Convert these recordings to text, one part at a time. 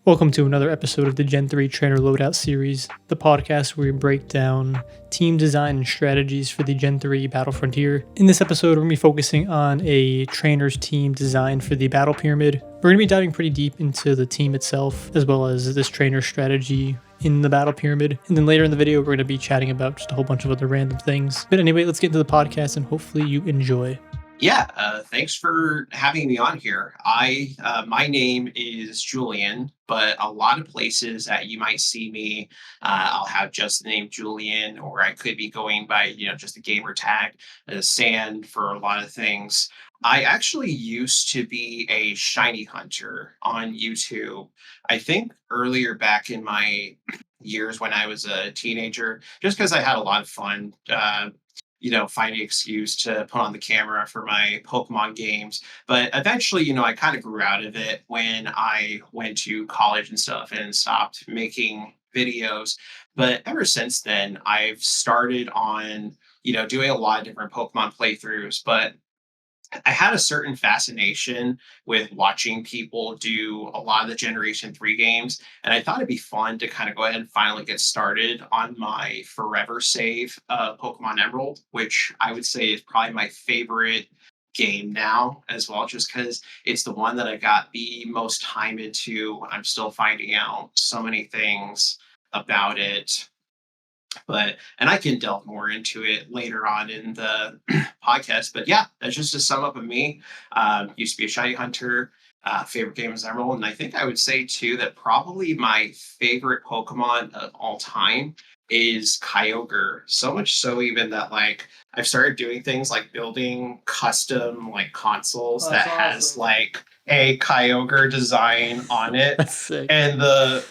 Welcome to another episode of the Gen 3 Trainer Loadout Series, the podcast where we break down team design and strategies for the Gen 3 Battle Frontier. In this episode, we're going to be focusing on a trainer's team design for the Battle Pyramid. We're going to be diving pretty deep into the team itself, as well as this trainer's strategy in the Battle Pyramid. And then later in the video, we're going to be chatting about just a whole bunch of other random things. But anyway, let's get into the podcast and hopefully you enjoy. Yeah, thanks for having me on here. My name is Julian, but a lot of places that you might see me, I'll have just the name Julian, or I could be going by, just a gamer tag, Sand for a lot of things. I actually used to be a shiny hunter on YouTube. I think earlier back in my years when I was a teenager, just because I had a lot of fun. Find an excuse to put on the camera for my Pokemon games. But eventually, I kind of grew out of it when I went to college and stuff and stopped making videos. But ever since then, I've started on, doing a lot of different Pokemon playthroughs. But I had a certain fascination with watching people do a lot of the Generation 3 games, and I thought it'd be fun to kind of go ahead and finally get started on my forever save Pokemon Emerald, which I would say is probably my favorite game now as well, just because it's the one that I got the most time into. I'm still finding out so many things about it, and I can delve more into it later on in the podcast. But yeah, that's just a sum up of me. Used to be a shiny hunter. Favorite game is Emerald, and I think I would say too that probably my favorite Pokemon of all time is Kyogre. So much so even that I've started doing things like building custom consoles that has a Kyogre design on it. That's sick. And the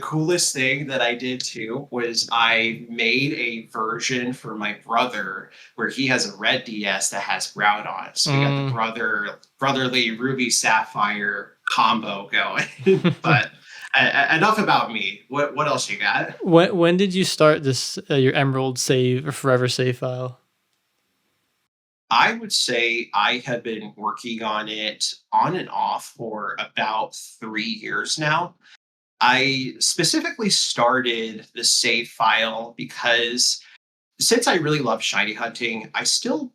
coolest thing that I did too was I made a version for my brother where he has a red DS that has Groudon on it. So we got the brotherly Ruby Sapphire combo going. But enough about me. What else you got? When did you start this your Emerald save or forever save file? I would say I have been working on it on and off for about 3 years now. I specifically started the save file because since I really love shiny hunting, I still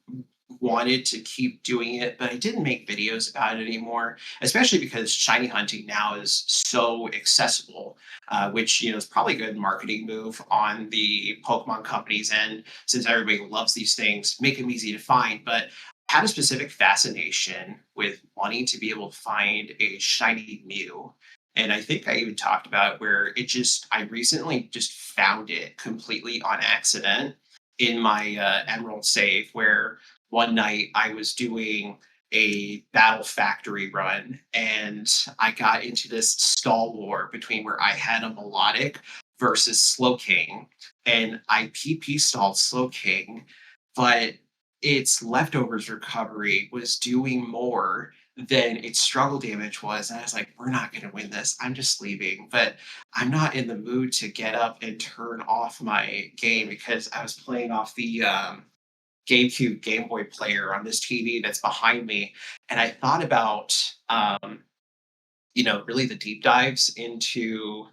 wanted to keep doing it, but I didn't make videos about it anymore, especially because shiny hunting now is so accessible, which is probably a good marketing move on the Pokemon companies end, since everybody loves these things, make them easy to find. But I had a specific fascination with wanting to be able to find a shiny Mew. And I think I even talked about where I recently just found it completely on accident in my Emerald save, where one night I was doing a Battle Factory run and I got into this stall war between where I had a Melodic versus Slowking, and I PP stalled Slowking, but its leftovers recovery was doing more than its struggle damage was. And I was like, we're not going to win this. I'm just leaving. But I'm not in the mood to get up and turn off my game because I was playing off the GameCube Game Boy player on this TV that's behind me. And I thought about, really the deep dives into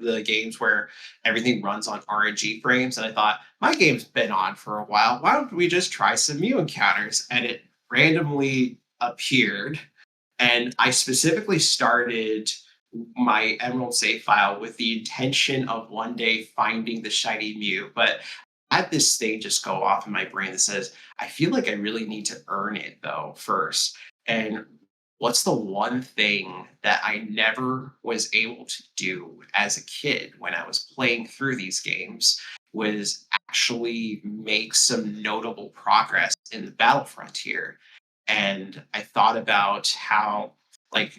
the games where everything runs on RNG frames. And I thought, my game's been on for a while. Why don't we just try some Mew encounters? And it randomly appeared. And I specifically started my Emerald save file with the intention of one day finding the shiny Mew. But I had this thing just go off in my brain that says, I feel like I really need to earn it though first. And what's the one thing that I never was able to do as a kid when I was playing through these games was actually make some notable progress in the Battle Frontier. And I thought about how I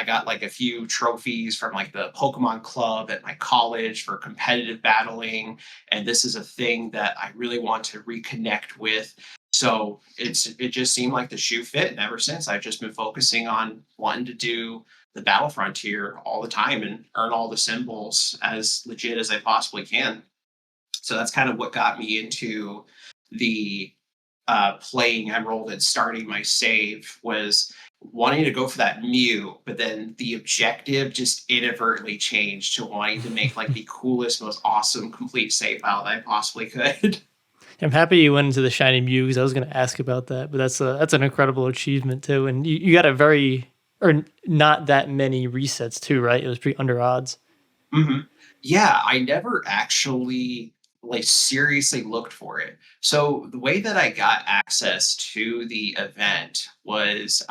got a few trophies from the Pokemon Club at my college for competitive battling, and this is a thing that I really want to reconnect with. So it just seemed like the shoe fit, and ever since I've just been focusing on wanting to do the Battle Frontier all the time and earn all the symbols as legit as I possibly can. So that's kind of what got me into the playing Emerald and starting my save was wanting to go for that Mew, but then the objective just inadvertently changed to wanting to make like the coolest, most awesome complete save file that I possibly could. I'm happy you went into the shiny Mew because I was going to ask about that, but that's an incredible achievement too. And you got a very or not that many resets too, right? It was pretty under odds. Mhm. Yeah, I never actually like seriously looked for it. So the way that I got access to the event was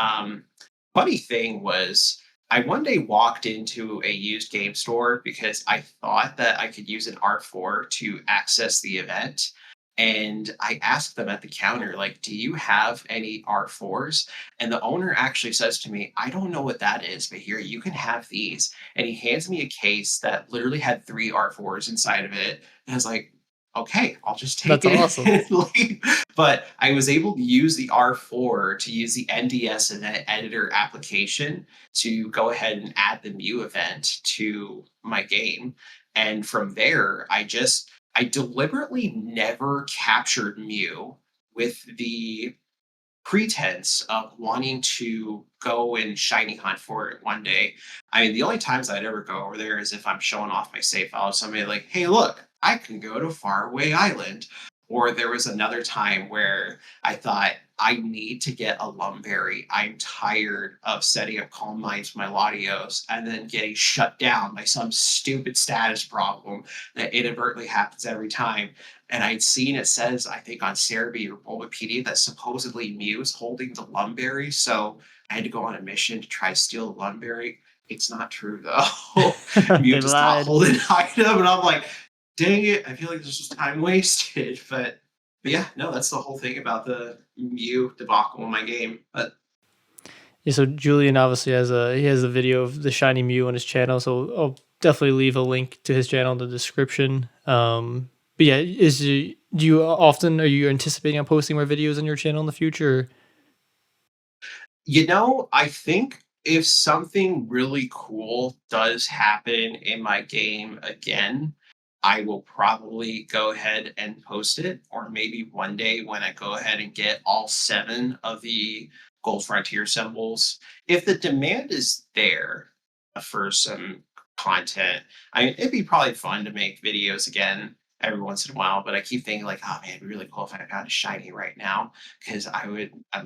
funny thing was I one day walked into a used game store because I thought that I could use an R4 to access the event. And I asked them at the counter, like, do you have any R4s? And the owner actually says to me, I don't know what that is, but here, you can have these, and he hands me a case that literally had 3 R4s inside of it, and I was like, "Okay, I'll just take That's it awesome. and leave." But I was able to use the R4 to use the NDS event editor application to go ahead and add the Mew event to my game, and from there, I deliberately never captured Mew with the pretense of wanting to go and shiny hunt for it one day. I mean, the only times I'd ever go over there is if I'm showing off my save file. Somebody like, hey, look, I can go to Faraway Island. Or there was another time where I thought I need to get a Lumberry. I'm tired of setting up calm minds for my Latios and then getting shut down by some stupid status problem that inadvertently happens every time. And I'd seen it says, I think on Cerebi or Bulbapedia that supposedly Mew is holding the Lumberry. So I had to go on a mission to try to steal the Lumberry. It's not true though. Mew They does not lied. hold an item. And I'm like, dang it, I feel like this was time wasted. But yeah, no, that's the whole thing about the Mew debacle in my game. But Yeah, so Julian obviously has a video of the shiny Mew on his channel, so I'll definitely leave a link to his channel in the description. But yeah, do you often are you anticipating on posting more videos on your channel in the future? I think if something really cool does happen in my game again, I will probably go ahead and post it. Or maybe one day when I go ahead and get all 7 of the Gold Frontier symbols, if the demand is there for some content, I mean, it'd be probably fun to make videos again every once in a while. But I keep thinking like, oh man, it'd be really cool if I got a shiny right now because I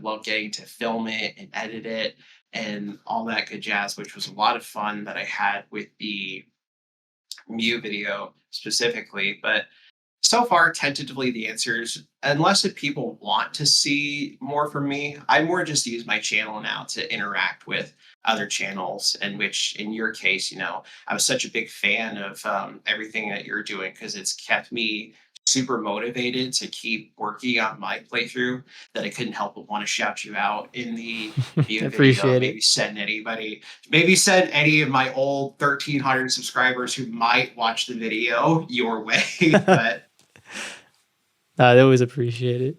love getting to film it and edit it and all that good jazz, which was a lot of fun that I had with the Mew video specifically. But so far, tentatively, the answer is unless if people want to see more from me, I more just use my channel now to interact with other channels. And which, in your case, I was such a big fan of everything that you're doing because it's kept me super motivated to keep working on my playthrough that I couldn't help but want to shout you out in the I view video. appreciate it. Maybe send any of my old 1,300 subscribers who might watch the video your way. But I always appreciate it.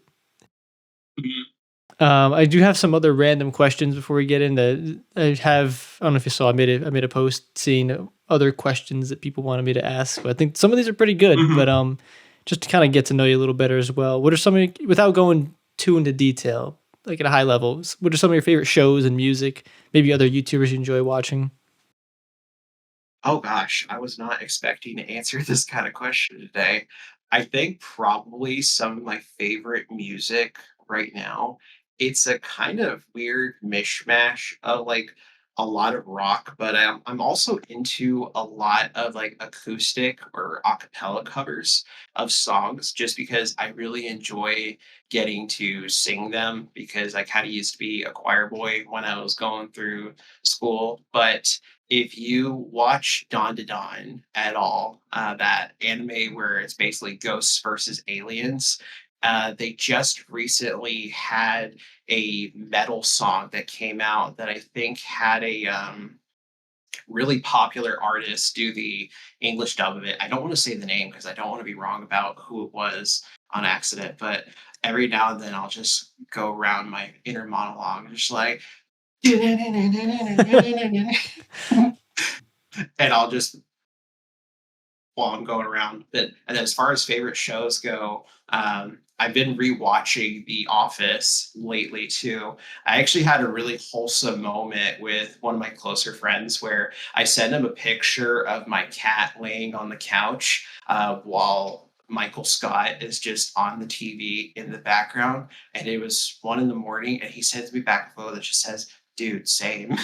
Mhm. I do have some other random questions before we get into. I don't know if you saw. I made a post seeing other questions that people wanted me to ask. But I think some of these are pretty good. But Mhm. just to kind of get to know you a little better as well. What are some of without going too into detail, like at a high level? What are some of your favorite shows and music? Maybe other YouTubers you enjoy watching. Oh gosh, I was not expecting to answer this kind of question today. I think probably some of my favorite music right now, it's a kind of weird mishmash of like a lot of rock, but I'm also into a lot of like acoustic or a cappella covers of songs just because I really enjoy getting to sing them because I kind of used to be a choir boy when I was going through school. But if you watch Dawn to Dawn at all, that anime where it's basically ghosts versus aliens, they just recently had a metal song that came out that I think had a really popular artist do the English dub of it. I don't want to say the name because I don't want to be wrong about who it was on accident, but every now and then I'll just go around my inner monologue, just like, and I'll just while I'm going around. But and as far as favorite shows go, I've been rewatching The Office lately too. I actually had a really wholesome moment with one of my closer friends where I sent him a picture of my cat laying on the couch while Michael Scott is just on the TV in the background, and it was 1 in the morning, and he sends me back a photo that just says, "Dude, same."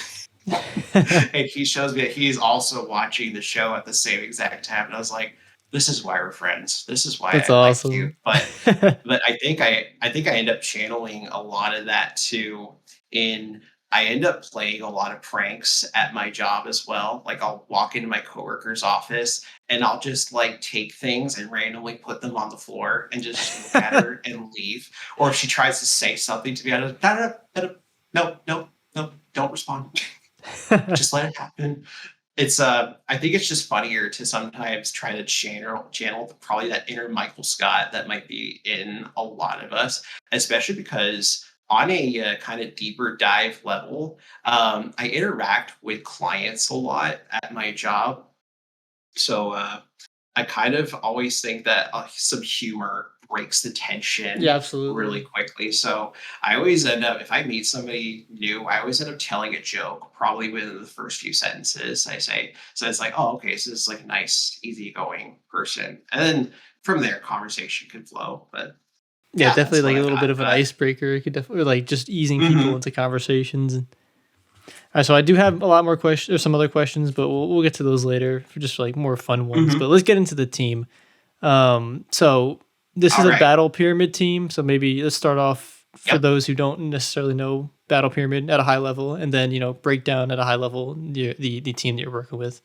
And he shows me that he's also watching the show at the same exact time. And I was like, this is why we're friends. This is why That's I like you. awesome. But I think I end up channeling a lot of that too in I end up playing a lot of pranks at my job as well. Like I'll walk into my coworker's office and I'll just like take things and randomly put them on the floor and just look at her and leave. Or if she tries to say something to me, I just no, no, no, don't respond. Just let it happen. It's I think it's just funnier to sometimes try to channel probably that inner Michael Scott that might be in a lot of us, especially because on a kind of deeper dive level, I interact with clients a lot at my job. So I kind of always think that some humor breaks the tension Yeah, really absolutely. quickly. So I always end up, if I meet somebody new, I always end up telling a joke probably within the first few sentences. I say, so it's like, oh, okay, so this is like a nice, easygoing person. And then from there, conversation can flow. But Yeah, yeah, definitely that's what like a I little bit got. of an But icebreaker. It could definitely like just easing people mhm, into conversations. And all right, so I do have a lot more questions or some other questions, but we'll get to those later for just like more fun ones. But mhm. let's get into the team. So this is All a right. battle pyramid team. So maybe let's start off for Yep. those who don't necessarily know battle pyramid at a high level, and then break down at a high level the team that you're working with.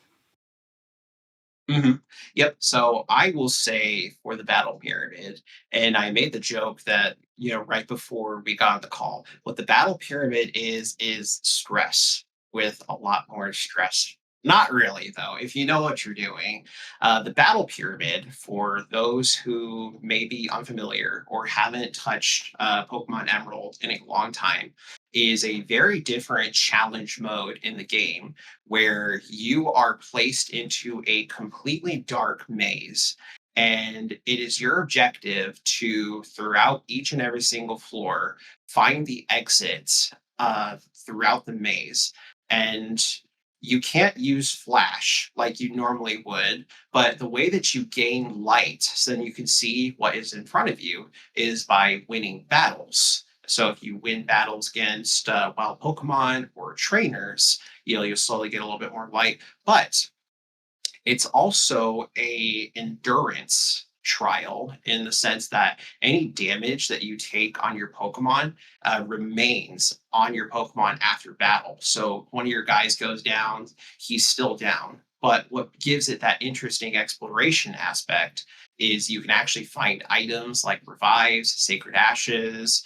Mhm. Yep. So I will say for the battle pyramid, and I made the joke that, right before we got on the call, what the battle pyramid is stress with a lot more stress. Not really, though, if you know what you're doing. The battle pyramid, for those who may be unfamiliar or haven't touched Pokemon Emerald in a long time, is a very different challenge mode in the game where you are placed into a completely dark maze. And it is your objective to, throughout each and every single floor, find the exits throughout the maze. And you can't use flash like you normally would, but the way that you gain light so then you can see what is in front of you is by winning battles. So if you win battles against wild Pokemon or trainers, you'll slowly get a little bit more light. But it's also a endurance trial in the sense that any damage that you take on your Pokemon remains on your Pokemon after battle. So one of your guys goes down, he's still down. But what gives it that interesting exploration aspect is you can actually find items like revives, sacred ashes,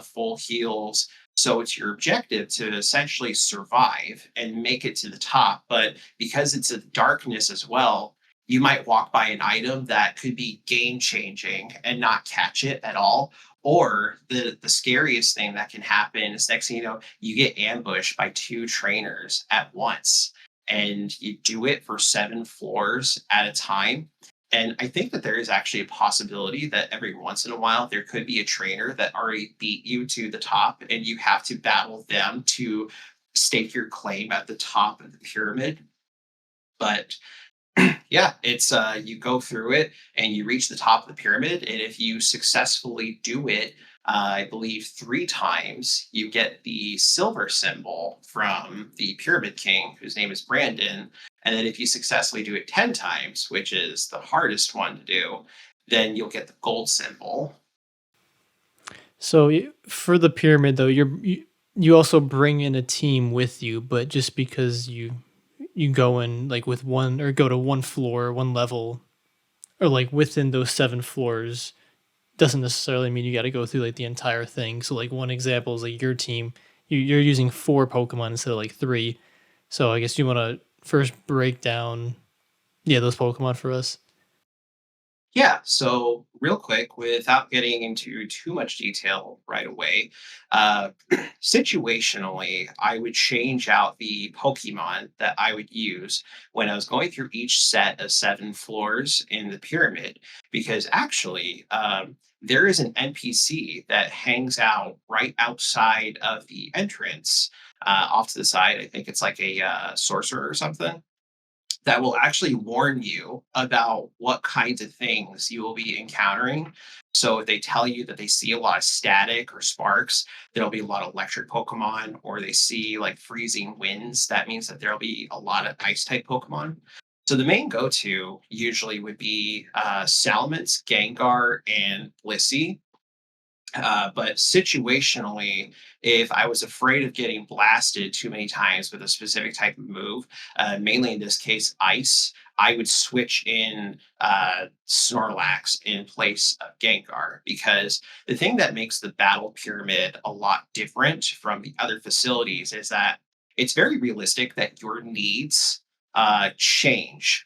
full heals. So it's your objective to essentially survive and make it to the top. But because it's a darkness as well, you might walk by an item that could be game changing and not catch it at all. Or the scariest thing that can happen is next thing you know, you get ambushed by two trainers at once. And you do it for 7 floors at a time. And I think that there is actually a possibility that every once in a while there could be a trainer that already beat you to the top and you have to battle them to stake your claim at the top of the pyramid. But yeah, it's you go through it and you reach the top of the pyramid, and if you successfully do it, I believe 3 times, you get the silver symbol from the Pyramid King, whose name is Brandon. And then if you successfully do it 10 times, which is the hardest one to do, then you'll get the gold symbol. So for the pyramid though, you also bring in a team with you, but just because you go in like with one or go to one floor, one level, or like within those 7 floors doesn't necessarily mean you got to go through like the entire thing. So like one example is like your team, you're using 4 Pokemon instead of like three. So I guess you want to first break down, yeah, those Pokemon for us. Yeah, so real quick, without getting into too much detail right away, uh, situationally, I would change out the Pokemon that I would use when I was going through each set of seven floors in the pyramid, because actually, there is an NPC that hangs out right outside of the entrance, off to the side. I think it's like a sorcerer or something that will actually warn you about what kinds of things you will be encountering. So if they tell you that they see a lot of static or sparks, there'll be a lot of electric Pokemon, or they see like freezing winds, that means that there'll be a lot of ice type Pokemon. So the main go-to usually would be Salamence, Gengar, and Blissey. But situationally, if I was afraid of getting blasted too many times with a specific type of move, mainly in this case, ice, I would switch in Snorlax in place of Gengar. Because the thing that makes the battle pyramid a lot different from the other facilities is that it's very realistic that your needs change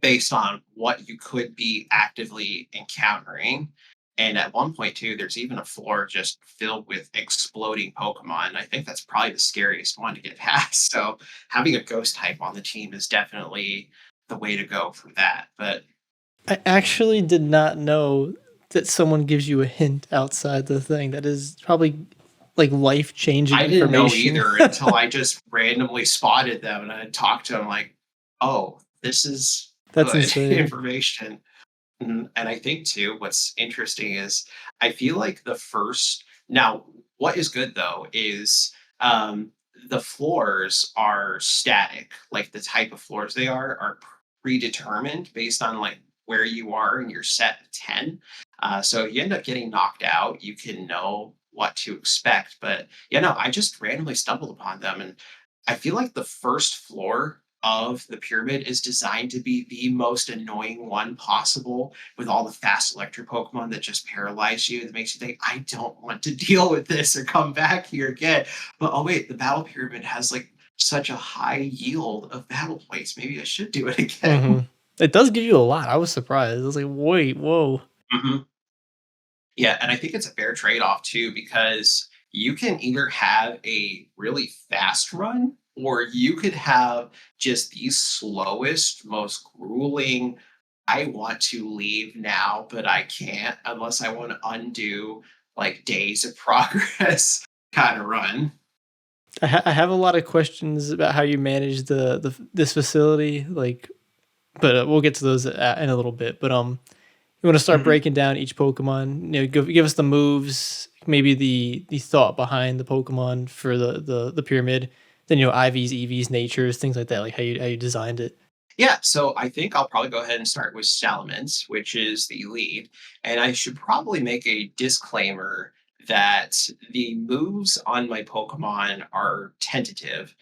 based on what you could be actively encountering. And at one point, too, there's even a floor just filled with exploding Pokemon. I think that's probably the scariest one to get past. So having a ghost type on the team is definitely the way to go for that. But I actually did not know that someone gives you a hint outside the thing. That is probably like life changing I didn't know information. either until I just randomly spotted them and I talked to them like, oh, this is That's good insane. information. And I think too, what's interesting is I feel like the first now, what is good though is the floors are static, like the type of floors they are predetermined based on like where you are in your set of 10. So you end up getting knocked out, you can know what to expect. But yeah, no, I just randomly stumbled upon them. And I feel like the first floor of the pyramid is designed to be the most annoying one possible, with all the fast electric Pokemon that just paralyze you. That makes you think, I don't want to deal with this or come back here again. But oh wait, the battle pyramid has like such a high yield of battle points. Maybe I should do it Hmm. again. It does give you a lot. I was surprised. I was like, wait, whoa. Mhm. Yeah, and I think it's a fair trade-off too, because you can either have a really fast run, or you could have just the slowest, most grueling, I want to leave now, but I can't unless I want to undo like days of progress kind of run. I have a lot of questions about how you manage this facility, like, but we'll get to those in a little bit. But you want to start Mhm. breaking down each Pokemon? You know, give us the moves, maybe the thought behind the Pokemon for the pyramid. Then IVs, EVs, natures, things like that, like how you designed it. Yeah, so I think I'll probably go ahead and start with Salamence, which is the lead. And I should probably make a disclaimer that the moves on my Pokemon are tentative,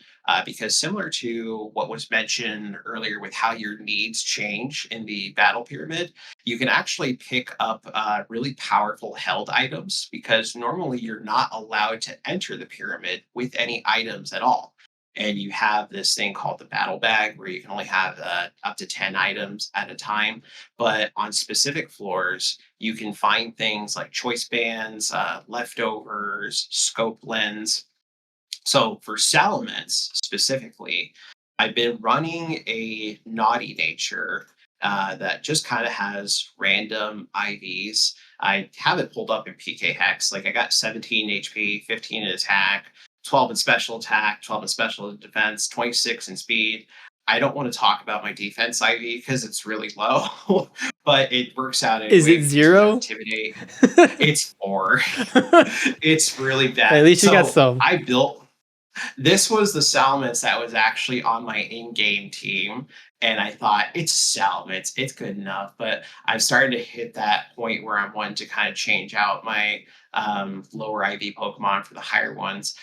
because similar to what was mentioned earlier with how your needs change in the battle pyramid, you can actually pick up really powerful held items, because normally you're not allowed to enter the pyramid with any items at all. And you have this thing called the battle bag where you can only have up to 10 items at a time. But on specific floors, you can find things like choice bands, leftovers, scope lens. So for Salamence specifically, I've been running a naughty nature that just kind of has random IVs. I have it pulled up in PK Hex. Like I got 17 HP, 15 in attack, 12 in special attack, 12 in special defense, 26 in speed. I don't want to talk about my defense IV because it's really low, but it works out Is anyway it because you have zero? intimidate. It's 4. It's really At bad. least you got So some. I built this was the Salamence that was actually on my in-game team, and I thought it's Salamence, it's good enough. But I'm starting to hit that point where I'm wanting to kind of change out my lower IV Pokemon for the higher ones.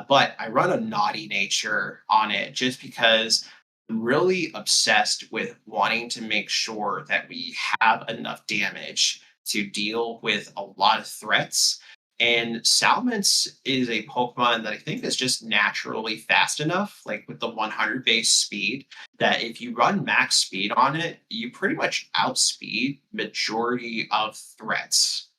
But I run a naughty nature on it just because I'm really obsessed with wanting to make sure that we have enough damage to deal with a lot of threats. And Salamence is a Pokemon that I think is just naturally fast enough, like with the 100 base speed, that if you run max speed on it, you pretty much outspeed majority of threats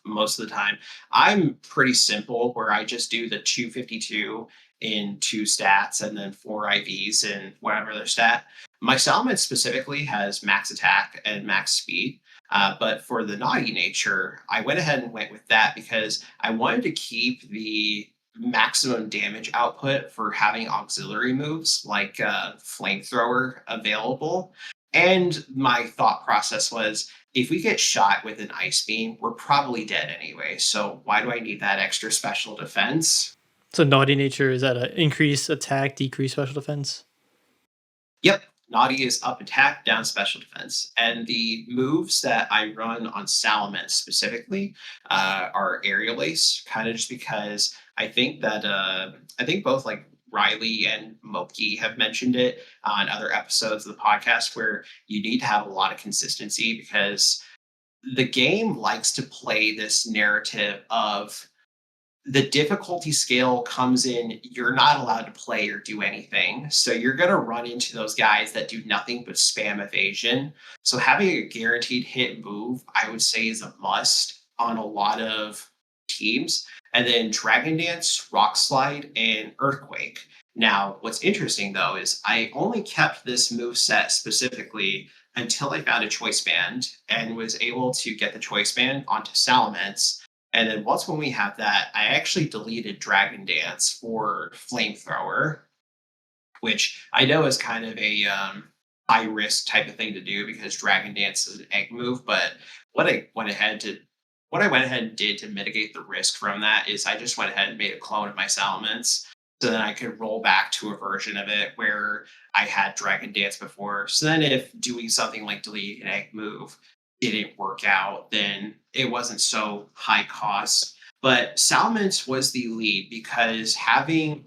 most of the time. I'm pretty simple where I just do the 252 in two stats and then four IVs in whatever other stat. My Salamence specifically has max attack and max speed. But for the naughty nature, I went ahead and went with that because I wanted to keep the maximum damage output for having auxiliary moves like flamethrower available. And my thought process was if we get shot with an ice beam, we're probably dead anyway. So why do I need that extra special defense? So naughty nature is that a increase attack, decrease special defense? Yep. Naughty is up attack, down special defense. And the moves that I run on Salamence specifically are aerial ace, kind of just because I think both like Riley and Moki have mentioned it on other episodes of the podcast where you need to have a lot of consistency because the game likes to play this narrative of the difficulty scale comes in, you're not allowed to play or do anything. So you're going to run into those guys that do nothing but spam evasion. So having a guaranteed hit move, I would say, is a must on a lot of teams. And then Dragon Dance, Rock Slide, and Earthquake. Now, what's interesting though is I only kept this move set specifically until I found a choice band and was able to get the choice band onto Salamence. And then once when we have that, I actually deleted Dragon Dance for Flamethrower, which I know is kind of a high risk type of thing to do because Dragon Dance is an egg move. But what I went ahead to what I went ahead and did to mitigate the risk from that is I just went ahead and made a clone of my Salamence. So then I could roll back to a version of it where I had Dragon Dance before. So then if doing something like deleting an egg move didn't work out, then it wasn't so high cost. But Salamence was the lead because having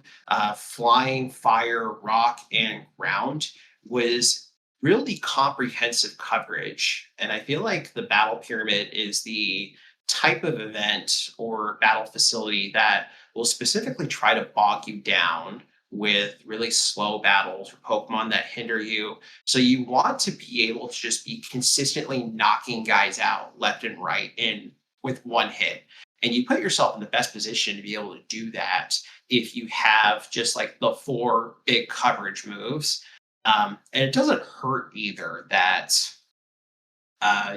flying, fire, rock, and ground was really comprehensive coverage. And I feel like the battle pyramid is the type of event or battle facility that will specifically try to bog you down with really slow battles or Pokemon that hinder you. So you want to be able to just be consistently knocking guys out left and right in with one hit. And you put yourself in the best position to be able to do that if you have just like the four big coverage moves. And it doesn't hurt either that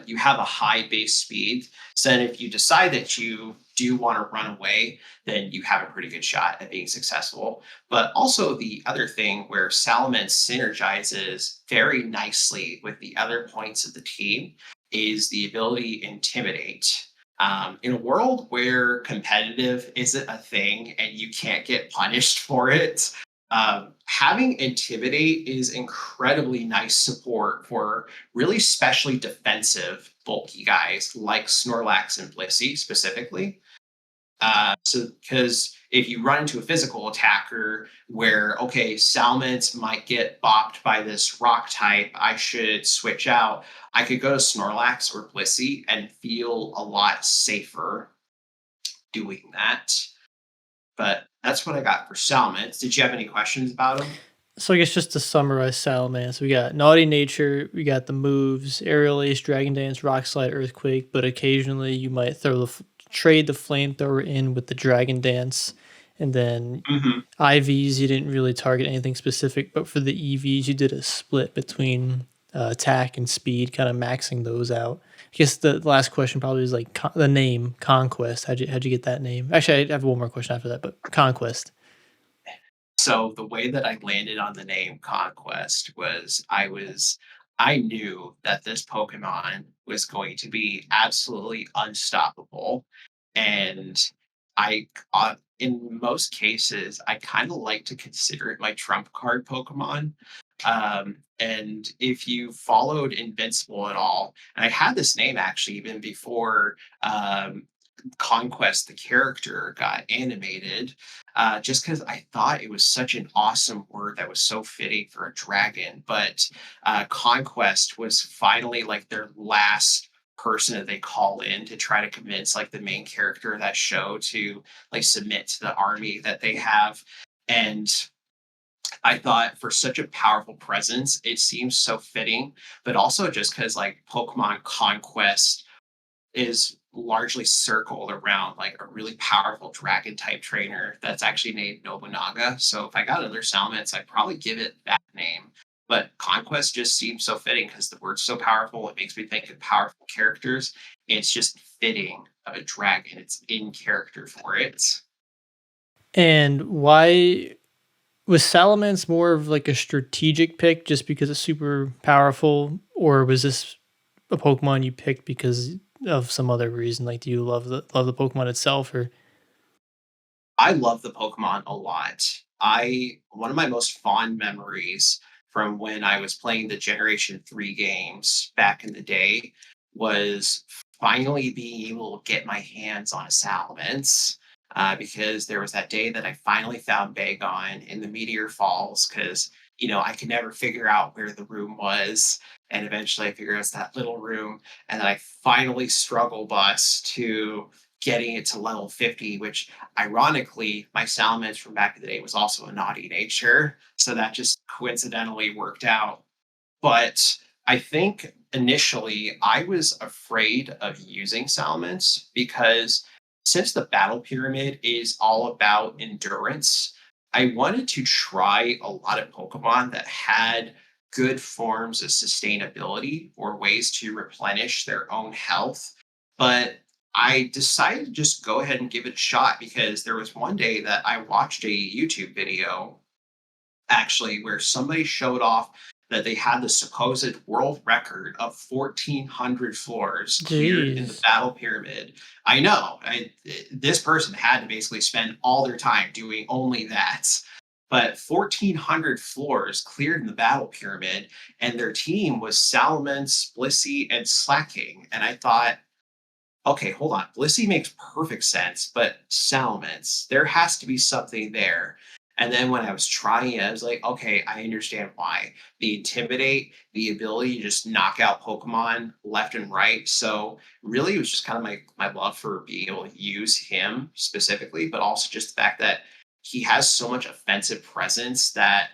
you have a high base speed. So then if you decide that you do want to run away, then you have a pretty good shot at being successful. But also the other thing where Salamence synergizes very nicely with the other points of the team is the ability to intimidate. In a world where competitive isn't a thing and you can't get punished for it, having Intimidate is incredibly nice support for really specially defensive, bulky guys like Snorlax and Blissey specifically. So, because if you run into a physical attacker where, okay, Salamence might get bopped by this rock type, I should switch out. I could go to Snorlax or Blissey and feel a lot safer doing that. But that's what I got for Salamence. Did you have any questions about him? So I guess just to summarize Salamence, we got Naughty Nature, we got the moves, Aerial Ace, Dragon Dance, Rock Slide, Earthquake, but occasionally you might trade the Flamethrower in with the Dragon Dance, and then Mhm. IVs you didn't really target anything specific, but for the EVs you did a split between attack and speed, kind of maxing those out. I guess the last question probably is like the name Conquest. How'd you get that name? Actually, I have one more question after that, but Conquest. So the way that I landed on the name Conquest was I knew that this Pokemon was going to be absolutely unstoppable. And in most cases, I kind of like to consider it my trump card Pokemon. And if you followed Invincible at all, and I had this name actually even before Conquest, the character, got animated, just because I thought it was such an awesome word that was so fitting for a dragon. But Conquest was finally like their last person that they call in to try to convince like the main character of that show to like submit to the army that they have. And I thought for such a powerful presence, it seems so fitting, but also just because like Pokemon Conquest is largely circled around like a really powerful dragon type trainer that's actually named Nobunaga. So if I got another Salamence, I'd probably give it that name. But Conquest just seems so fitting because the word's so powerful. It makes me think of powerful characters. It's just fitting of a dragon. It's in character for it. And why was Salamence more of like a strategic pick just because it's super powerful, or was this a Pokemon you picked because of some other reason? Like, do you love the Pokemon itself, or I love the Pokemon a lot. I One of my most fond memories from when I was playing the Generation 3 games back in the day was finally being able to get my hands on a Salamence. Because there was that day that I finally found Bagon in the Meteor Falls because, I could never figure out where the room was. And eventually I figured out it's that little room. And then I finally struggle bus to getting it to level 50, which ironically, my Salamence from back in the day was also a naughty nature. So that just coincidentally worked out. But I think initially I was afraid of using Salamence because since the battle pyramid is all about endurance, I wanted to try a lot of Pokemon that had good forms of sustainability or ways to replenish their own health. But I decided to just go ahead and give it a shot because there was one day that I watched a YouTube video actually where somebody showed off that they had the supposed world record of 1,400 floors cleared in the jeez, battle pyramid. I know. This person had to basically spend all their time doing only that. But 1,400 floors cleared in the battle pyramid, and their team was Salamence, Blissey, and Slacking. And I thought, okay, hold on. Blissey makes perfect sense, but Salamence, there has to be something there. And then when I was trying it, I was like, okay, I understand why. The intimidate, the ability to just knock out Pokemon left and right. So really it was just kind of my love for being able to use him specifically, but also just the fact that he has so much offensive presence that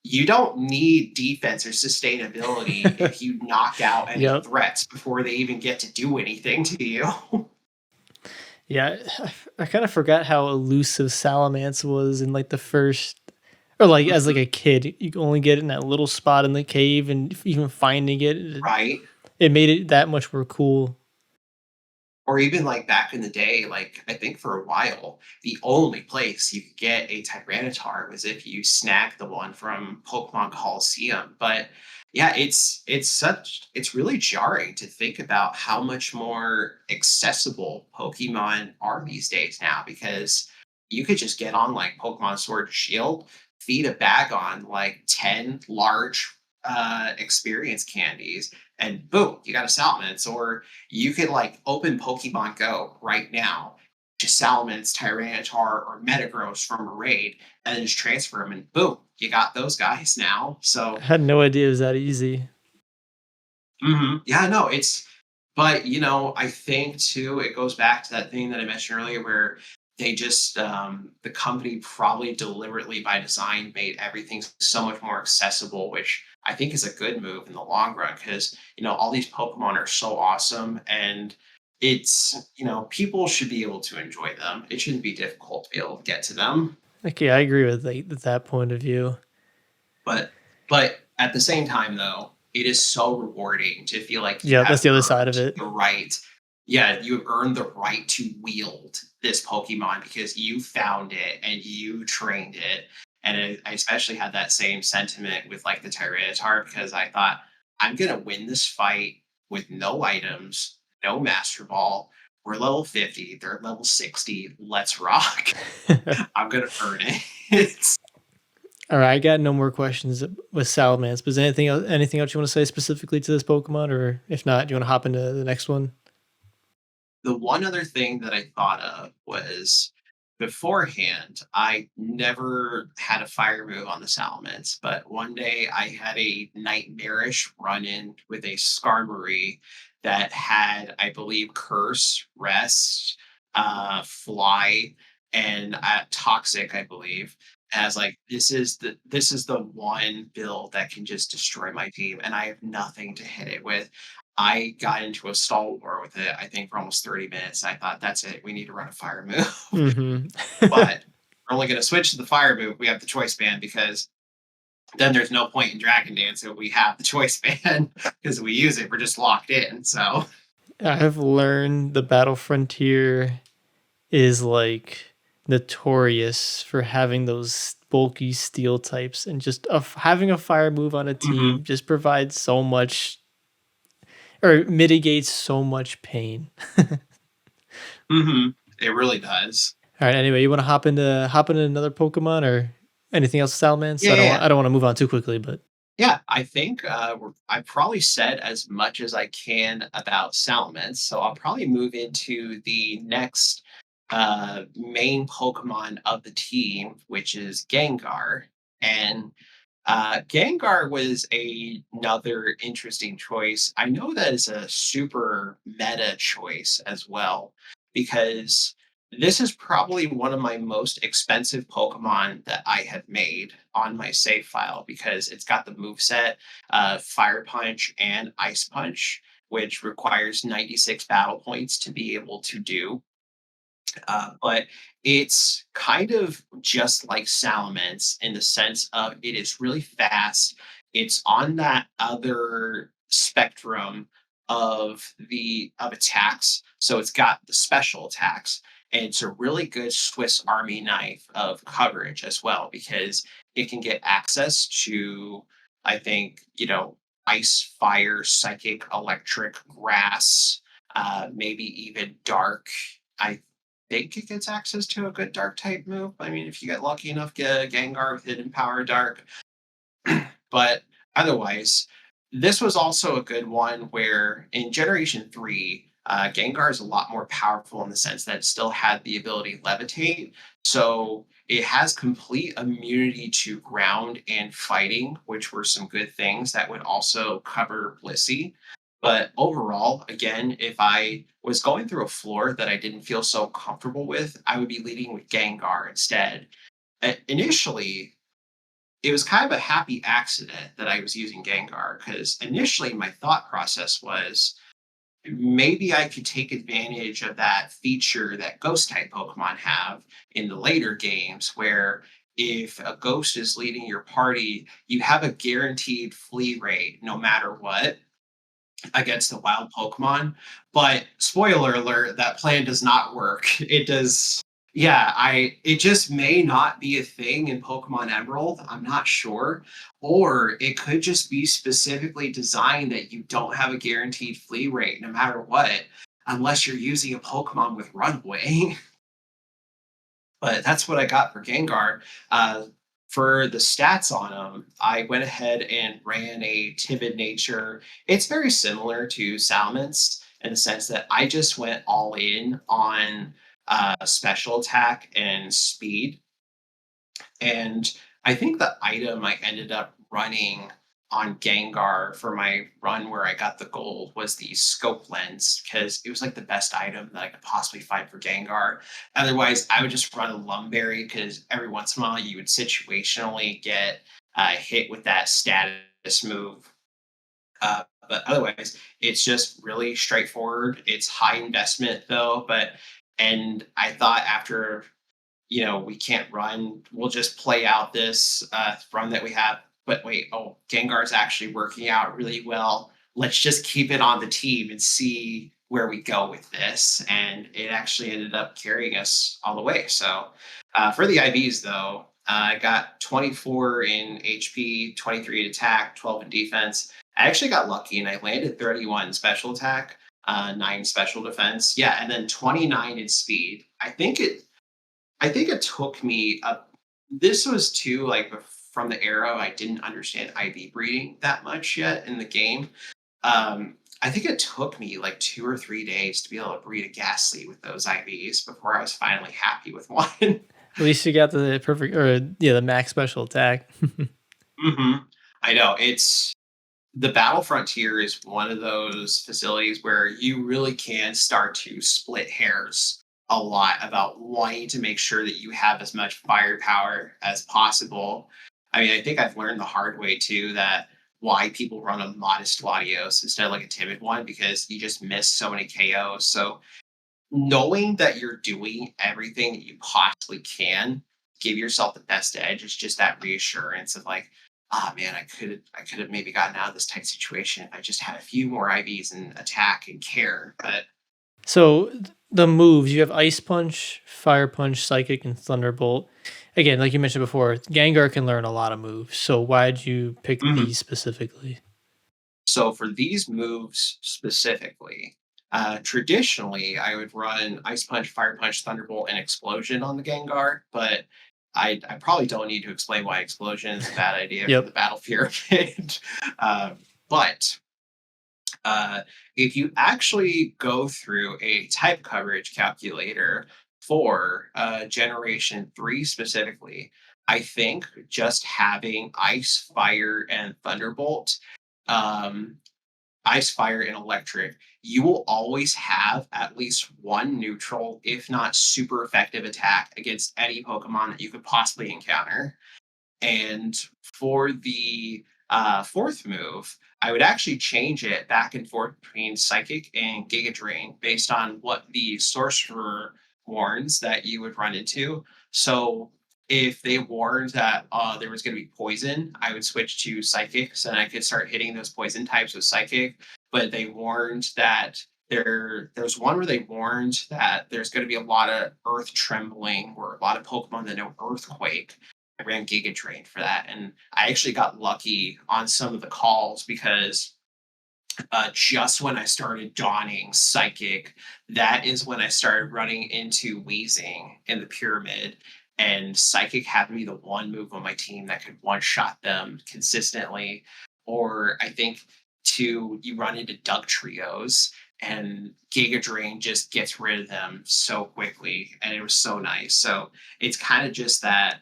you don't need defense or sustainability if you knock out any yep, threats before they even get to do anything to you. yeah. I kind of forgot how elusive Salamence was in like the first, or like as like Mhm. a kid, you can only get in that little spot in the cave, and even finding Right? it made it that much more cool. Or even like back in the day, like I think for a while, the only place you could get a Tyranitar was if you snagged the one from Pokemon Coliseum. But yeah, it's really jarring to think about how much more accessible Pokemon are these days now because you could just get on like Pokemon Sword and Shield, feed a bag on like 10 large experience candies, and boom, you got a Salamence. Or you could like open Pokemon Go right now, just Salamence, Tyranitar, or Metagross from a raid, and then just transfer them, and boom, you got those guys now. I So, had no idea it was that easy. yeah, no, but I think too, it goes back to that thing that I mentioned earlier where they just, the company probably deliberately by design made everything so much more accessible, which I think is a good move in the long run because, all these Pokemon are so awesome and people should be able to enjoy them. It shouldn't be difficult to be able to get to them. Okay, I agree with like that point of view. But at the same time, though, it is so rewarding to feel like you Yeah, that's have the other side of earned it. the right. Yeah, you have earned the right to wield this Pokemon because you found it and you trained it. And I especially had that same sentiment with like the Tyranitar because I thought I'm gonna win this fight with no items, no Master Ball. We're level 50, they're level 60. Let's rock. I'm gonna earn it. All right, I got no more questions with Salamence. But is anything else you want to say specifically to this Pokemon, or if not, do you want to hop into the next one? The one other thing that I thought of was beforehand, I never had a fire move on the Salamence, but one day I had a nightmarish run in with a Skarmory that had, I believe, Curse, Rest, Fly, and Toxic, I believe. And I was like, this is the one build that can just destroy my team, and I have nothing to hit it with. I got into a stall war with it, I think, for almost 30 minutes. I thought, that's it. We need to run a fire move. Hmm. But we're only going to switch to the fire move. We have the choice band because then there's no point in Dragon Dance if we have the choice band because we use it. We're just locked in. So, I've learned the Battle Frontier is like notorious for having those bulky steel types, and just having a fire move on a mhm, team just provides so much, or mitigates so much pain. mhm, it really does. All right. Anyway, you want to hop into another Pokemon or anything else, Salamence? Yeah, yeah, yeah. I don't want to move on too quickly, but Yeah, I think I probably said as much as I can about Salamence, so I'll probably move into the next main Pokemon of the team, which is Gengar. And Gengar was another interesting choice. I know that is a super meta choice as well, because this is probably one of my most expensive Pokemon that I have made on my save file because it's got the moveset Fire Punch and Ice Punch, which requires 96 battle points to be able to do. But it's kind of just like Salamence in the sense of it is really fast. It's on that other spectrum of attacks. So it's got the special attacks, and it's a really good Swiss Army knife of coverage as well because it can get access to, I think, ice, fire, psychic, electric, grass, maybe even dark. I think it gets access to a good dark type move. I mean, if you get lucky enough, get a Gengar with hidden power dark. But otherwise, this was also a good one where in Generation 3, Gengar is a lot more powerful in the sense that it still had the ability levitate. So it has complete immunity to ground and fighting, which were some good things that would also cover Blissey. But overall, again, if I was going through a floor that I didn't feel so comfortable with, I would be leading with Gengar instead. Initially, it was kind of a happy accident that I was using Gengar because initially my thought process was maybe I could take advantage of that feature that ghost type Pokemon have in the later games where if a ghost is leading your party, you have a guaranteed flee rate no matter what against the wild Pokemon. But spoiler alert, that plan does not work. It does. Yeah, it just may not be a thing in Pokemon Emerald. I'm not sure. Or it could just be specifically designed that you don't have a guaranteed flee rate no matter what, unless you're using a Pokemon with Runaway. But that's what I got for Gengar. For the stats on him, I went ahead and ran a timid nature. It's very similar to Salamence in the sense that I just went all in on special attack and speed. And I think the item I ended up running on Gengar for my run where I got the gold was the scope lens because it was like the best item that I could possibly find for Gengar. Otherwise, I would just run a Lumberry because every once in a while you would situationally get hit with that status move. But otherwise, it's just really straightforward. It's high investment though, and I thought after we can't run. We'll just play out this run that we have. But wait, oh, Gengar's actually working out really well. Let's just keep it on the team and see where we go with this. And it actually ended up carrying us all the way. So for the IVs, though, I got 24 in HP, 23 in attack, 12 in defense. I actually got lucky and I landed 31 special attack, 9 special defense. Yeah, and then 29 in speed. I think it took me this was too like from the era I didn't understand IV breeding that much yet in the game. I think it took me like 2 or 3 days to be able to breed a ghastly with those IVs before I was finally happy with one. At least you got the perfect, or yeah, the max special attack. Mhm. I know, it's the Battle Frontier is one of those facilities where you really can start to split hairs a lot about wanting to make sure that you have as much firepower as possible. I mean, I think I've learned the hard way too that why people run a modest Latios instead of like a timid one because you just miss so many KOs. So knowing that you're doing everything that you possibly can, give yourself the best edge is just that reassurance of like, ah man, I could have maybe gotten out of this tight situation if I just had a few more IVs and attack and care. But So the moves you have Ice Punch, Fire Punch, Psychic, and Thunderbolt. Again, like you mentioned before, Gengar can learn a lot of moves. So why'd you pick mhm. these specifically? So for these moves specifically, traditionally I would run Ice Punch, Fire Punch, Thunderbolt, and Explosion on the Gengar, but I probably don't need to explain why Explosion is a bad idea for the Yep. battle pyramid. But uh, if you actually go through a type coverage calculator for Generation 3 specifically, I think just having Ice, Fire, and Thunderbolt, um, Ice, Fire, and Electric, you will always have at least one neutral, if not super effective attack against any Pokemon that you could possibly encounter. And for the fourth move, I would actually change it back and forth between Psychic and Giga Drain based on what the sorcerer warns that you would run into. So if they warned that there was going to be poison, I would switch to Psychic so then I could start hitting those poison types with Psychic. But they warned that there's one where they warned that there's going to be a lot of earth trembling or a lot of Pokemon that know earthquake. I ran Giga Train for that, and I actually got lucky on some of the calls because just when I started donning Psychic, that is when I started running into Wheezing in the pyramid. And Psychic happened to be the one move on my team that could one shot them consistently. Or I think two, you run into Doug trios and Giga Drain just gets rid of them so quickly. And it was so nice. So it's kind of just that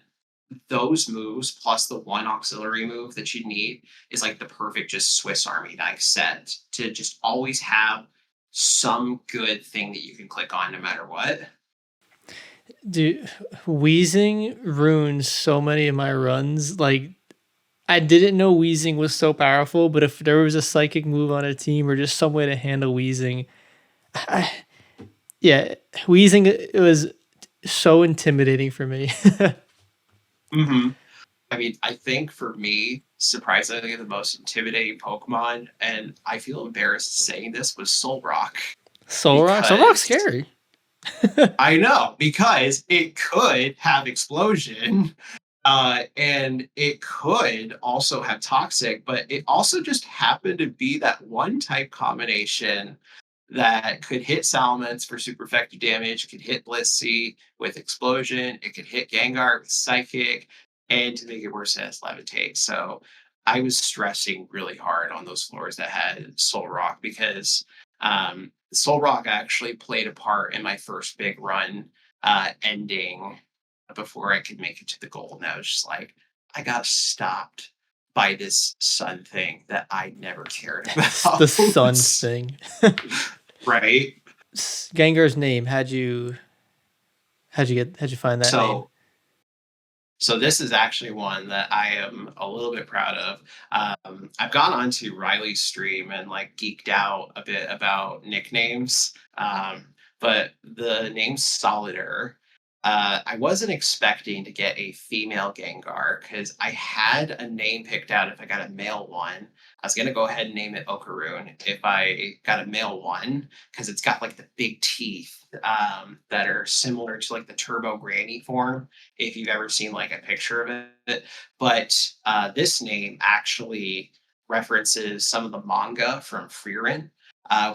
those moves plus the one auxiliary move that you need is like the perfect just Swiss Army knife set to just always have some good thing that you can click on no matter what. Dude, Wheezing ruins so many of my runs. Like, I didn't know Wheezing was so powerful, but if there was a psychic move on a team or just some way to handle Wheezing, I, yeah, Wheezing, it was so intimidating for me. hmm I mean, I think for me, surprisingly, the most intimidating Pokemon, and I feel embarrassed saying this, was Solrock Solrock's because scary. I know because it could have explosion, and it could also have toxic, but it also just happened to be that one type combination that could hit Salamence for super effective damage, could hit Blissey with explosion, it could hit Gengar with psychic, and to make it worse, it has levitate. So I was stressing really hard on those floors that had Soul Rock because Soul Rock actually played a part in my first big run ending before I could make it to the goal. And I was just like, I got stopped by this sun thing that I never cared The about. sun thing. Right? Gengar's name. How'd you find that name? So so this is actually one that I am a little bit proud of. I've gone on to Riley's stream and like geeked out a bit about nicknames. But the name Solider, I wasn't expecting to get a female Gengar because I had a name picked out if I got a male one. I was gonna go ahead and name it Okaroon if I got a male one because it's got like the big teeth that are similar to like the Turbo Granny form if you've ever seen like a picture of it. But this name actually references some of the manga from Frieren,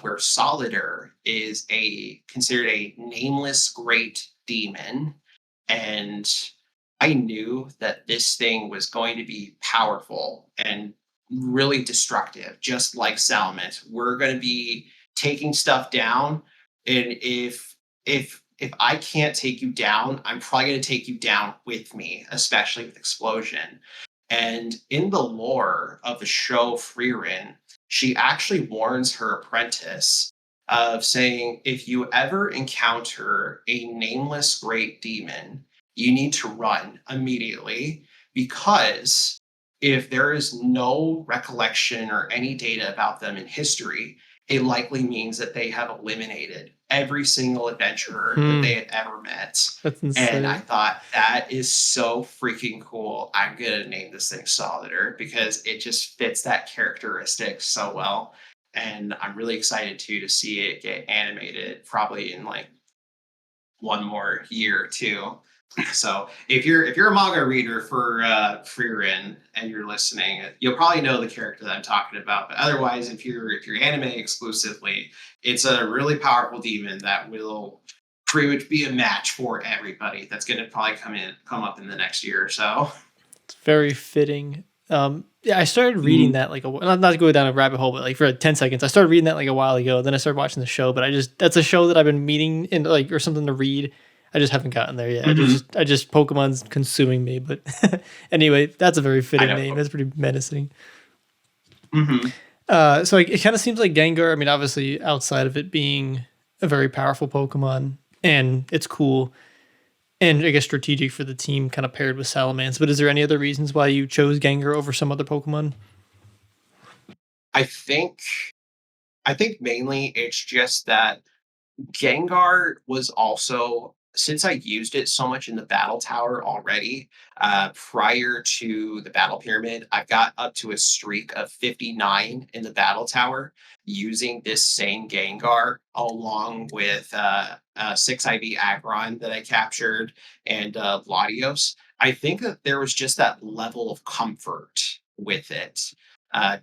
where Solider is a considered a nameless great demon, and I knew that this thing was going to be powerful and really destructive, just like Salamence. We're going to be taking stuff down, and if I can't take you down, I'm probably going to take you down with me, especially with explosion. And in the lore of the show Freerin, she actually warns her apprentice of saying, if you ever encounter a nameless great demon, you need to run immediately, because if there is no recollection or any data about them in history, it likely means that they have eliminated every single adventurer that they Hmm. had ever met. That's And I insane. thought that is so freaking cool. I'm gonna name this thing Solider because it just fits that characteristic so well. And I'm really excited too to see it get animated probably in like one more year or two. So if you're a manga reader for Frieren and you're listening, you'll probably know the character that I'm talking about. But otherwise, if you're anime exclusively, it's a really powerful demon that will pretty much be a match for everybody. That's going to probably come up in the next year or so. It's very fitting. Yeah, I started reading Mhm. that like not to go down a rabbit hole, but like for 10 seconds, I started reading that like a while ago. Then I started watching the show, but I just that's a show that I've been meaning in like or something to read. I just haven't gotten there yet. Mhm. I just Pokemon's consuming me. But anyway, that's a very I fitting know. name. That's pretty menacing. Mhm. So like, it kind of seems like Gengar. I mean, obviously outside of it being a very powerful Pokemon and it's cool and I guess strategic for the team, kind of paired with Salamence. But is there any other reasons why you chose Gengar over some other Pokemon? I think I think mainly it's just that Gengar was also, since I used it so much in the battle tower already, prior to the battle pyramid, I've got up to a streak of 59 in the battle tower using this same Gengar along with 6 IV Aggron that I captured and Latios. I think that there was just that level of comfort with it.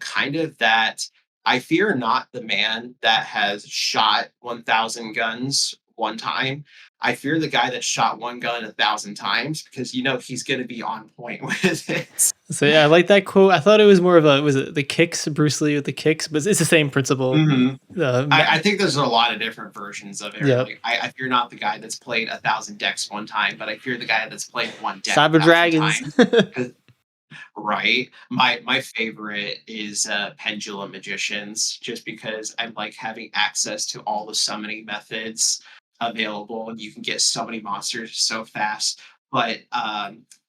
Kind of that I fear not the man that has shot 1,000 guns one time. I fear the guy that shot one gun 1,000 times because he's going to be on point with it. So yeah, I like that quote. I thought it was more of a was it the kicks, Bruce Lee with the kicks, but it's the same principle. Hmm. Uh, I ma- think there's a lot of different versions of it. yep. Like I fear not the guy that's played 1,000 decks one time, but I fear the guy that's played one deck a Cyber thousand dragons. times. 'Cause- Right. My favorite is Pendulum Magicians, just because I like having access to all the summoning methods available, and you can get so many monsters so fast. But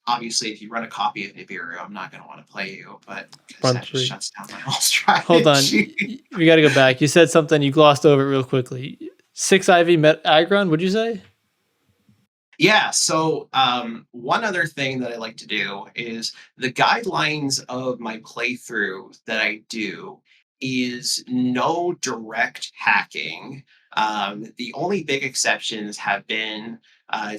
obviously, if you run a copy of Nibiru, I'm not going to want to play you, but because Run that just three. shuts down my whole Hold on, strategy. we got to go back. You said something. You glossed over it real quickly. 6 IV Met Aggron. What'd you say? Yeah, so one other thing that I like to do is the guidelines of my playthrough that I do is no direct hacking. The only big exceptions have been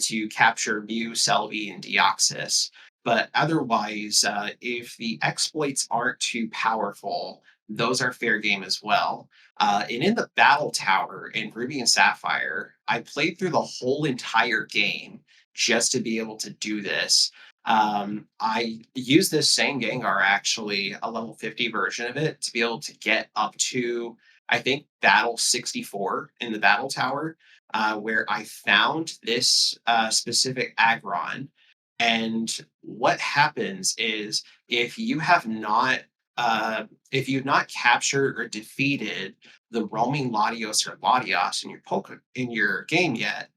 to capture Mew, Celebi, and Deoxys. But otherwise, if the exploits aren't too powerful, those are fair game as well. And in the battle tower in Ruby and Sapphire, I played through the whole entire game just to be able to do this. I used this same Gengar, actually, a level 50 version of it, to be able to get up to, I think, battle 64 in the battle tower, where I found this specific Aggron. And what happens is if you have not if you've not captured or defeated the roaming Latios or Latios in your game yet,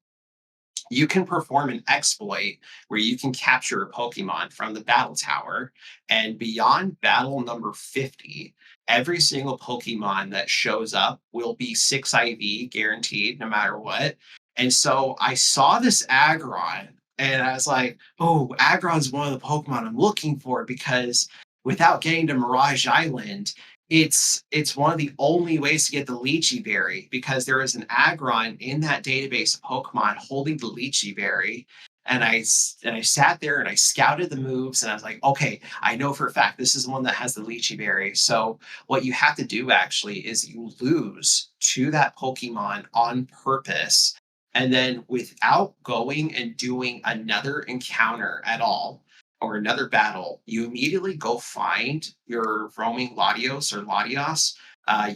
you can perform an exploit where you can capture a Pokemon from the battle tower. And beyond battle number 50, every single Pokemon that shows up will be 6 IV guaranteed no matter what. And so I saw this Aggron and I was like, oh, Aggron's one of the Pokemon I'm looking for because without getting to Mirage Island, it's one of the only ways to get the Lychee Berry because there is an Aggron in that database of Pokemon holding the Lychee Berry. And I sat there and I scouted the moves and I was like, okay, I know for a fact this is the one that has the Lychee Berry. So what you have to do actually is you lose to that Pokemon on purpose. And then without going and doing another encounter at all, or another battle, you immediately go find your roaming Latios or Latios.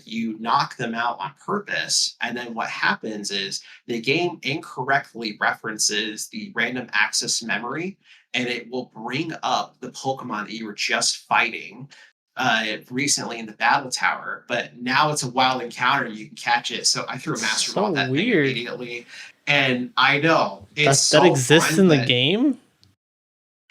You knock them out on purpose, and then what happens is the game incorrectly references the random access memory, and it will bring up the Pokemon that you were just fighting recently in the battle tower, but now it's a wild encounter. You can catch it. So I threw a master ball So at that thing weird. immediately. And I know it's That so exists fun, in the but game?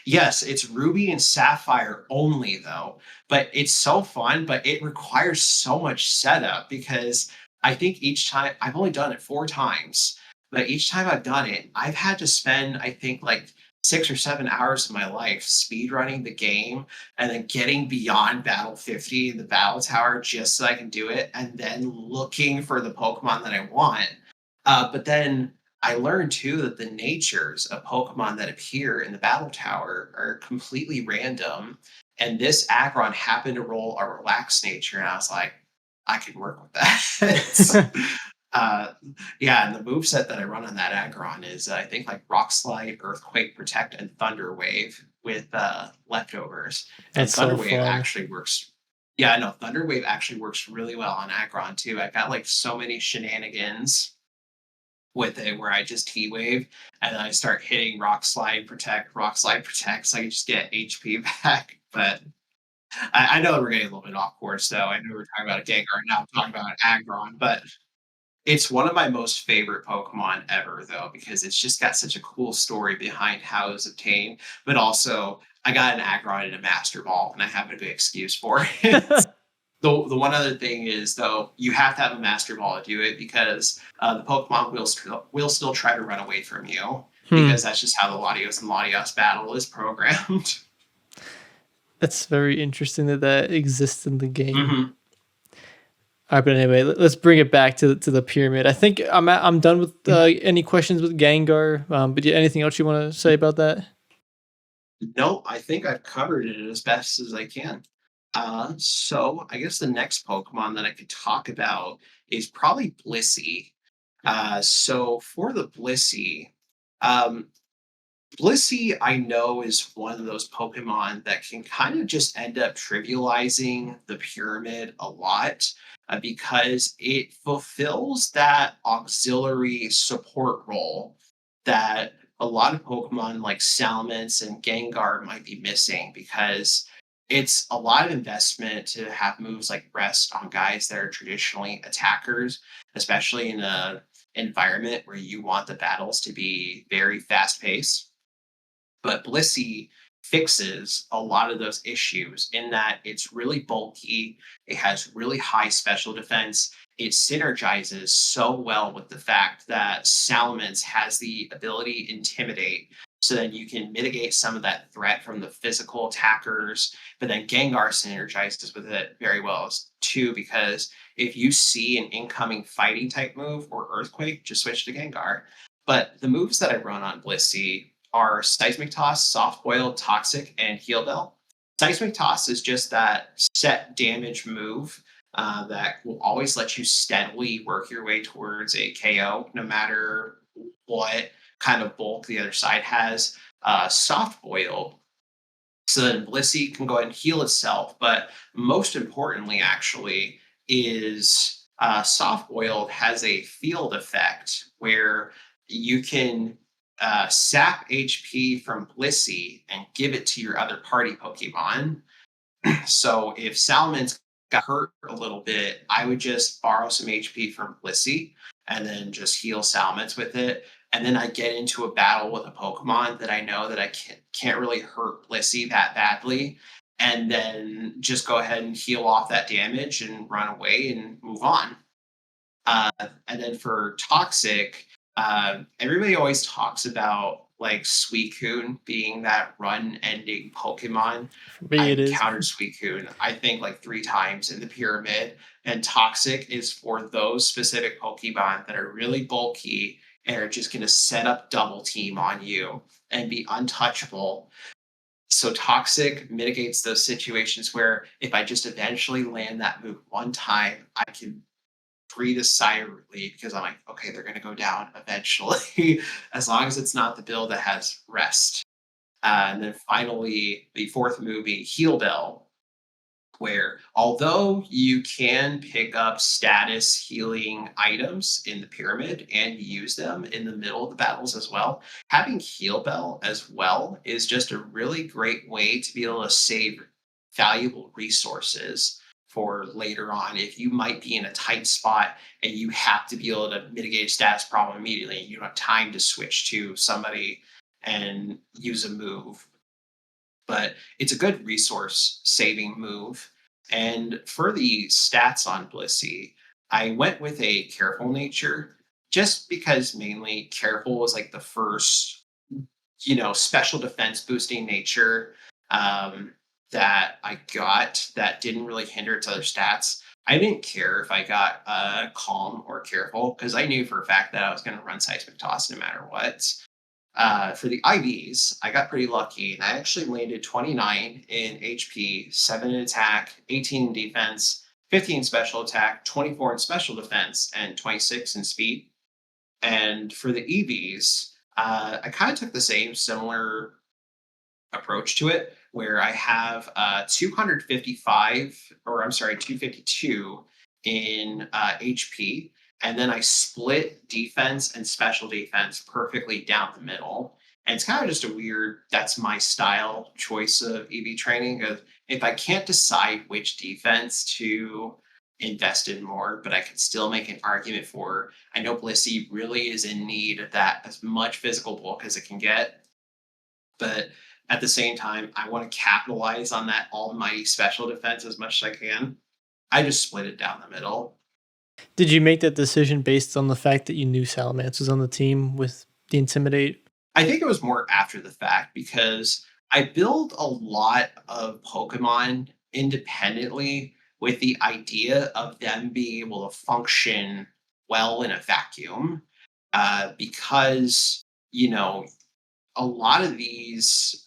yes, it's Ruby and Sapphire only though. But it's so fun, but it requires so much setup because I think each time I've only done it 4 times, but each time I've done it, I've had to spend, I think, like 6 or 7 hours of my life speed running the game and then getting beyond battle 50 in the battle tower just so I can do it and then looking for the Pokemon that I want. But then I learned too that the natures of Pokemon that appear in the battle tower are completely random. And this Aggron happened to roll a relaxed nature, and I was like, I can work with that. uh, yeah, and the move set that I run on that Aggron is I think like Rock Slide, Earthquake, Protect, and Thunder Wave with leftovers. And That's Thunder so Wave fun. actually works. Yeah, no, Thunder Wave actually works really well on Aggron too. I got like so many shenanigans with it where I just T wave and then I start hitting rock slide protect, so I can just get HP back. But I know we're getting a little bit off course though. I know we're talking about a Gengar, now I'm talking about Aggron, but it's one of my most favorite Pokemon ever though, because it's just got such a cool story behind how it was obtained. But also I got an Aggron and a Master Ball, and I have a good excuse for it. The one other thing is though, you have to have a master ball to do it because the Pokemon will still try to run away from you Hmm. because that's just how the Latios and Latios battle is programmed. That's very interesting that that exists in the game. hmm All right, but anyway, let's bring it back to the pyramid. I think I'm done with any questions with Gengar. But yeah, anything else you want to say about that? No, I think I've covered it as best as I can. So I guess the next Pokemon that I could talk about is probably Blissey. So for the Blissey, um, Blissey, I know, is one of those Pokemon that can kind of just end up trivializing the pyramid a lot because it fulfills that auxiliary support role that a lot of Pokemon like Salamence and Gengar might be missing because it's a lot of investment to have moves like rest on guys that are traditionally attackers, especially in a environment where you want the battles to be very fast paced. But Blissey fixes a lot of those issues in that it's really bulky, it has really high special defense, it synergizes so well with the fact that Salamence has the ability Intimidate. So then you can mitigate some of that threat from the physical attackers. But then Gengar synergizes with it very well too, because if you see an incoming fighting type move or Earthquake, just switch to Gengar. But the moves that I run on Blissey are Seismic Toss, Soft Boil, Toxic, and Heal Bell. Seismic Toss is just that set damage move that will always let you steadily work your way towards a KO, no matter what kind of bulk the other side has. Soft Boil, so then Blissey can go ahead and heal itself. But most importantly, actually, is Soft Boiled has a field effect where you can sap HP from Blissey and give it to your other party Pokemon. So if Salamence got hurt a little bit, I would just borrow some HP from Blissey and then just heal Salamence with it. And then I get into a battle with a Pokemon that I know that I can't really hurt Blissey that badly. And then just go ahead and heal off that damage and run away and move on. Uh, and then for Toxic, everybody always talks about like Suicune being that run ending Pokemon. For me, I it is. encountered Suicune, I think, like 3 times in the pyramid. And Toxic is for those specific Pokemon that are really bulky and are just going to set up double team on you and be untouchable. So Toxic mitigates those situations where if I just eventually land that move 1 time, I can breathe a sigh of relief because I'm like, okay, they're going to go down eventually, as long as it's not the build that has rest. And then finally, the fourth movie, Heal Bell, where although you can pick up status healing items in the pyramid and use them in the middle of the battles as well, having Heal Bell as well is just a really great way to be able to save valuable resources for later on. If you might be in a tight spot and you have to be able to mitigate a status problem immediately, and you don't have time to switch to somebody and use a move, but it's a good resource saving move. And for the stats on Blissey, I went with a careful nature just because mainly careful was like the first, special defense boosting nature that I got that didn't really hinder its other stats. I didn't care if I got calm or careful because I knew for a fact that I was going to run seismic toss no matter what. For the IVs, I got pretty lucky and I actually landed 29 in HP, 7 in attack, 18 in defense, 15 in special attack, 24 in special defense, and 26 in speed. And for the EVs, I kind of took the same similar approach to it where I have 255, or I'm sorry, 252 in HP. And then I split defense and special defense perfectly down the middle. And it's kind of just a weird, that's my style choice of EV training. Of if I can't decide which defense to invest in more, but I can still make an argument for, I know Blissey really is in need of that as much physical bulk as it can get. But at the same time, I want to capitalize on that almighty special defense as much as I can. I just split it down the middle. Did you make that decision based on the fact that you knew Salamence was on the team with the Intimidate? I think it was more after the fact because I build a lot of Pokemon independently with the idea of them being able to function well in a vacuum. Because, a lot of these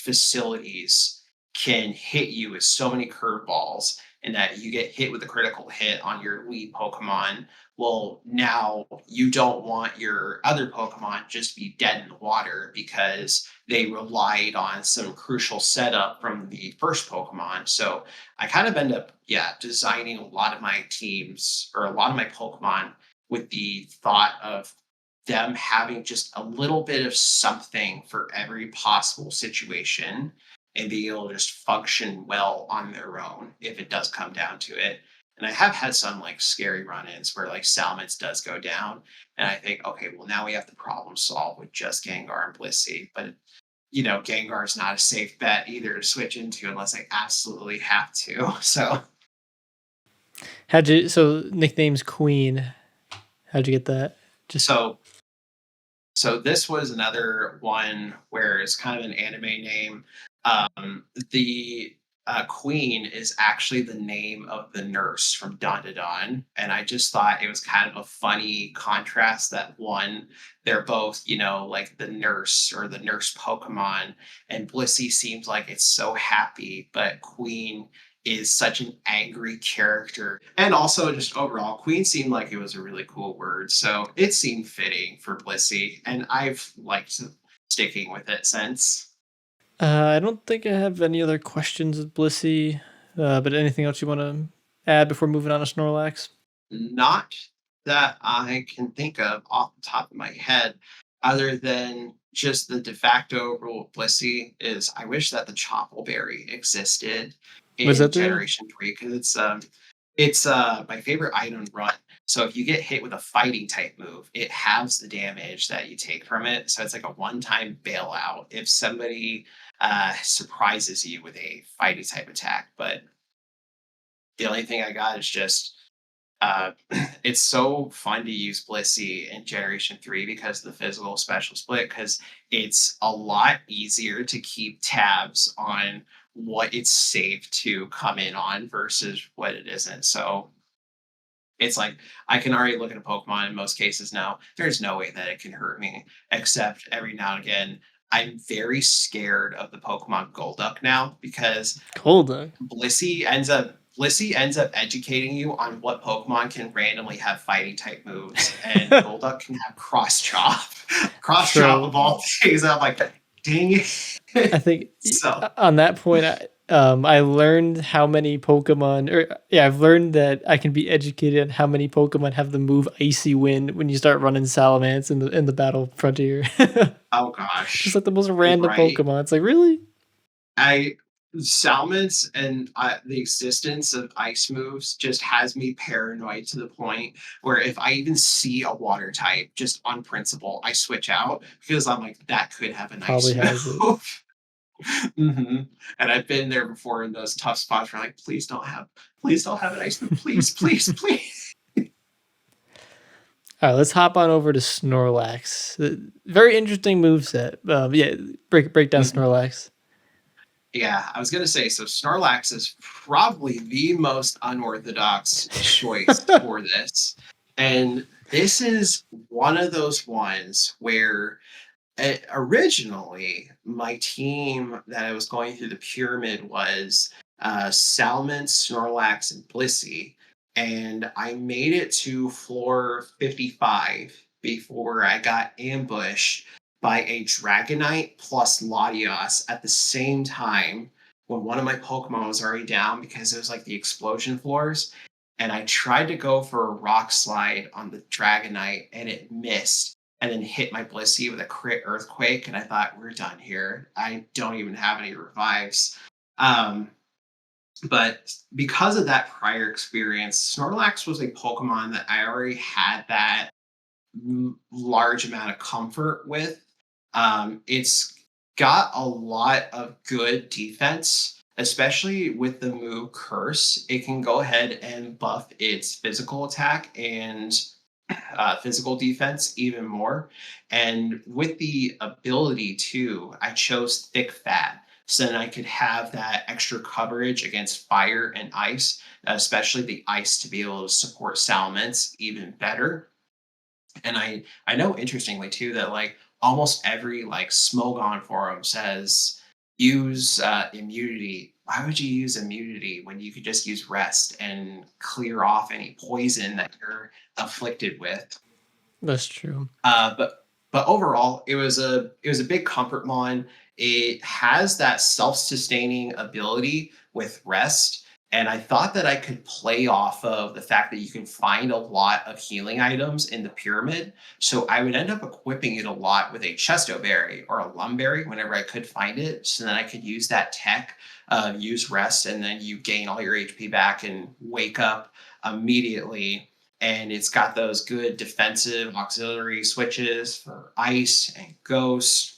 facilities can hit you with so many curveballs and that you get hit with a critical hit on your lead Pokemon. Well, now you don't want your other Pokemon just to be dead in the water because they relied on some crucial setup from the first Pokemon. So I kind of end up, designing a lot of my teams or a lot of my Pokemon with the thought of them having just a little bit of something for every possible situation and being able to just function well on their own if it does come down to it. And I have had some like scary run-ins where like Salamence does go down, and I think, okay, well now we have to problem solve with just Gengar and Blissey. But Gengar is not a safe bet either to switch into unless I absolutely have to. So nickname's Queen. How'd you get that? So this was another one where it's kind of an anime name. The Queen is actually the name of the nurse from Dawn to Dawn, and I just thought it was kind of a funny contrast that one, they're both, like the nurse or the nurse Pokemon, and Blissey seems like it's so happy, but Queen is such an angry character. And also just overall, Queen seemed like it was a really cool word. So it seemed fitting for Blissey. And I've liked sticking with it since. I don't think I have any other questions with Blissey, but anything else you want to add before moving on to Snorlax? Not that I can think of off the top of my head, other than just the de facto rule of Blissey is I wish that the Choppleberry existed Was in that there? Generation 3 because it's my favorite item run. So if you get hit with a fighting type move, it halves the damage that you take from it. So it's like a one-time bailout if somebody surprises you with a fighting type attack. But the only thing I got is just uh, it's so fun to use Blissey in Generation 3 because of the physical special split, because it's a lot easier to keep tabs on what it's safe to come in on versus what it isn't. So it's like I can already look at a Pokemon in most cases now. There's no way that it can hurt me, except every now and again. I'm very scared of the Pokemon Golduck now because Golduck. Blissey ends up educating you on what Pokemon can randomly have fighting type moves, and Golduck can have cross chop. Cross chop of all things. I'm like, Dang I it. think So, on that point, I learned how many Pokemon, or yeah, I've learned that I can be educated on how many Pokemon have the move Icy Wind when you start running Salamence in the Battle Frontier. oh Just gosh, like the most random right? Pokemon. It's like really I Salmons and the existence of ice moves just has me paranoid to the point where if I even see a water type, just on principle, I switch out because I'm like, that could have an probably ice has it. move. And I've been there before in those tough spots where like, please don't have an ice move, please, please, please. All right, let's hop on over to Snorlax. Very interesting move set. Yeah, break down Mhm. Snorlax. Yeah, I was gonna say, so Snorlax is probably the most unorthodox choice for this. And this is one of those ones where originally my team that I was going through the pyramid was Salamence, Snorlax, and Blissey. And I made it to floor 55 before I got ambushed by a Dragonite plus Latios at the same time when one of my Pokemon was already down because it was like the explosion floors. And I tried to go for a rock slide on the Dragonite and it missed and then hit my Blissey with a crit earthquake. And I thought, we're done here. I don't even have any revives. Um, but because of that prior experience, Snorlax was a Pokemon that I already had that large amount of comfort with. It's got a lot of good defense, especially with the move Curse. It can go ahead and buff its physical attack and physical defense even more. And with the ability too, I chose thick fat so then I could have that extra coverage against fire and ice, especially the ice to be able to support Salamence even better. And I know interestingly too that like almost every like Smogon forum says use immunity. Why would you use immunity when you could just use rest and clear off any poison that you're afflicted with? That's true. But overall, it was a big comfort mon. It has that self-sustaining ability with rest, and I thought that I could play off of the fact that you can find a lot of healing items in the pyramid. So I would end up equipping it a lot with a chesto berry or a lum berry whenever I could find it. So then I could use that tech, use rest, and then you gain all your HP back and wake up immediately, and it's got those good defensive auxiliary switches for ice and ghost,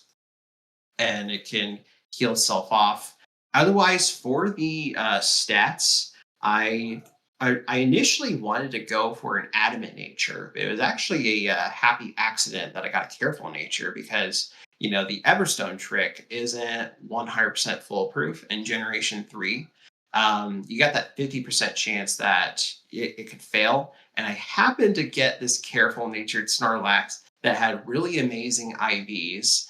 and it can heal itself off. Otherwise, for the stats, I, I initially wanted to go for an adamant nature. It was actually a happy accident that I got a careful nature because the Everstone trick isn't 100% foolproof in Generation 3. You got that 50% chance that it could fail. And I happened to get this careful natured Snorlax that had really amazing IVs,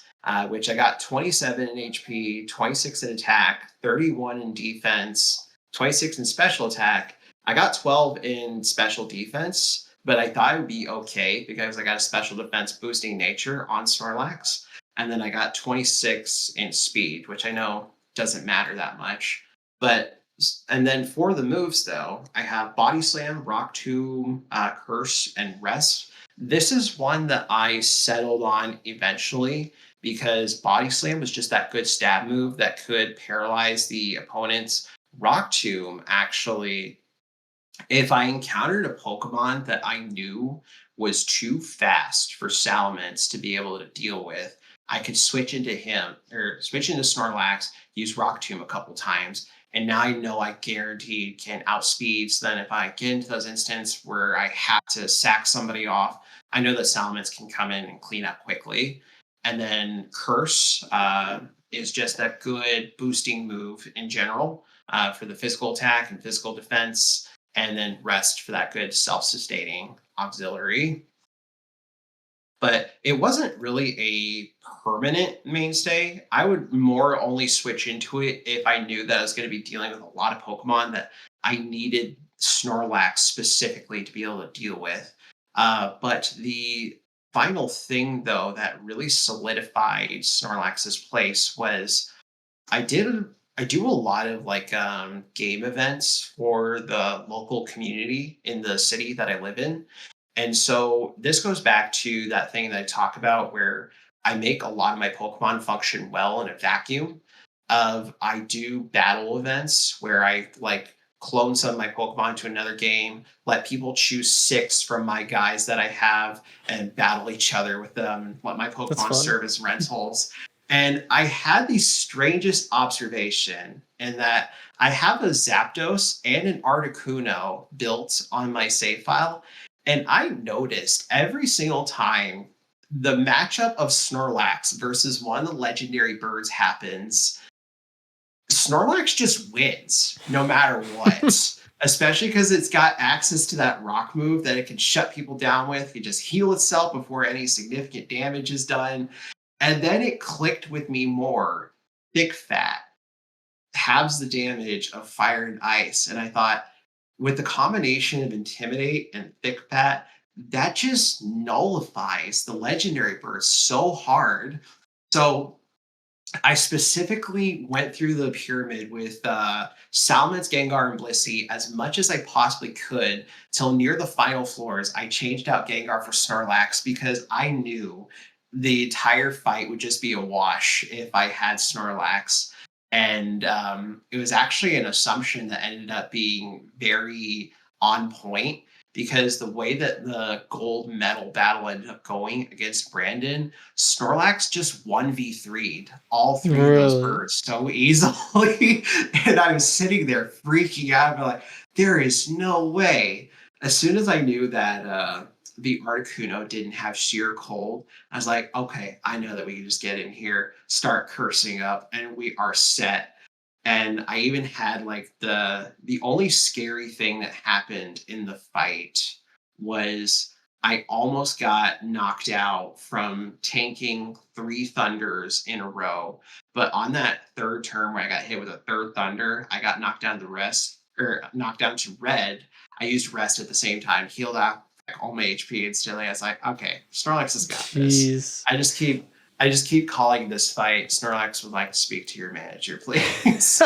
which I got 27 in HP, 26 in attack, 31 in defense, 26 in special attack. I got 12 in special defense, but I thought it would be okay because I got a special defense boosting nature on Snorlax. And then I got 26 in speed, which I know doesn't matter that much. But and then for the moves, though, I have Body Slam, Rock Tomb, Curse, and Rest. This is one that I settled on eventually because Body Slam was just that good stab move that could paralyze the opponent's Rock Tomb. Actually, if I encountered a Pokemon that I knew was too fast for Salamence to be able to deal with, I could switch into him or switch into Snorlax, use Rock Tomb a couple times, and now I know I guaranteed can outspeed. So then if I get into those instances where I have to sack somebody off, I know that Salamence can come in and clean up quickly. And then Curse is just a good boosting move in general for the physical attack and physical defense, and then rest for that good self-sustaining auxiliary. But it wasn't really a permanent mainstay. I would more only switch into it if I knew that I was going to be dealing with a lot of Pokemon that I needed Snorlax specifically to be able to deal with. But the final thing though that really solidified Snorlax's place was I did I do a lot of like game events for the local community in the city that I live in. And so this goes back to that thing that I talk about where I make a lot of my Pokemon function well in a vacuum of I do battle events where I like clone some of my Pokemon to another game, let people choose six from my guys that I have and battle each other with them, let my That's Pokemon fun. serve as rentals. And I had the strangest observation in that I have a Zapdos and an Articuno built on my save file. And I noticed every single time the matchup of Snorlax versus one of the legendary birds happens, Snorlax just wins no matter what. Especially because it's got access to that rock move that it can shut people down with. It can just heal itself before any significant damage is done. And then it clicked with me more. Thick Fat halves the damage of fire and ice. And I thought, with the combination of Intimidate and Thick Fat, that just nullifies the legendary burst so hard. So I specifically went through the pyramid with Salamence, Gengar, and Blissey as much as I possibly could till near the final floors. I changed out Gengar for Snorlax because I knew the entire fight would just be a wash if I had Snorlax. And it was actually an assumption that ended up being very on point because the way that the gold medal battle ended up going against Brandon, Snorlax just 1v3'd all three of those Really? birds so easily. And I was sitting there freaking out. I'm like, there is no way. As soon as I knew that the Articuno didn't have sheer cold, I was like, okay, I know that we can just get in here, start cursing up, and we are set. And I even had like the only scary thing that happened in the fight was I almost got knocked out from tanking three thunders in a row. But on that third turn where I got hit with a third thunder, I got knocked down to rest or knocked down to red. I used rest at the same time, healed out like all my HP instantly. I was like, okay, Snorlax has got this. Jeez. I just keep calling this fight. Snorlax would like to speak to your manager, please.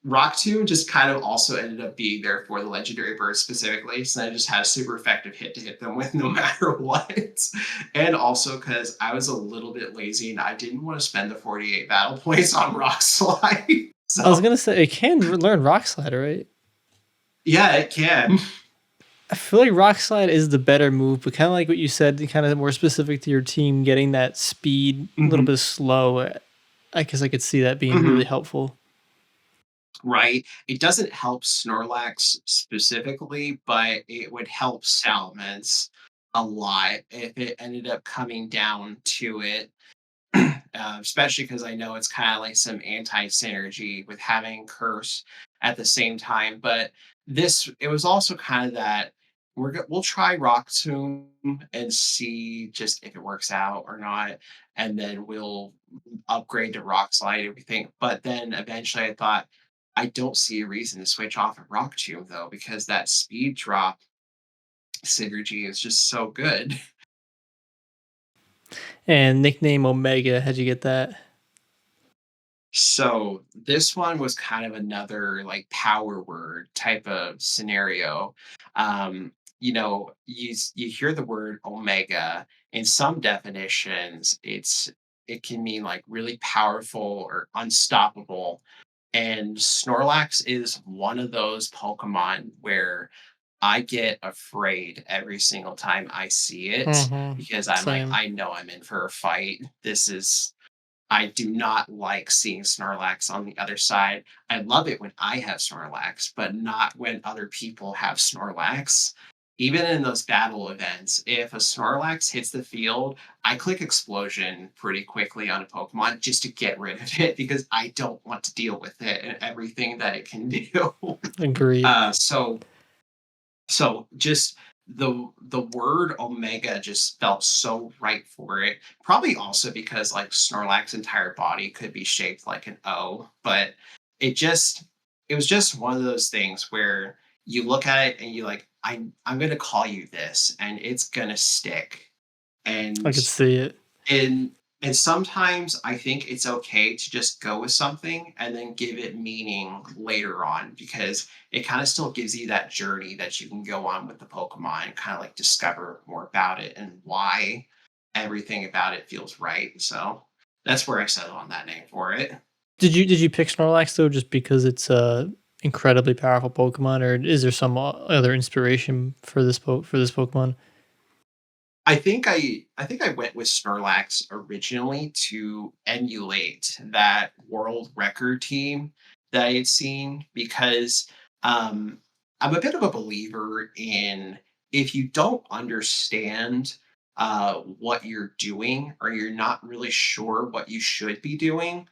Rock Tomb just kind of also ended up being there for the legendary bird specifically. So I just had a super effective hit to hit them with no matter what. And also because I was a little bit lazy and I didn't want to spend the 48 battle points on Rock Slide. I was So gonna say it can learn Rock Slide, right? yeah, it can. I feel like Rock Slide is the better move, but kind of like what you said, kind of more specific to your team, getting that speed a little Mhm, bit slow. I guess I could see that being really mhm. helpful. Right? It doesn't help Snorlax specifically, but it would help Salamence a lot if it ended up coming down to it. Especially because I know it's kind of like some anti synergy with having Curse at the same time. But it was also kind of that we'll try Rock Tomb and see just if it works out or not, and then we'll upgrade to Rock Slide and everything. But then eventually I thought I don't see a reason to switch off of Rock Tomb though, because that speed drop synergy is just so good. And nickname Omega, how'd you get that? So this one was kind of another like power word type of scenario. You hear the word omega in some definitions, it can mean like really powerful or unstoppable. And Snorlax is one of those Pokemon where I get afraid every single time I see it Mm-hmm. because I'm like, Same. I know I'm in for a fight. I do not like seeing Snorlax on the other side. I love it when I have Snorlax, but not when other people have Snorlax. Even in those battle events, if a Snorlax hits the field, I click explosion pretty quickly on a Pokemon just to get rid of it because I don't want to deal with it and everything that it can do. Agreed. So just the word omega just felt so right for it. Probably also because like Snorlax's entire body could be shaped like an O, but it was just one of those things where you look at it and you like I'm going to call you this and it's going to stick. I And could see it. and and sometimes I think it's okay to just go with something and then give it meaning later on because it kind of still gives you that journey that you can go on with the Pokemon and kind of like discover more about it and why everything about it feels right. So that's where I settled on that name for it. Did you pick Snorlax though just because it's a incredibly powerful Pokemon, or is there some other inspiration for this Pokemon? I think I went with Snorlax originally to emulate that world record team that I had seen because um, I'm a bit of a believer in if you don't understand what you're doing or you're not really sure what you should be doing,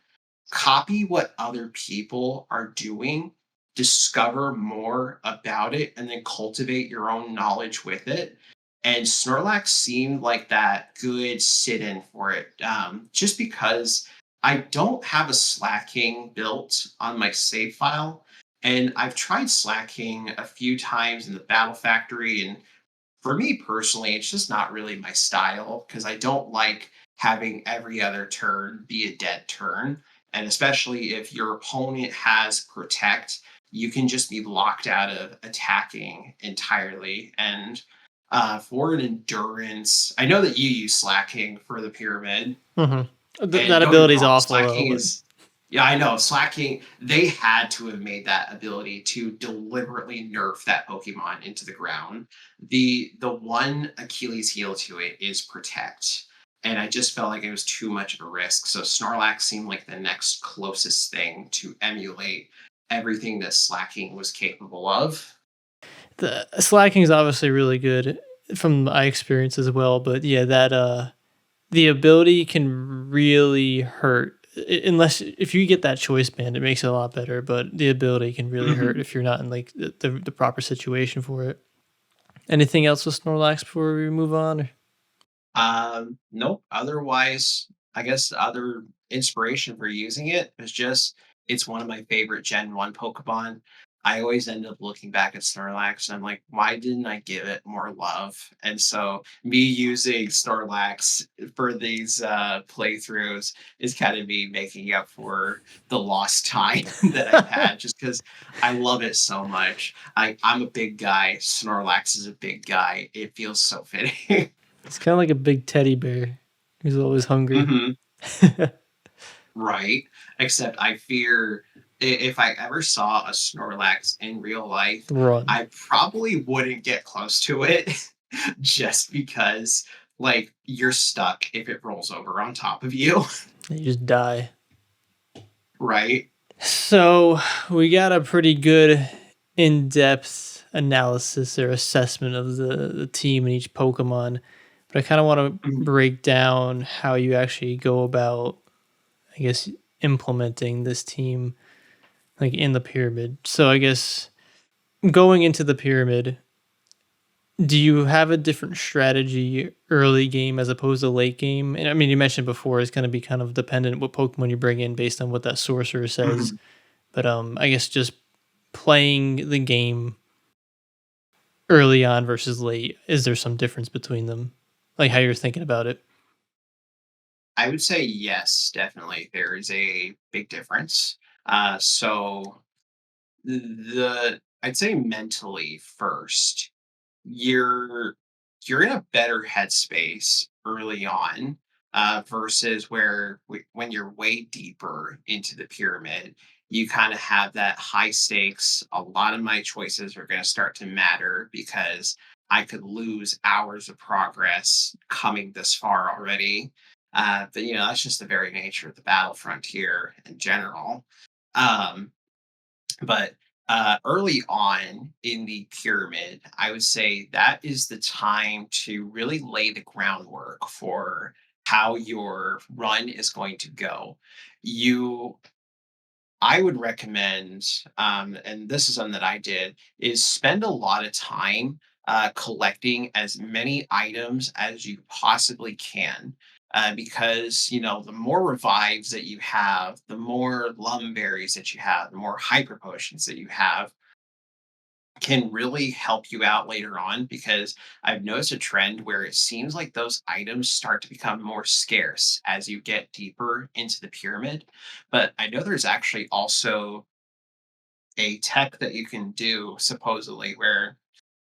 copy what other people are doing, discover more about it, and then cultivate your own knowledge with it. And Snorlax seemed like that good sit in for it, just because I don't have a slacking built on my save file. And I've tried slacking a few times in the Battle Factory, and for me personally, it's just not really my style because I don't like having every other turn be a dead turn. And especially if your opponent has protect, you can just be locked out of attacking entirely. And for an endurance, I know that you use slacking for the pyramid, Mhm. and That don't get me ability's wrong, awful though, slacking but is yeah, I know. Slacking, they had to have made that ability to deliberately nerf that Pokemon into the ground. The one Achilles heel to it is protect. And I just felt like it was too much of a risk. So Snorlax seemed like the next closest thing to emulate everything that slacking was capable of. the slacking is obviously really good from my experience as well, but yeah, that the ability can really hurt unless if you get that choice band, it makes it a lot better. But the ability can really hurt Mhm. if you're not in like the proper situation for it. Anything else with Snorlax before we move on? Nope. Otherwise, I guess the other inspiration for using it is just it's one of my favorite Gen 1 Pokemon. I always end up looking back at Snorlax and I'm like, why didn't I give it more love? And so me using Snorlax for these playthroughs is kind of me making up for the lost time that I've had just because I love it so much. I'm a big guy. Snorlax is a big guy. It feels so fitting. It's kind of like a big teddy bear who's always hungry. Mhm. Right, except I fear if I ever saw a Snorlax in real life, Run. I probably wouldn't get close to it just because, like, you're stuck if it rolls over on top of you, You just die. right? So we got a pretty good in-depth analysis or assessment of the team and each Pokemon, but I kind of want to Mhm, break down how you actually go about, I guess, implementing this team like in the pyramid. So I guess going into the pyramid, do you have a different strategy early game as opposed to late game? And I mean, you mentioned before it's going to be kind of dependent what Pokemon you bring in based on what that sorcerer says. mhm. But I guess just playing the game early on versus late, is there some difference between them? Like how you're thinking about it? I would say yes, definitely, there is a big difference. So the I'd say mentally first, you're you're in a better headspace early on versus when you're way deeper into the pyramid you kind of have that high stakes. A lot of my choices are going to start to matter because I could lose hours of progress coming this far already. But that's just the very nature of the battle frontier in general. um, but early on in the pyramid, I would say that is the time to really lay the groundwork for how your run is going to go. You, I would recommend, and this is something that I did, is spend a lot of time collecting as many items as you possibly can. Because the more revives that you have, the more lumberries that you have, the more hyper potions that you have, can really help you out later on because I've noticed a trend where it seems like those items start to become more scarce as you get deeper into the pyramid. But I know there's actually also a tech that you can do supposedly where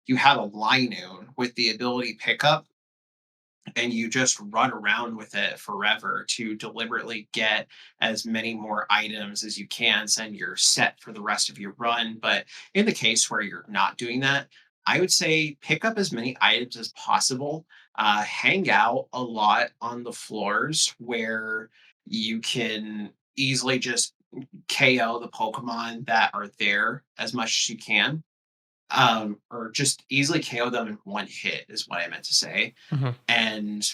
you have a Linoon with the ability pickup and you just run around with it forever to deliberately get as many more items as you can, so you're set for the rest of your run. But in the case where you're not doing that, I would say pick up as many items as possible. Hang out a lot on the floors where you can easily just KO the Pokemon that are there as much as you can. Or just easily KO them in one hit is what I meant to say. Mhm. And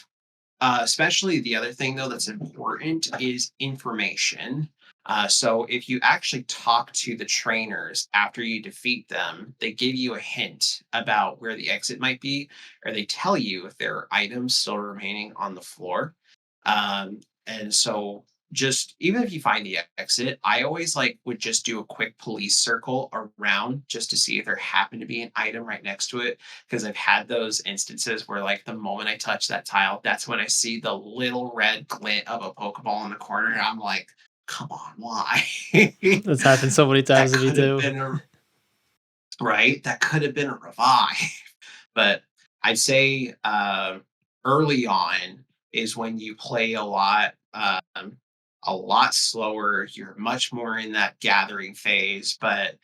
especially the other thing though that's important is information. So if you actually talk to the trainers after you defeat them, they give you a hint about where the exit might be, or they tell you if there are items still remaining on the floor. And so just even if you find the exit, I always like would just do a quick police circle around just to see if there happened to be an item right next to it. Because I've had those instances where like the moment I touch that tile, that's when I see the little red glint of a Pokeball in the corner, and I'm like, come on, why? That's happened so many That times to me could have too. been a right. That could have been a revive. But I'd say early on is when you play a lot slower. You're much more in that gathering phase. But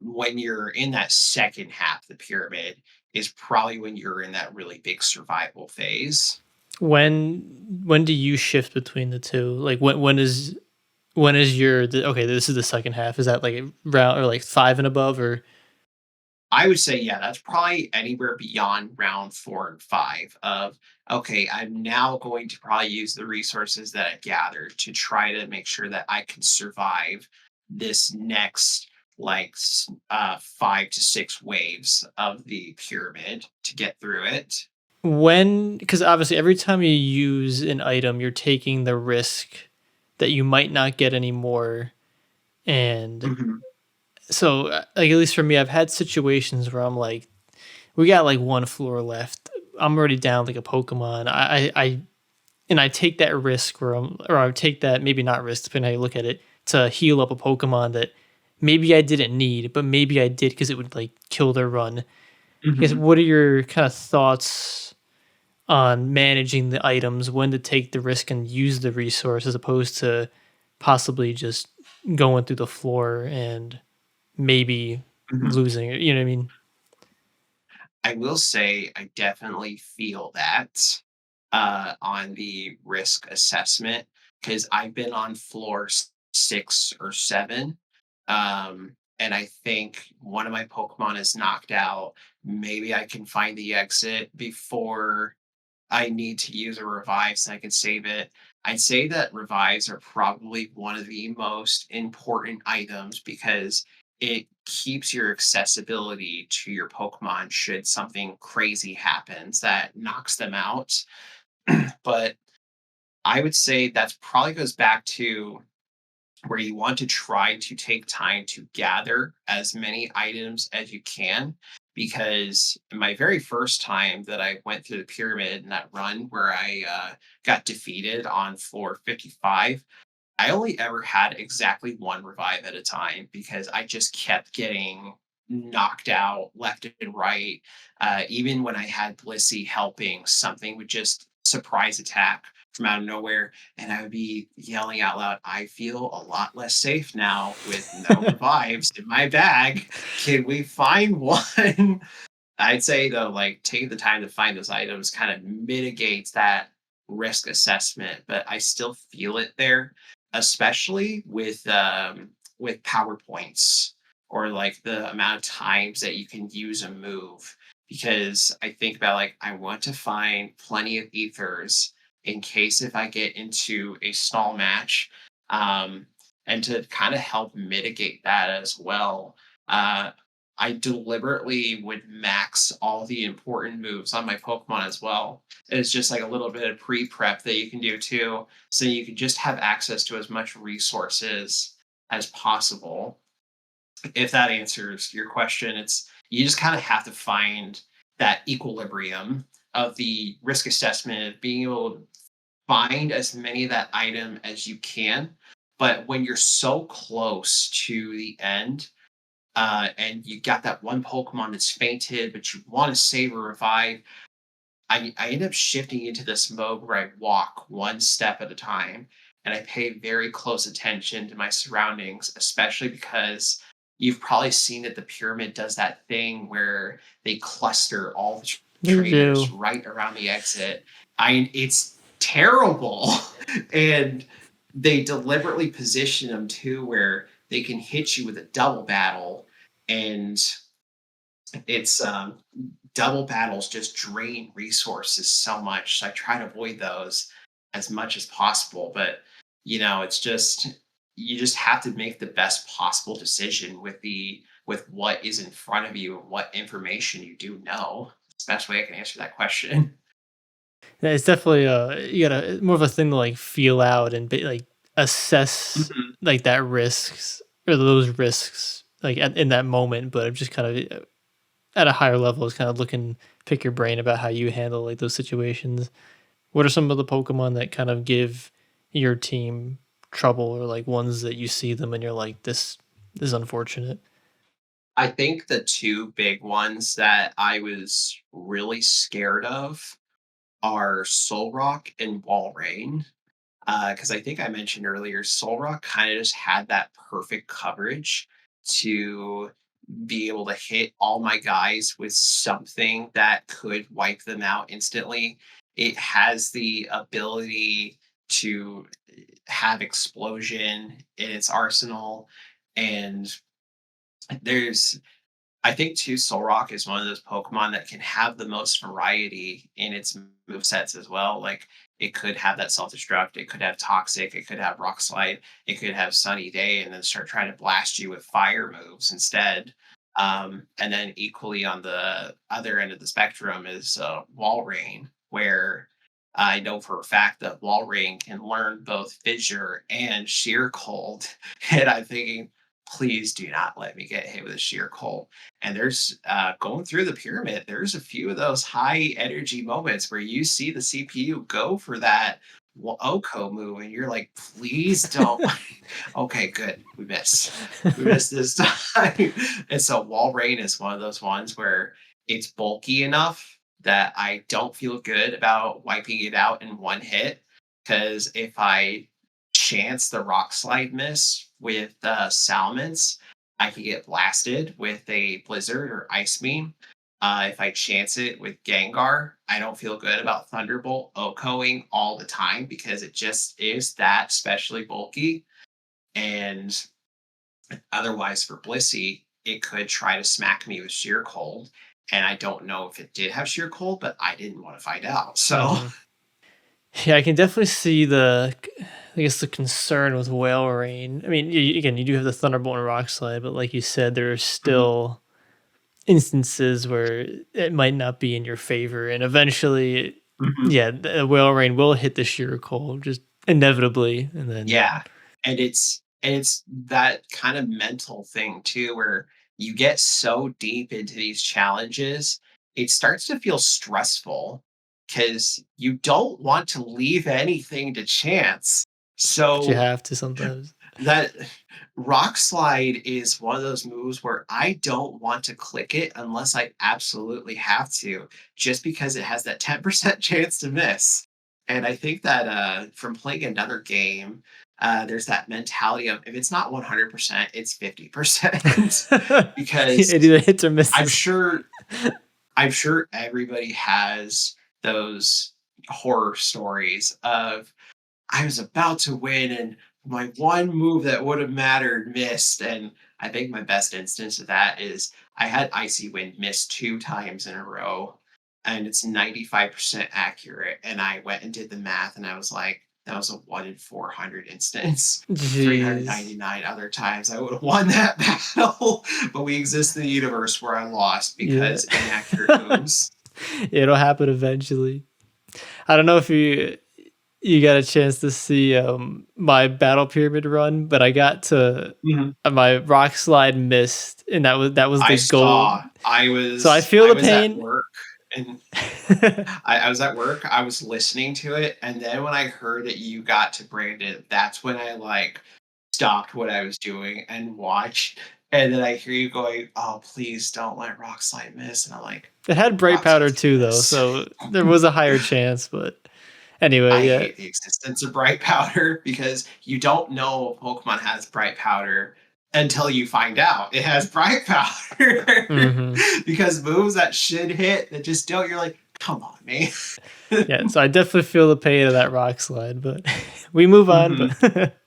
when you're in that second half of the pyramid, is probably when you're in that really big survival phase. When do you shift between the two? Like when is okay, this is the second half. Is that like round or like 5 and above or I would say, yeah, that's probably anywhere beyond round 4 and 5 of, okay, I'm now going to probably use the resources that I gathered to try to make sure that I can survive this next 5 to 6 waves of the pyramid to get through it. when, because obviously every time you use an item, you're taking the risk that you might not get any more. And Mhm, so like at least for me, I've had situations where I'm like, we got like one floor left. I'm already down like a Pokemon. I take that risk or I would take that maybe not risk depending how you look at it to heal up a Pokemon that maybe I didn't need, but maybe I did because it would like kill their run. I guess mhm. what are your kind of thoughts on managing the items, when to take the risk and use the resource as opposed to possibly just going through the floor and maybe Mhm. losing it. You know what I mean? I will say I definitely feel that on the risk assessment because I've been on floor 6 or 7. And I think one of my Pokemon is knocked out. Maybe I can find the exit before I need to use a revive so I can save it. I'd say that revives are probably one of the most important items because it keeps your accessibility to your Pokemon should something crazy happens that knocks them out. But I would say that probably goes back to where you want to try to take time to gather as many items as you can. Because my very first time that I went through the pyramid in that run where I got defeated on floor 55, I only ever had exactly one revive at a time because I just kept getting knocked out left and right. Even when I had Blissey helping, something would just surprise attack from out of nowhere, and I would be yelling out loud, I feel a lot less safe now with no revives in my bag. Can we find one? I'd say though, like taking the time to find those items kind of mitigates that risk assessment, but I still feel it there, especially with PowerPoints or like the amount of times that you can use a move. Because I think about like I want to find plenty of ethers in case if I get into a stall match, um, and to kind of help mitigate that as well. Uh, I deliberately would max all the important moves on my Pokemon as well. It's just like a little bit of pre-prep that you can do too, so you can just have access to as much resources as possible. If that answers your question, it's you just kind of have to find that equilibrium of the risk assessment, of being able to find as many of that item as you can. But when you're so close to the end, and you got that one Pokemon that's fainted, but you want to save or revive, I end up shifting into this mode where I walk one step at a time and I pay very close attention to my surroundings, especially because you've probably seen that the pyramid does that thing where they cluster all the They trainers do. right around the exit. It's terrible. And they deliberately position them too where they can hit you with a double battle, and it's double battles just drain resources so much. So I try to avoid those as much as possible. But it's just, you just have to make the best possible decision with what is in front of you and what information you do know. It's the best way I can answer that question. Yeah, it's definitely you gotta more of a thing to like feel out and like assess Mhm. like that risks or those risks like in that moment. But I'm just kind of at a higher level is kind of looking pick your brain about how you handle like those situations. What are some of the Pokemon that kind of give your team trouble or like ones that you see them and you're like this is unfortunate? I think the two big ones that I was really scared of are Solrock and Walrein. Because I think I mentioned earlier, Solrock kind of just had that perfect coverage to be able to hit all my guys with something that could wipe them out instantly. It has the ability to have explosion in its arsenal. And there's I think too, Solrock is one of those Pokemon that can have the most variety in its move sets as well. Like it could have that self destruct, it could have toxic, it could have rock slide, it could have sunny day, and then start trying to blast you with fire moves instead. And then equally on the other end of the spectrum is Walrein, where I know for a fact that Walrein can learn both Fissure and Sheer Cold. And I'm thinking, please do not let me get hit with a Sheer Cold. And there's going through the pyramid, there's a few of those high energy moments where you see the CPU go for that Oko move, and you're like, please don't. Okay, good. We missed. We missed this time. And so Walrein is one of those ones where it's bulky enough that I don't feel good about wiping it out in one hit. Because if I chance the rock slide miss with Salamence, I could get blasted with a blizzard or ice beam. If I chance it with Gengar, I don't feel good about Thunderbolt OHKOing all the time because it just is that specially bulky. And otherwise, for Blissey, it could try to smack me with Sheer Cold. And I don't know if it did have Sheer Cold, but I didn't want to find out. So, Hmm. Yeah, I can definitely see I guess the concern with whale rain. I mean, again, you do have the thunderbolt and rock slide, but like you said, there are mhm, still instances where it might not be in your favor, and eventually, mhm. yeah, the whale rain will hit the sheer cold just inevitably, and then Yeah, and it's that kind of mental thing too, where you get so deep into these challenges, it starts to feel stressful because you don't want to leave anything to chance. but you So have to sometimes. that rock slide is one of those moves where I don't want to click it unless I absolutely have to, just because it has that 10% chance to miss. And I think that from playing another game, there's that mentality of if it's not 100%, it's 50%. Because It either hits or I'm misses. sure I'm sure everybody has those horror stories of I was about to win and my one move that would have mattered missed. And I think my best instance of that is I had Icy Wind miss two times in a row and it's 95% accurate. And I went and did the math and I was like, that was a 1 in 400 instance. Jeez. 399 other times I would have won that battle. But we exist in the universe where I lost Yeah. because inaccurate moves. It'll happen eventually. I don't know if you you got a chance to see my battle pyramid run, but I got to Mhm. my rock slide missed, and that was I the goal. saw. I So I was feel I the was at pain. work and I was at work, I was listening to it, and then when I heard that you got to Brandon, that's when I, like, stopped what I was doing and watched, and then I hear you going, "Oh, please don't let Rock Slide miss," and I'm like, It had bright "Rock powder Slide's too, gonna though, miss." so there was a higher chance. But anyway, I yeah. hate the existence of bright powder because you don't know a Pokemon has bright powder until you find out it has bright powder. Hmm. Because moves that should hit that just don't, you're like, come on, man. Yeah, so I definitely feel the pain of that rock slide, but we move on. Mhm. But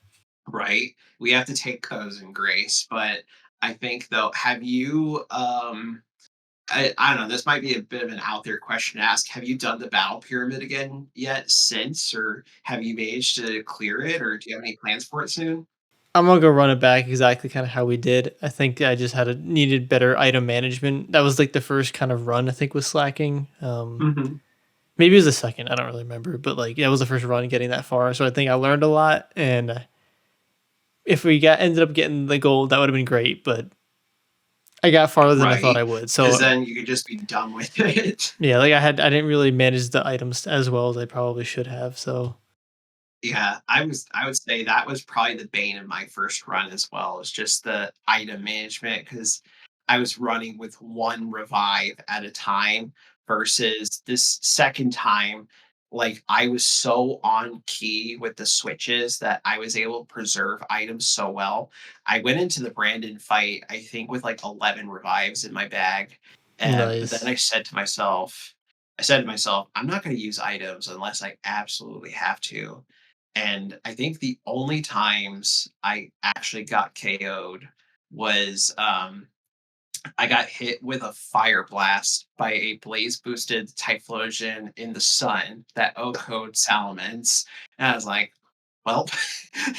Right? We have to take those in grace. But I think though, have you I don't know, this might be a bit of an out there question to ask. Have you done the battle pyramid again yet since, or have you managed to clear it, or do you have any plans for it soon? I'm gonna go run it back exactly kind of how we did. I think I just had a needed better item management. That was like the first kind of run I think was slacking. Mhm. Maybe it was the second. I don't really remember, but like that was the first run getting that far. So I think I learned a lot. And if we got ended up getting the gold, that would have been great. But I got farther than I thought Right? I would. Because So then you could just be done with it. yeah, like I didn't really manage the items as well as I probably should have. So Yeah, I would say that was probably the bane of my first run as well, is just the item management because I was running with one revive at a time versus this second time, like I was so on key with the switches that I was able to preserve items so well. I went into the Brandon fight, I think, with like 11 revives in my bag. But then nice. I said to myself, I'm not going to use items unless I absolutely have to. And I think the only times I actually got KO'd was I got hit with a fire blast by a blaze boosted Typhlosion in the sun that O-code Salamence. And I was like, well,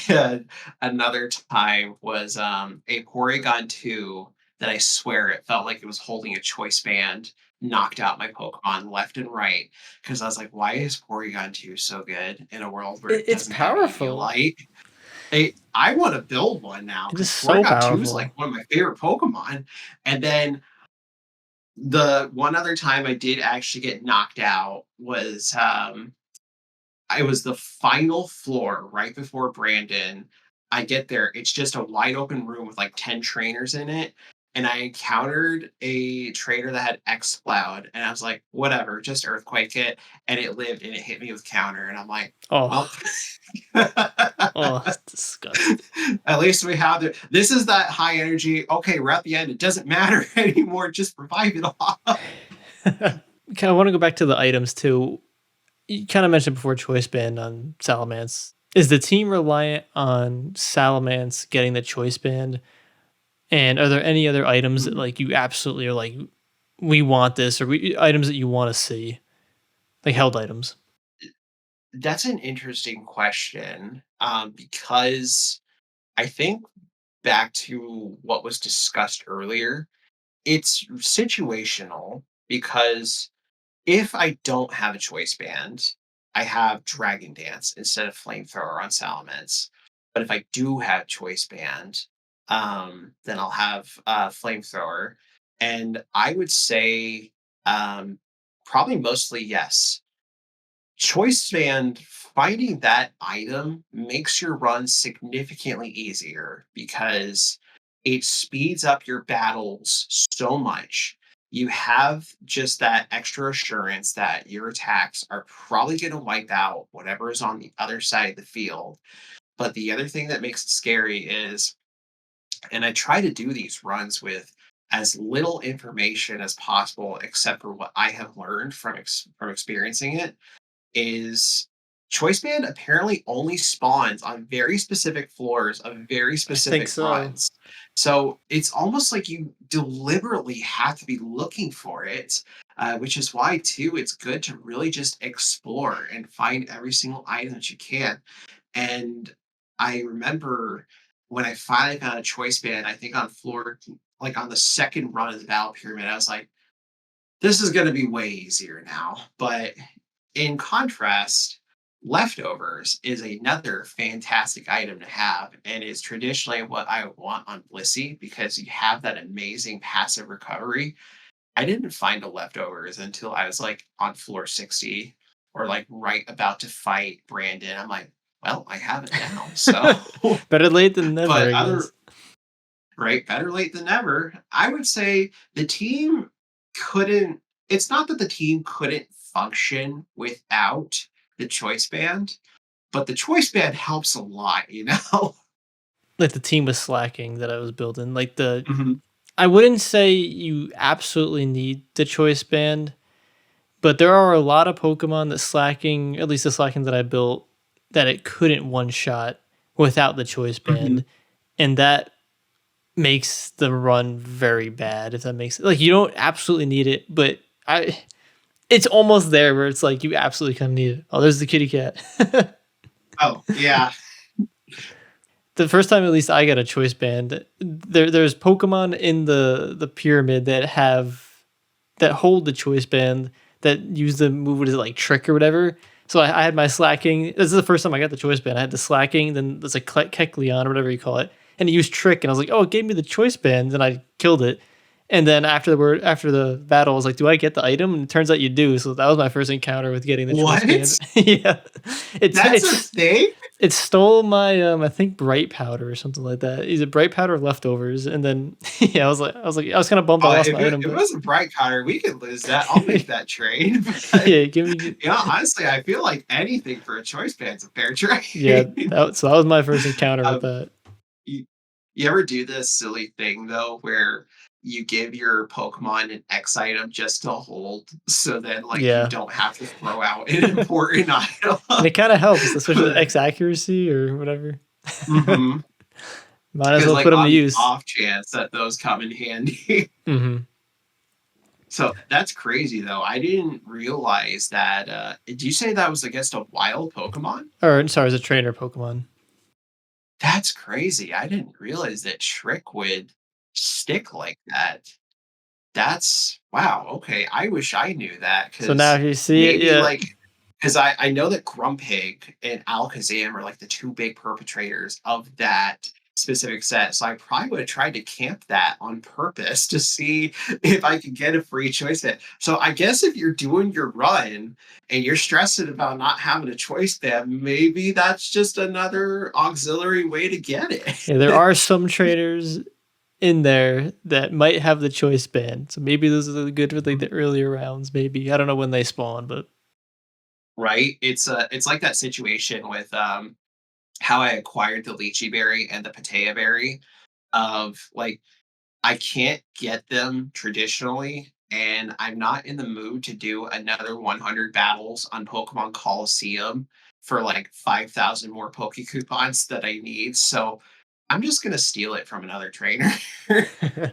and another time was a Porygon 2 that I swear it felt like it was holding a choice band, knocked out my Pokemon left and right. Because I was like, why is Porygon 2 so good in a world where it It's doesn't have powerful. Eviolite? I want to build one now It is because so Porygon 2 is like powerful. one of my favorite Pokemon. And then the one other time I did actually get knocked out was I was the final floor right before Brandon. I get there, it's just a wide open room with like 10 trainers in it. And I encountered a trainer that had X Cloud, and I was like, whatever, just earthquake it. And it lived and it hit me with counter. And I'm like, well, Oh, oh, it's disgusting. at least we have it. This is that high energy. Okay, we're at the end. It doesn't matter anymore. Just revive it off. Kind of want to go back to the items too. You kind of mentioned before choice band on Salamence. Is the team reliant on Salamence getting the choice band? And are there any other items that like you absolutely are like, we want this, or items that you want to see, like held items? That's an interesting question because I think back to what was discussed earlier, it's situational because if I don't have a choice band, I have Dragon Dance instead of Flamethrower on Salamence. But if I do have choice band, then I'll have Flamethrower. And I would say um, probably mostly yes. Choice band, finding that item makes your run significantly easier because it speeds up your battles so much. You have just that extra assurance that your attacks are probably going to wipe out whatever is on the other side of the field. But the other thing that makes it scary is, and I try to do these runs with as little information as possible, except for what I have learned from experiencing it, is choice band apparently only spawns on very specific floors of very I think specific so. runs. So it's almost like you deliberately have to be looking for it, which is why too it's good to really just explore and find every single item that you can. And I remember when I finally found a choice band, I think on floor like on the second run of the battle pyramid, I was like, this is going to be way easier now. But in contrast, leftovers is another fantastic item to have, and is traditionally what I want on Blissey because you have that amazing passive recovery. I didn't find the leftovers until I was like on floor 60 or like right about to fight Brandon. I'm like, well, I have it now. So, Better late than never, but I other guess. right, better late than never. I would say the team couldn't, it's not that the team couldn't function without the choice band, but the choice band helps a lot, you know? Like the team was slacking that I was building. Like the Mhm, I wouldn't say you absolutely need the choice band, but there are a lot of Pokemon that slacking, at least the slacking that I built, that it couldn't one shot without the choice mhm. band. And that makes the run very bad, if that makes like you don't absolutely need it, but I it's almost there where it's like you absolutely kind of need it. Oh, there's the kitty cat. Oh, yeah. The first time at least I got a choice band, there's Pokemon in the pyramid that hold the choice band that use the move, what is it, like trick or whatever. So I had my slacking. This is the first time I got the choice band. I had the slacking, then there's like Kecleon or whatever you call it, and it used trick, and I was like, oh, it gave me the choice band, and I killed it. And then after the battle, I was like, do I get the item? And it turns out you do. So that was my first encounter with getting the choice band. What? Yeah, it's That's a it's thing? it stole my I think bright powder or something like that. Is it bright powder or leftovers? And then yeah, I was kind of bummed I lost If my item, it but was a bright powder, we could lose that. I'll make that trade. But, yeah, give me honestly, I feel like anything for a choice band's a fair yeah. trade. So that was my first encounter with Um, that. you, you ever do this silly thing though, where you give your Pokemon an X item just to hold, so then like you Yeah, don't have to throw out an important item? and it kind of helps, especially with But X accuracy or whatever. mhm, Might as because well like put them to on the use. off chance that those come in handy. Hmm. So that's crazy though. I didn't realize that. Did you say that was against a wild Pokemon? Or sorry, it's a trainer Pokemon. That's crazy. I didn't realize that Trick would stick like that. That's wow. Okay, I wish I knew that So now because if you see it, maybe yeah. like because I know that Grumpig and Alakazam are like the two big perpetrators of that specific set. So I probably would have tried to camp that on purpose to see if I could get a free choice bet. So I guess if you're doing your run and you're stressing about not having a choice bet, maybe that's just another auxiliary way to get Yeah, there it. are some trainers in there that might have the choice band. So maybe those are good for like the earlier rounds. Maybe I don't know when they spawn, but Right? It's like that situation with how I acquired the lychee berry and the patea berry of like I can't get them traditionally, and I'm not in the mood to do another 100 battles on Pokemon Coliseum for like 5,000 more Poke coupons that I need. So I'm just gonna steal it from another trainer. I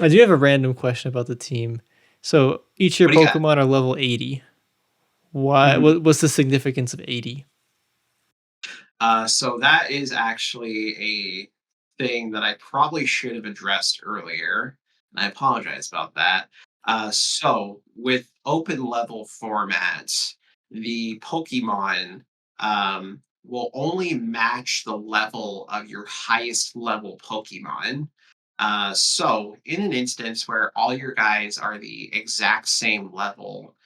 do have a random question about the team. So each of your What do you got? Pokemon are level 80. Why? Mhm. What's the significance of 80? So that is actually a thing that I probably should have addressed earlier, and I apologize about that. So with open level formats, the Pokemon will only match the level of your highest level Pokemon. So in an instance where all your guys are the exact same level,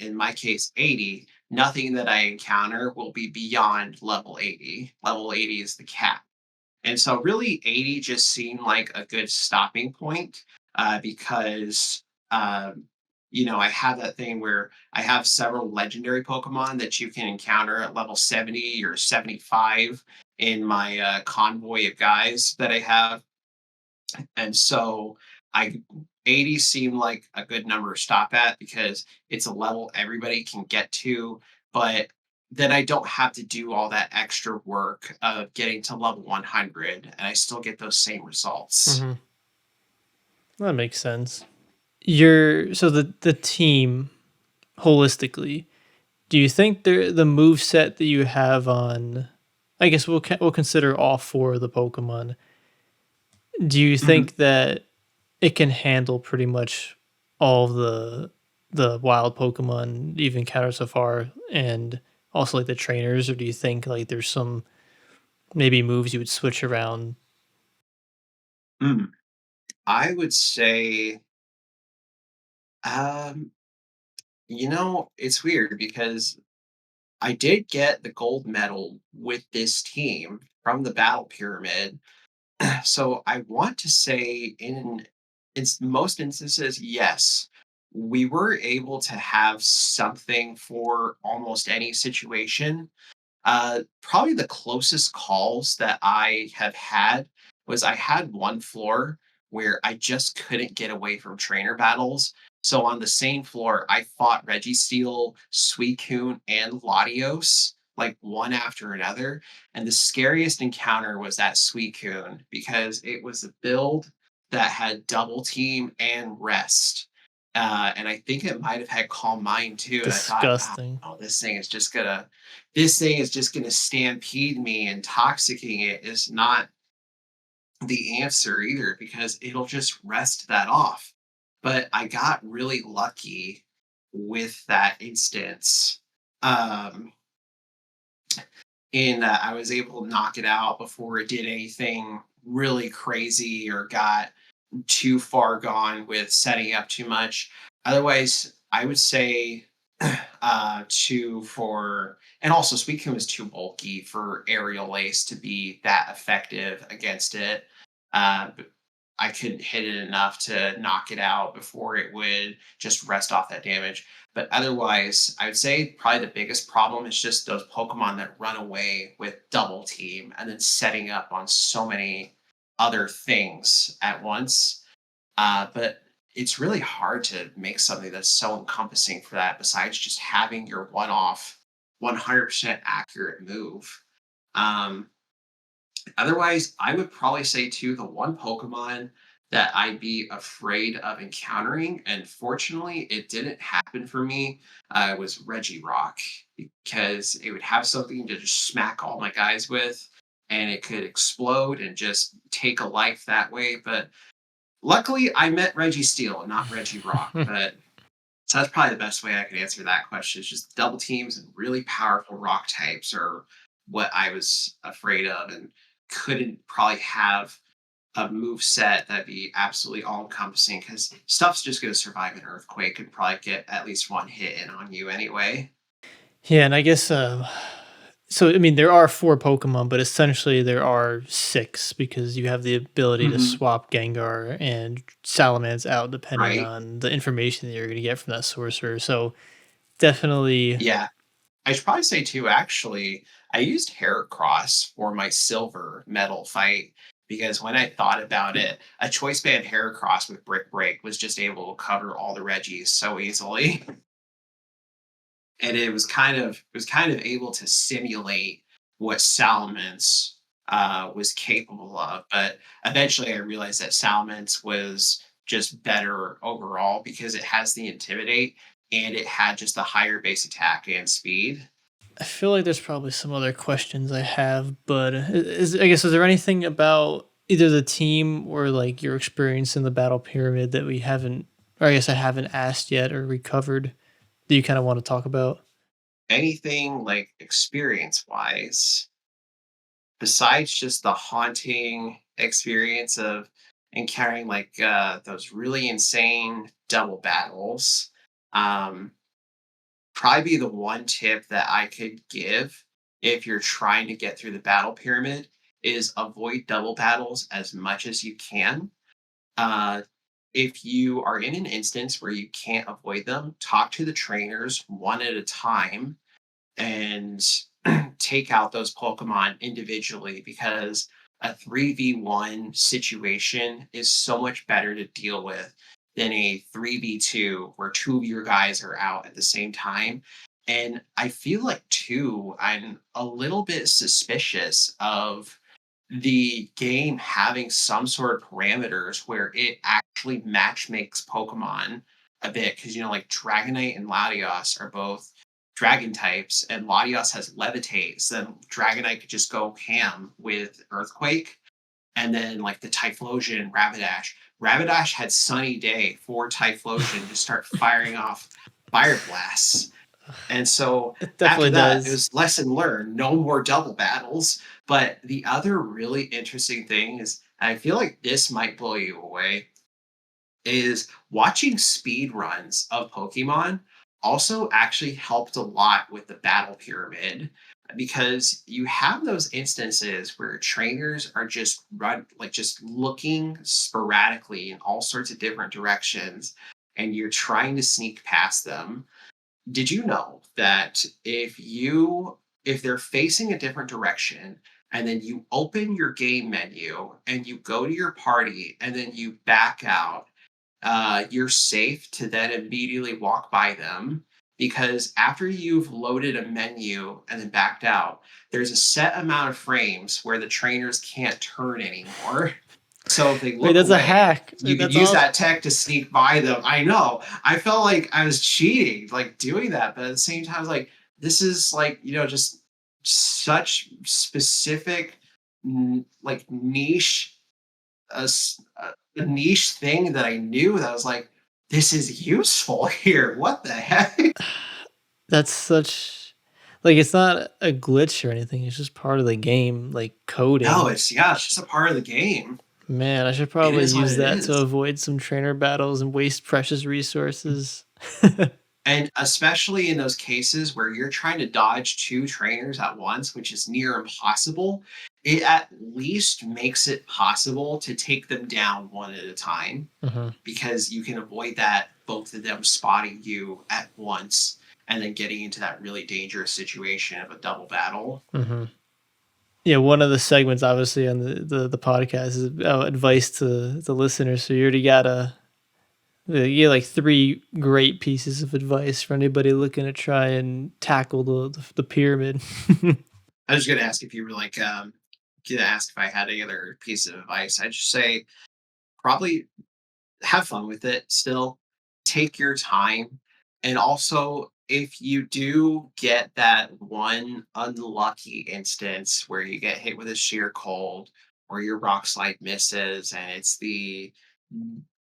in my case 80, nothing that I encounter will be beyond level 80. Level 80 is the cap. And so, really, 80 just seemed like a good stopping point because, I have that thing where I have several legendary Pokemon that you can encounter at level 70 or 75 in my convoy of guys that I have. And so I 80 seemed like a good number to stop at because it's a level everybody can get to, but then I don't have to do all that extra work of getting to level 100 and I still get those same results. Hmm. That makes sense. So the team holistically. Do you think the move set that you have on? I guess we'll consider all four of the Pokemon. Do you Mhm. think that it can handle pretty much all of the the wild Pokemon you've encountered so far, and also like the trainers, or do you think like there's some maybe moves you would switch around? Mm, I would say, um, it's weird because I did get the gold medal with this team from the battle pyramid. So I want to say in most instances, yes, we were able to have something for almost any situation. Probably the closest calls that I have had was I had one floor where I just couldn't get away from trainer battles. So on the same floor, I fought Registeel, Suicune, and Latios like one after another. And the scariest encounter was that Suicune because it was a build that had double team and rest. And I think it might have had Calm Mind too. And I thought, Disgusting. oh, this thing is just gonna stampede me, and toxicking it is not the answer either because it'll just rest that off. But I got really lucky with that instance. Um, in that I was able to knock it out before it did anything really crazy or got too far gone with setting up too much. Otherwise, I would say two for, and also Suicune is too bulky for Aerial Ace to be that effective against it. But I couldn't hit it enough to knock it out before it would just rest off that damage. But otherwise, I would say probably the biggest problem is just those Pokemon that run away with double team and then setting up on so many other things at once. But it's really hard to make something that's so encompassing for that besides just having your one off 100% accurate move. Um, Otherwise, I would probably say too the one Pokemon that I'd be afraid of encountering, and fortunately, it didn't happen for me. Was Regirock because it would have something to just smack all my guys with, and it could explode and just take a life that way. But luckily, I met Reggie Steele and not Reggie Rock. But so that's probably the best way I could answer that question. Is just double teams and really powerful rock types are what I was afraid of, and couldn't probably have a move set that'd be absolutely all encompassing because stuff's just going to survive an earthquake and probably get at least one hit in on you anyway. Yeah, and I guess so I mean there are 4 Pokemon, but essentially there are 6 because you have the ability to Hmm. swap Gengar and Salamence out depending Right? on the information that you're gonna get from that sorcerer. So definitely Yeah. I should probably say too, actually, I used Heracross for my silver medal fight because when I thought about it, a choice band Heracross with Brick Break was just able to cover all the Reggies so easily. And it was kind of able to simulate what Salamence was capable of. But eventually I realized that Salamence was just better overall because it has the intimidate and it had just the higher base attack and speed. I feel like there's probably some other questions I have, but is there anything about either the team or like your experience in the battle pyramid that we haven't, or I guess I haven't asked yet or recovered that you kind of want to talk about? Anything like experience wise, besides just the haunting experience of encountering like those really insane double battles, um, probably be the one tip that I could give if you're trying to get through the battle pyramid is avoid double battles as much as you can. Uh, if you are in an instance where you can't avoid them, talk to the trainers one at a time and take out those Pokemon individually because a 3v1 situation is so much better to deal with than a 3v2 where two of your guys are out at the same time. And I feel like, too, I'm a little bit suspicious of the game having some sort of parameters where it actually match makes Pokemon a bit because like Dragonite and Latios are both dragon types, and Latios has levitate, so then Dragonite could just go ham with Earthquake, and then like the Typhlosion and Rapidash Rapidash had Sunny Day for Typhlosion to start firing off fire blasts. And so It after definitely that, it does. was lesson learned, no more double battles. But the other really interesting thing is, I feel like this might blow you away, is watching speed runs of Pokemon also actually helped a lot with the battle pyramid, because you have those instances where trainers are just just looking sporadically in all sorts of different directions, and you're trying to sneak past them. Did you know that if they're facing a different direction, and then you open your game menu and you go to your party and then you back out, you're safe to then immediately walk by them, because after you've loaded a menu and then backed out, there's a set amount of frames where the trainers can't turn anymore. So if they Wait, look that's a away, hack. you could That's use awesome. that tech to sneak by them. I know. I felt like I was cheating, like doing that, but at the same time, I was like, this is like, just such specific, like niche, a niche thing that I knew that I was like, this is useful here. What the heck? That's such like it's not a glitch or anything. It's just part of the game, like No, coding. it's just a part of the game. Man, I should It probably is what use it that to is. avoid some trainer battles and waste precious resources. And especially in those cases where you're trying to dodge two trainers at once, which is near impossible, it at least makes it possible to take them down one at a time, Mhm, because you can avoid that, both of them spotting you at once and then getting into that really dangerous situation of a double battle. mhm. Yeah, one of the segments obviously on the podcast is advice to the listeners. So you already got you get like three great pieces of advice for anybody looking to try and tackle the pyramid. I was going to ask if you were like, going to ask if I had any other piece of advice. I'd just say probably have fun with it still. Take your time. And also, if you do get that one unlucky instance where you get hit with a sheer cold, or your rock slide misses and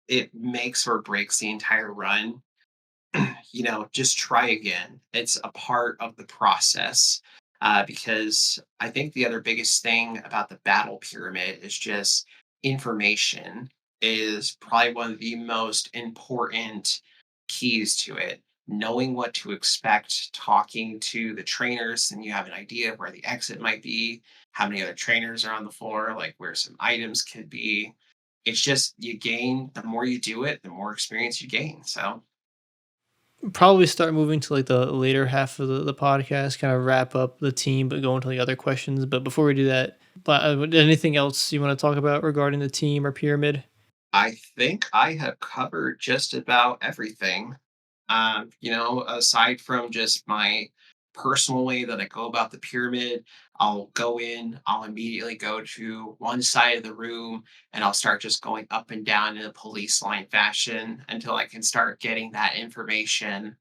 it makes or breaks the entire run, just try again. It's a part of the process. Because I think the other biggest thing about the battle pyramid is just information is probably one of the most important keys to it. Knowing what to expect, talking to the trainers, and you have an idea of where the exit might be, how many other trainers are on the floor, like where some items could be. It's just you gain, the more you do it, the more experience you gain. So Probably start moving to like the later half of the podcast, kind of wrap up the team, but go into the other questions. But before we do that, but anything else you want to talk about regarding the team or pyramid? I think I have covered just about everything. Aside from just my personal way that I go about the pyramid, I'll go in, I'll immediately go to one side of the room, and I'll start just going up and down in a police line fashion until I can start getting that information,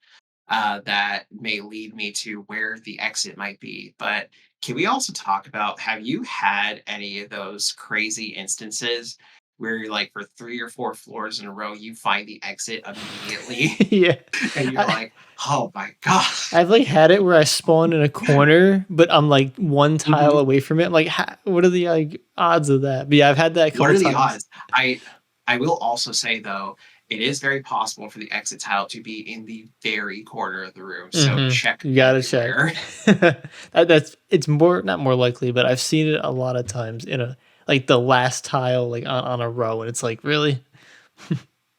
that may lead me to where the exit might be. But can we also talk about, have you had any of those crazy instances where you're like, for 3 or 4 floors in a row, you find the exit immediately Yeah, and you're I, like, oh my God. I've like had it where I spawn in a corner, but I'm like one tile Mhm. away from it. I'm like, what are the like odds of that? But yeah, I've had that a What couple are the times. odds? I will also say though, it is very possible for the exit tile to be in the very corner of the room. So check You gotta check. everywhere. That's it's more not more likely, but I've seen it a lot of times in a like the last tile like on a row, and it's like really.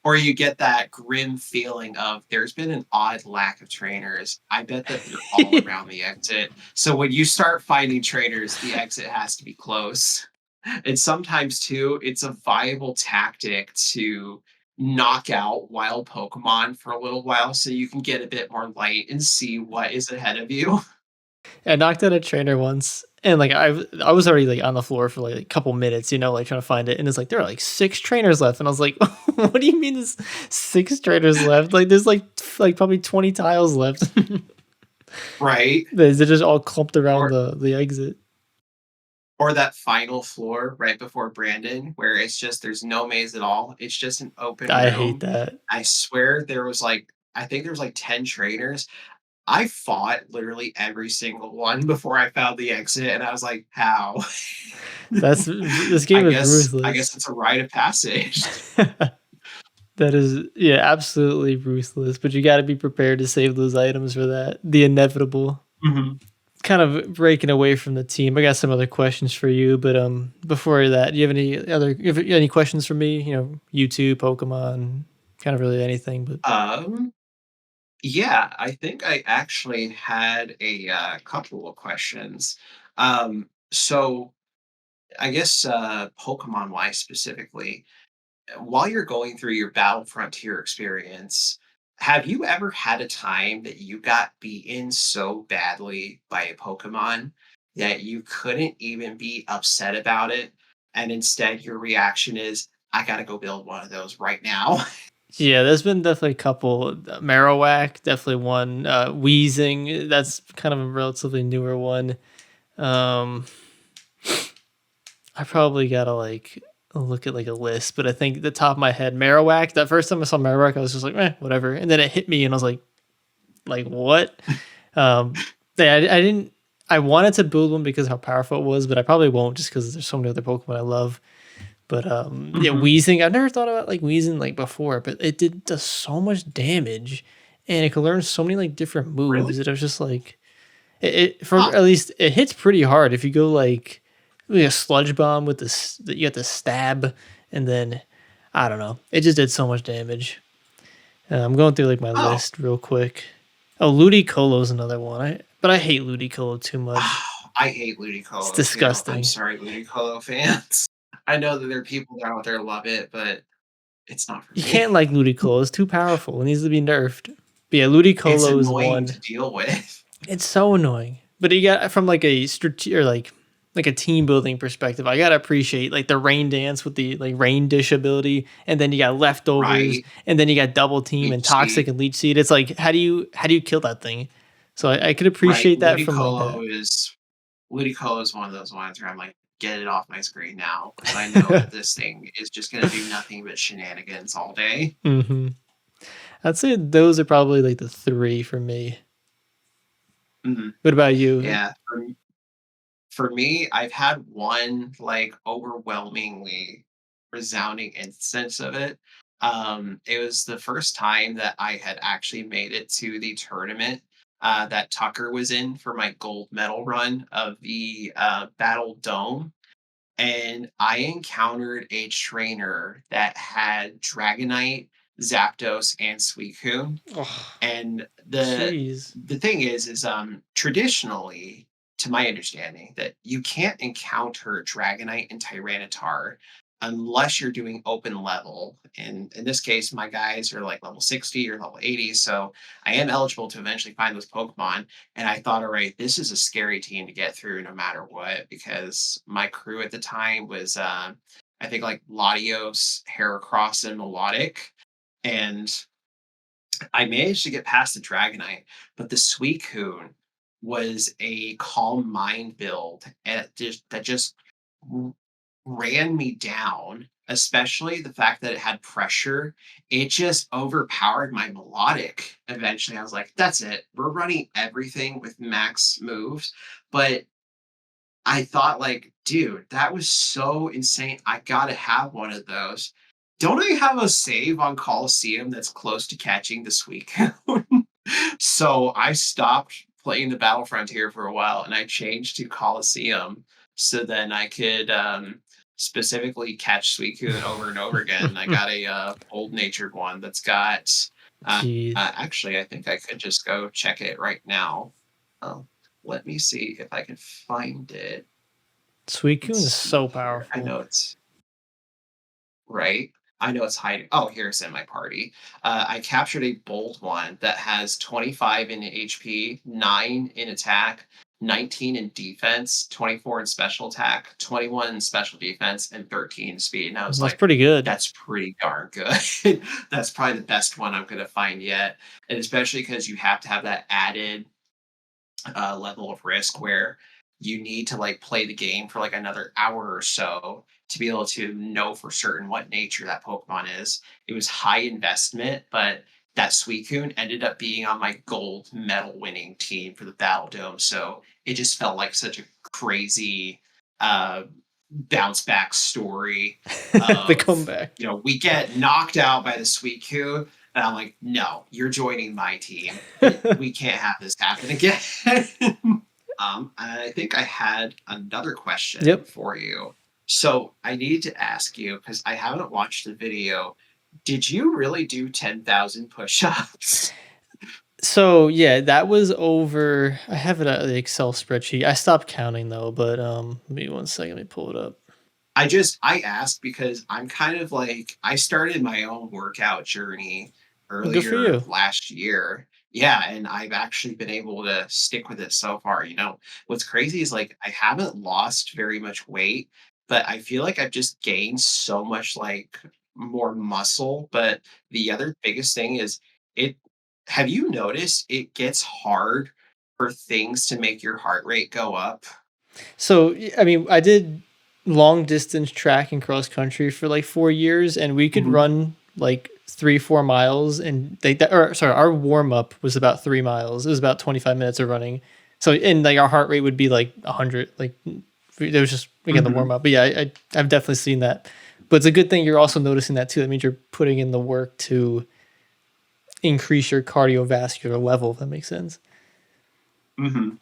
Or you get that grim feeling of, there's been an odd lack of trainers. I bet that they're all around the exit. So when you start finding trainers, the exit has to be close. And sometimes too, it's a viable tactic to knock out wild Pokemon for a little while so you can get a bit more light and see what is ahead of you. I knocked out a trainer once, and like I was already like on the floor for like a couple minutes, like trying to find it, and it's like there are like six trainers left, and I was like, "What do you mean there's six trainers left? Like there's like probably 20 tiles left. Right? They're just all clumped around Or the exit." Or that final floor right before Brandon, where it's just there's no maze at all. It's just an open I hate room. that. I swear there was like I think there was like 10 trainers. I fought literally every single one before I found the exit, and I was like, "How?" This I game is guess I ruthless. guess it's a rite of passage. That is, yeah, absolutely ruthless, but you gotta be prepared to save those items for that. The inevitable. Mhm. Kind of breaking away from the team. I got some other questions for you, but before that, do you have any questions for me? YouTube, Pokemon, kind of really anything, but Um, yeah, I think I actually had a, couple of questions. So I guess, Pokemon-wise specifically, while you're going through your Battle Frontier experience, have you ever had a time that you got beaten so badly by a Pokemon that you couldn't even be upset about it, and instead your reaction is, "I gotta go build one of those right now?" yeah, there's been definitely a couple. Marowak, definitely one. Wheezing, that's kind of a relatively newer one. Um, I probably gotta like look at like a list, but I think the top of my head, Marowak. That first time I saw Marowak, I was just like, whatever, and then it hit me, and I was like what? Yeah, I didn't. I wanted to build one because how powerful it was, but I probably won't just because there's so many other Pokemon I love. But yeah, Mhm. Weezing. I've never thought about like Weezing like before, but it does so much damage, and it can learn so many like different Really? moves that I was just like, it for Huh. at least it hits pretty hard if you go like a sludge bomb with this. You got the stab, and then I don't know. It just did so much damage. I'm going through like my Oh. list real quick. Oh, Ludicolo is another one. But I hate Ludicolo too much. I hate It's Ludicolo too. I'm disgusting. sorry, Ludicolo fans. I know that there are people that out there love it, but it's not for You me. can't like Ludicolo. It's too powerful. It needs to be nerfed. But yeah, It's Ludicolo is annoying one. to deal with. It's so annoying. But you got from like a or like a team building perspective. I gotta appreciate like the rain dance with the like rain dish ability, and then you got leftovers, Right? and then you got double team and Leech toxic Seed. and leech seed. It's like how do you kill that thing? So I could Right. appreciate that from like that. Ludicolo is one of those ones where I'm like, get it off my screen now because I know that this thing is just gonna do nothing but shenanigans all day. hmm I'd say those are probably like the three for me. Mhm. What about you? Yeah. For me, I've had one like overwhelmingly resounding instance of it. It was the first time that I had actually made it to the tournament that Tucker was in for my gold medal run of the Battle Dome. And I encountered a trainer that had Dragonite, Zapdos, and Suicune, Oh, and jeez. the thing is traditionally, to my understanding, that you can't encounter Dragonite and Tyranitar unless you're doing open level. And in this case, my guys are like level 60 or level 80, so I am eligible to eventually find those Pokemon. And I thought, all right, this is a scary team to get through no matter what, because my crew at the time was I think like Latios, Heracross, and Melodic. And I managed to get past the Dragonite, but the Suicune was a Calm Mind build and that just r- ran me down, especially the fact that it had pressure. It just overpowered my Melodic. Eventually, I was like, that's it. We're running everything with max moves. But I thought like, dude, that was so insane. I gotta have one of those. Don't I have a save on Coliseum that's close to catching this weekend? So I stopped playing the Battle Frontier for a while and I changed to Coliseum so then I could specifically catch Suicune over and over again. I got a old natured one that's got Jeez. actually I think I could just go check it right now. Uh, let me see if I can find it. Let's Suicune is so see here. I powerful. know it's right. I know it's hiding. Oh, here it's in my party. I captured a bold one that has 25 in HP, 9 in attack, 19 in defense, 24 in special attack, 21 in special defense, and 13 in speed. And I was That's like, pretty good. that's pretty darn good. That's probably the best one I'm going to find yet. And especially because you have to have that added level of risk where you need to like play the game for like another hour or so to be able to know for certain what nature that Pokemon is. It was high investment, but that Suicune ended up being on my gold medal winning team for the Battle Dome. So it just felt like such a crazy uh, bounce back story The of, comeback. we get knocked out by the Suicune. And I'm like, no, you're joining my team. We can't have this happen again. I think I had another question Yep. for you. So I need to ask you because I haven't watched the video. Did you really do 10,000 push-ups? So yeah, that was over. I have it at the Excel spreadsheet. I stopped counting though, but give me one second. Let me pull it up. I asked because I'm kind of like I started my own workout journey Well, good for earlier you. last year. Yeah, and I've actually been able to stick with it so far. What's crazy is like I haven't lost very much weight, but I feel like I've just gained so much like more muscle. But the other biggest thing is it have you noticed it gets hard for things to make your heart rate go up? So I mean, I did long distance track and cross country for like 4 years, and we could Mhm. run like 3-4 miles, and or sorry, our warm up was about 3 miles. It was about 25 minutes of running. So and like our heart rate would be like 100. Like there was just again the warm Mhm. up. But yeah, I've definitely seen that. But it's a good thing you're also noticing that too. That means you're putting in the work to increase your cardiovascular level. If that makes sense. Mhm.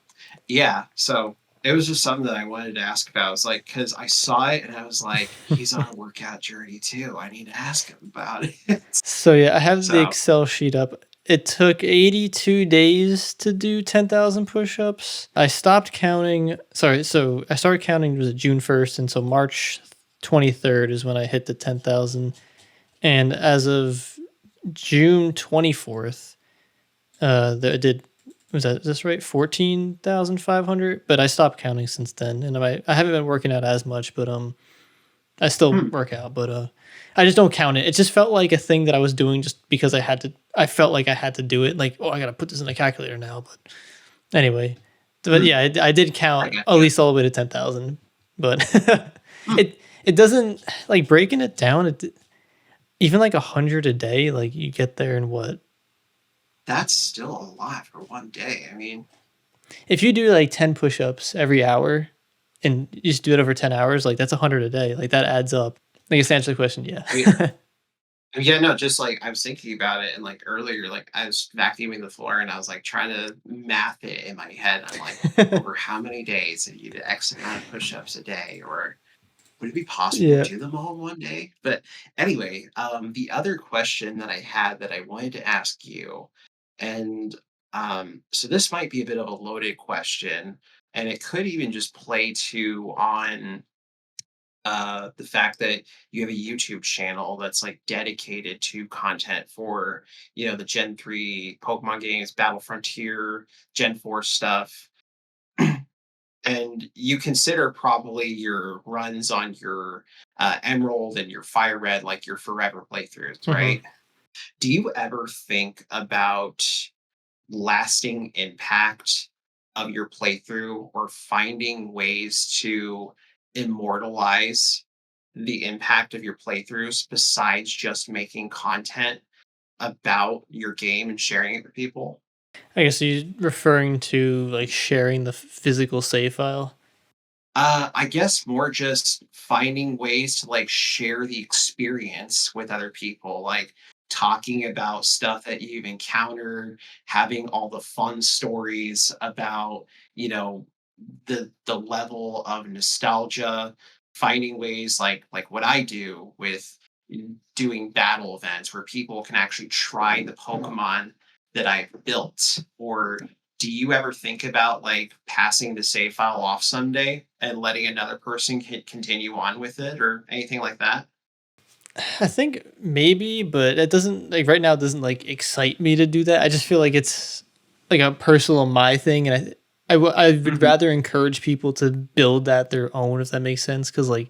Yeah, so it was just something that I wanted to ask about. It's like because I saw it and I was like, he's on a workout journey too. I need to ask him about it. So yeah, I have the So, Excel sheet up. It took 82 days to do 10,000 push-ups. I stopped counting. Sorry, so I started counting was June 1st, and so March 23rd is when I hit the 10,000. And as of June 24th, I did was that this right? 14,500, but I stopped counting since then. And I haven't been working out as much, but I still hmm, work out, but I just don't count it. It just felt like a thing that I was doing just because I had to. I felt like I had to do it. Like, oh, I gotta put this in a calculator now. But anyway, but hmm, yeah, I did I count get at you. least all the way to 10,000. But Hmm, it doesn't like breaking it down. Even like 100 a day. Like you get there in what? that's still a lot for one day. I mean, If you do like 10 push-ups every hour, and you just do it over 10 hours, like that's 100 a day. Like that adds up. Like to answer the question, I mean, yeah. yeah, no, just like I was thinking about it and like earlier, like I was vacuuming the floor and I was like trying to math it in my head. I'm like, over how many days did you do X amount of push-ups a day? Or would it be possible to Yeah. do them all in one day? But anyway, the other question that I had that I wanted to ask you, and so this might be a bit of a loaded question, and it could even just play to on the fact that you have a YouTube channel that's like dedicated to content for, the Gen 3 Pokemon games, Battle Frontier, Gen 4 stuff. And you consider probably your runs on your Emerald and your Fire Red like your forever playthroughs, Hmm. right? Do you ever think about lasting impact of your playthrough or finding ways to immortalize the impact of your playthroughs besides just making content about your game and sharing it with people? I guess you referring to like sharing the physical save file. I guess more just finding ways to like share the experience with other people, like talking about stuff that you've encountered, having all the fun stories about, you know, the level of nostalgia, finding ways like what I do with doing battle events where people can actually try the Pokemon that I've built. Or do you ever think about like passing the save file off someday and letting another person continue on with it or anything like that? I think maybe, but it doesn't like right now. It doesn't like excite me to do that. I just feel like it's like a personal my thing, and I would Hmm. rather encourage people to build that their own, if that makes sense. Because like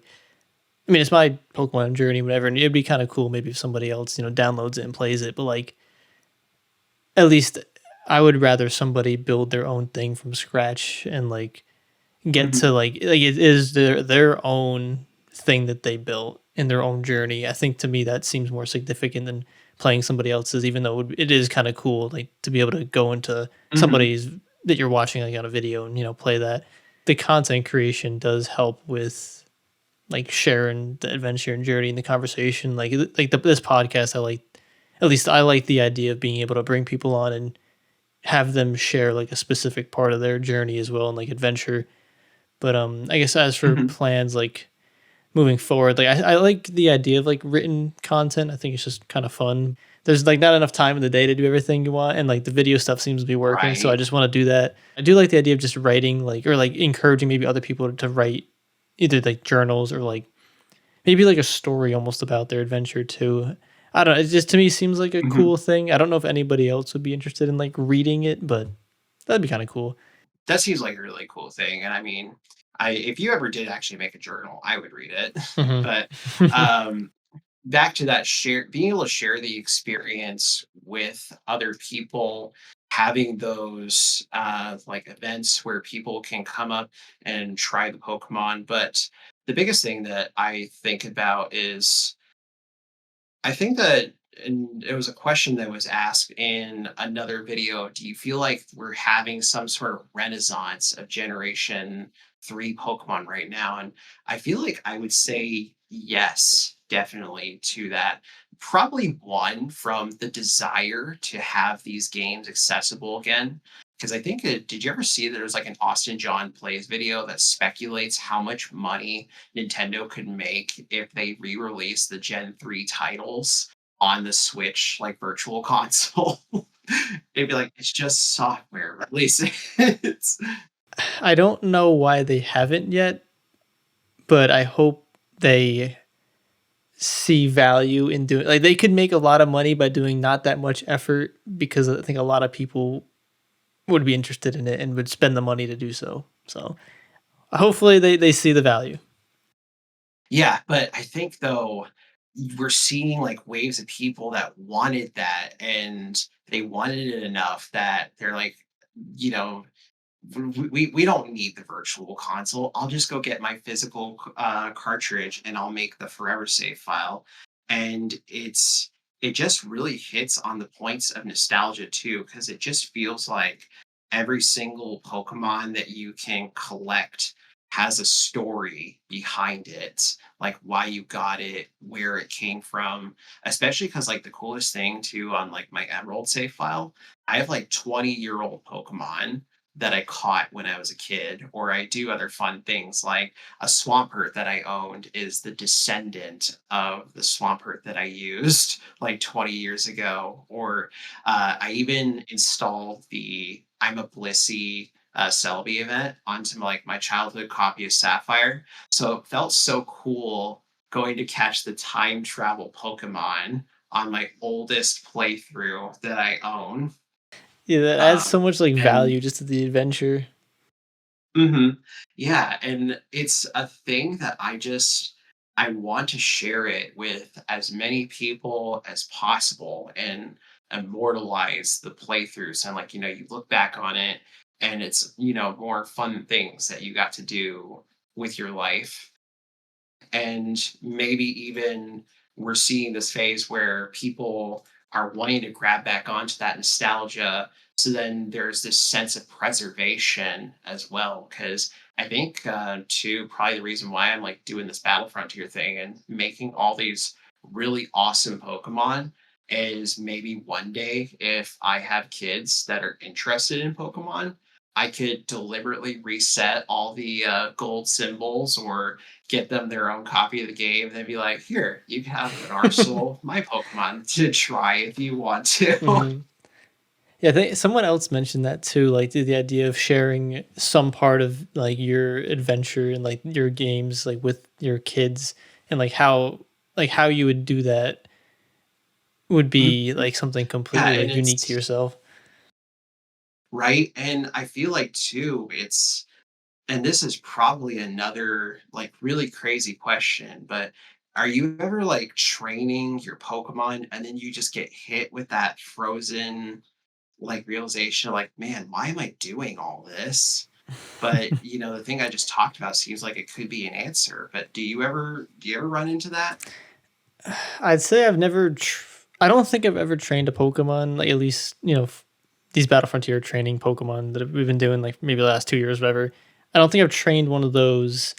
I mean, it's my Pokemon journey, whatever, and it'd be kind of cool maybe if somebody else downloads it and plays it. But like at least I would rather somebody build their own thing from scratch and like get Mhm. to like it is their own thing that they built in their own journey. I think to me that seems more significant than playing somebody else's, even though it is kind of cool like to be able to go into Mhm. somebody's that you're watching like on a video and play that. The content creation does help with like sharing the adventure and journey and the conversation. This podcast, I like at least I like the idea of being able to bring people on and have them share like a specific part of their journey as well and like adventure. But I guess as for Mhm. plans like moving forward, like I like the idea of like written content. I think it's just kind of fun. There's like not enough time in the day to do everything you want, and like the video stuff seems to be working. So I Right. just want to do that. I do like the idea of just writing, like or like encouraging maybe other people to write either like journals or like maybe like a story almost about their adventure too. I don't know. It just to me seems like a Mhm. cool thing. I don't know if anybody else would be interested in like reading it, but that'd be kind of cool. That seems like a really cool thing, and I mean, I if you ever did actually make a journal, I would read it. Hmm. But, um, back to that share being able to share the experience with other people, having those, like, events where people can come up and try the Pokemon, but the biggest thing that I think about is I think that and it was a question that was asked in another video. Do you feel like we're having some sort of renaissance of Generation 3 Pokemon right now? And I feel like I would say yes, definitely to that. Probably one from the desire to have these games accessible again. Because I think, did you ever see there's like an Austin John Plays video that speculates how much money Nintendo could make if they re-release the Gen 3 titles on the Switch like virtual console. It'd be like it's just software releasing it. I don't know why they haven't yet, but I hope they see value in doing like they could make a lot of money by doing not that much effort because I think a lot of people would be interested in it and would spend the money to do so. So hopefully they see the value. Yeah, but I think though we're seeing like waves of people that wanted that and they wanted it enough that they're like, you know, we don't need the virtual console. I'll just go get my physical cartridge and I'll make the forever save file. And it just really hits on the points of nostalgia too, because it just feels like every single Pokemon that you can collect has a story behind it, like why you got it, where it came from. Especially because like the coolest thing too on like my Emerald save file, I have like 20-year-old Pokemon that I caught when I was a kid, or I do other fun things like a Swampert that I owned is the descendant of the Swampert that I used like 20 years ago. Or I even installed the I'm a Blissey Celebi event onto like my childhood copy of Sapphire. So it felt so cool going to catch the time travel Pokemon on my oldest playthrough that I own. Yeah, that adds so Um, much like and value just to the adventure. Mhm. Yeah, and it's a thing that I want to share it with as many people as possible and immortalize the playthroughs. And like, you look back on it and it's, more fun things that you got to do with your life. And maybe even we're seeing this phase where people are wanting to grab back onto that nostalgia. So then there's this sense of preservation as well. Because I think, too, probably the reason why I'm like doing this Battle Frontier thing and making all these really awesome Pokemon is maybe one day if I have kids that are interested in Pokemon, I could deliberately reset all the gold symbols or get them their own copy of the game, and then be like, "Here, you can have an arsenal of my Pokemon to try if you want to." Hmm. Yeah, I think someone else mentioned that too, like the idea of sharing some part of like your adventure and like your games like with your kids and like how you would do that would be Mhm. like something Yeah, completely and like unique to it's yourself. right, and I feel like too, it's and this is probably another like really crazy question, but are you ever like training your Pokemon and then you just get hit with that frozen like realization of like, man, why am I doing all this? But, the thing I just talked about seems like it could be an answer, but do you ever run into that? I'd say I've never. I don't think I've ever trained a Pokemon. Like at least these Battle Frontier training Pokemon that we've been doing like maybe the last 2 years, whatever. I don't think I've trained one of those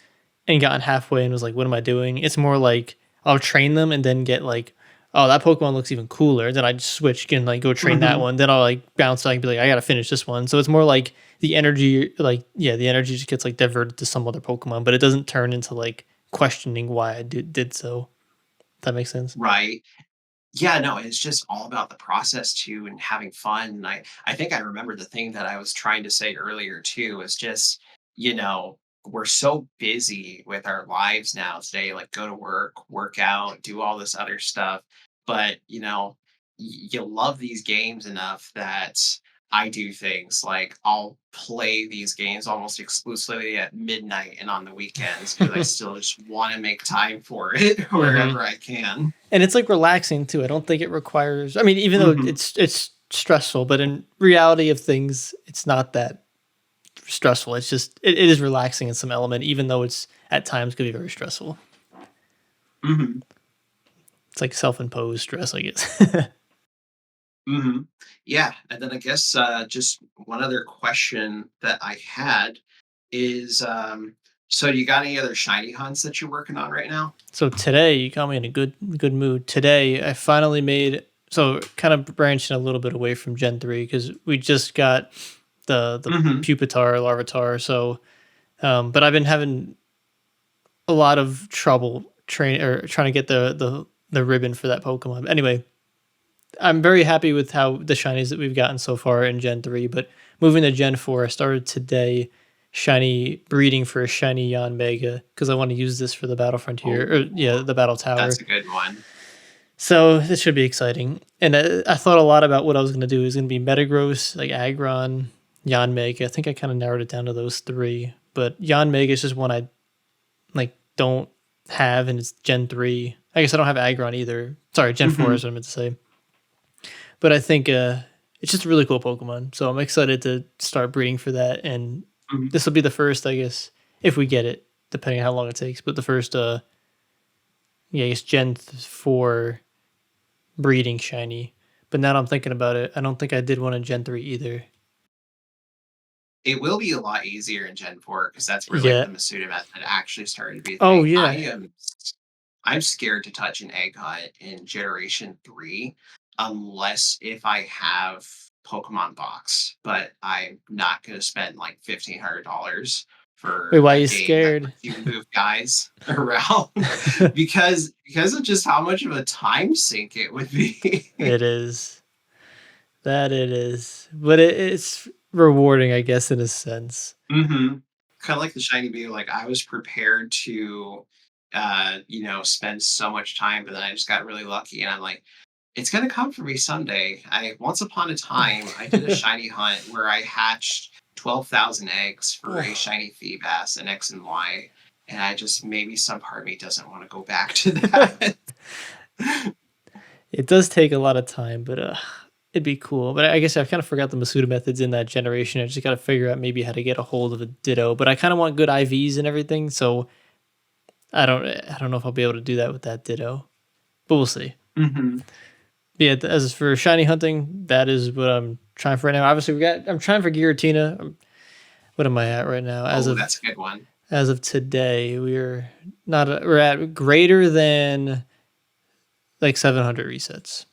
and gotten halfway and was like, "What am I doing?" It's more like I'll train them and then get like, "Oh, that Pokemon looks even cooler." Then I just switch and like go train that Mhm. one. Then I'll like bounce back and be like, "I gotta finish this one." So it's more like the energy, like yeah, the energy just gets like diverted to some other Pokemon, but it doesn't turn into like questioning why I did so. That makes sense. Right. Yeah, no, it's just all about the process too and having fun. And I think I remember the thing that I was trying to say earlier too is just, you know, we're so busy with our lives now today, like go to work, work out, do all this other stuff. But, you love these games enough that I do things like I'll play these games almost exclusively at midnight and on the weekends because I still just want to make time for it Hmm. wherever I can. And it's like relaxing too. I don't think it requires. I mean, even though Mhm. it's stressful, but in reality of things, it's not that stressful. It's just it is relaxing in some element, even though it's at times could be very stressful. Mhm. It's like self-imposed stress, I guess. Mhm. Yeah, and then I guess, just one other question that I had is, so you got any other shiny hunts that you're working on right now? So today you got me in a good mood. Today I finally made so kind of branching a little bit away from Gen 3 because we just got the Mhm. Pupitar, Larvitar. So but I've been having a lot of trouble train or trying to get the ribbon for that Pokemon. Anyway, I'm very happy with how the shinies that we've gotten so far in Gen 3, but moving to Gen 4, I started today shiny breeding for a shiny Yon Mega because I want to use this for the Battle Frontier or Oh, yeah, the Battle Tower. that's a good one. So this should be exciting. And I thought a lot about what I was going to do. It was going to be Metagross, like Aggron, Yon Mega. I think I kind of narrowed it down to those three. But Yon Mega is just one I like don't have, and it's Gen 3. I guess I don't have Aggron either. Sorry, Gen 4 Mhm. is what I meant to say. But I think it's just a really cool Pokemon. So I'm excited to start breeding for that. And Mhm. this will be the first, I guess, if we get it, depending on how long it takes. But the first, yeah, I guess Gen 4 breeding shiny. But now that I'm thinking about it, I don't think I did one in Gen 3 either. It will be a lot easier in Gen 4 because that's where, like, Yeah. the Masuda method actually started to be a Oh, thing. yeah. I'm scared to touch an egg hunt in Generation 3 unless if I have Pokemon Box, but I'm not gonna spend, like, $1,500 Wait, for why are a you game that scared? lets you move guys around because of just how much of a time sink it would be. It is. That it is. But it's rewarding, I guess, in a sense. Mhm. Kinda like the shiny bee, like, I was prepared to, spend so much time, but then I just got really lucky, and I'm like, "It's gonna come for me someday." I once upon a time, I did a shiny hunt where I hatched 12,000 eggs for a Oh. shiny Feebas in X and Y, and I just maybe some part of me doesn't wanna go back to that. It does take a lot of time, but it'd be cool. But I guess I kind of forgot the Masuda methods in that generation. I just got to figure out maybe how to get a hold of a Ditto. But I kind of want good IVs and everything, so I don't know if I'll be able to do that with that Ditto. But we'll see. Mhm. But yeah, as for shiny hunting, that is what I'm trying for right now. Obviously, I'm trying for Giratina. What am I at right now? As Oh, of that's a good one. as of today, we're at greater than like 700 resets.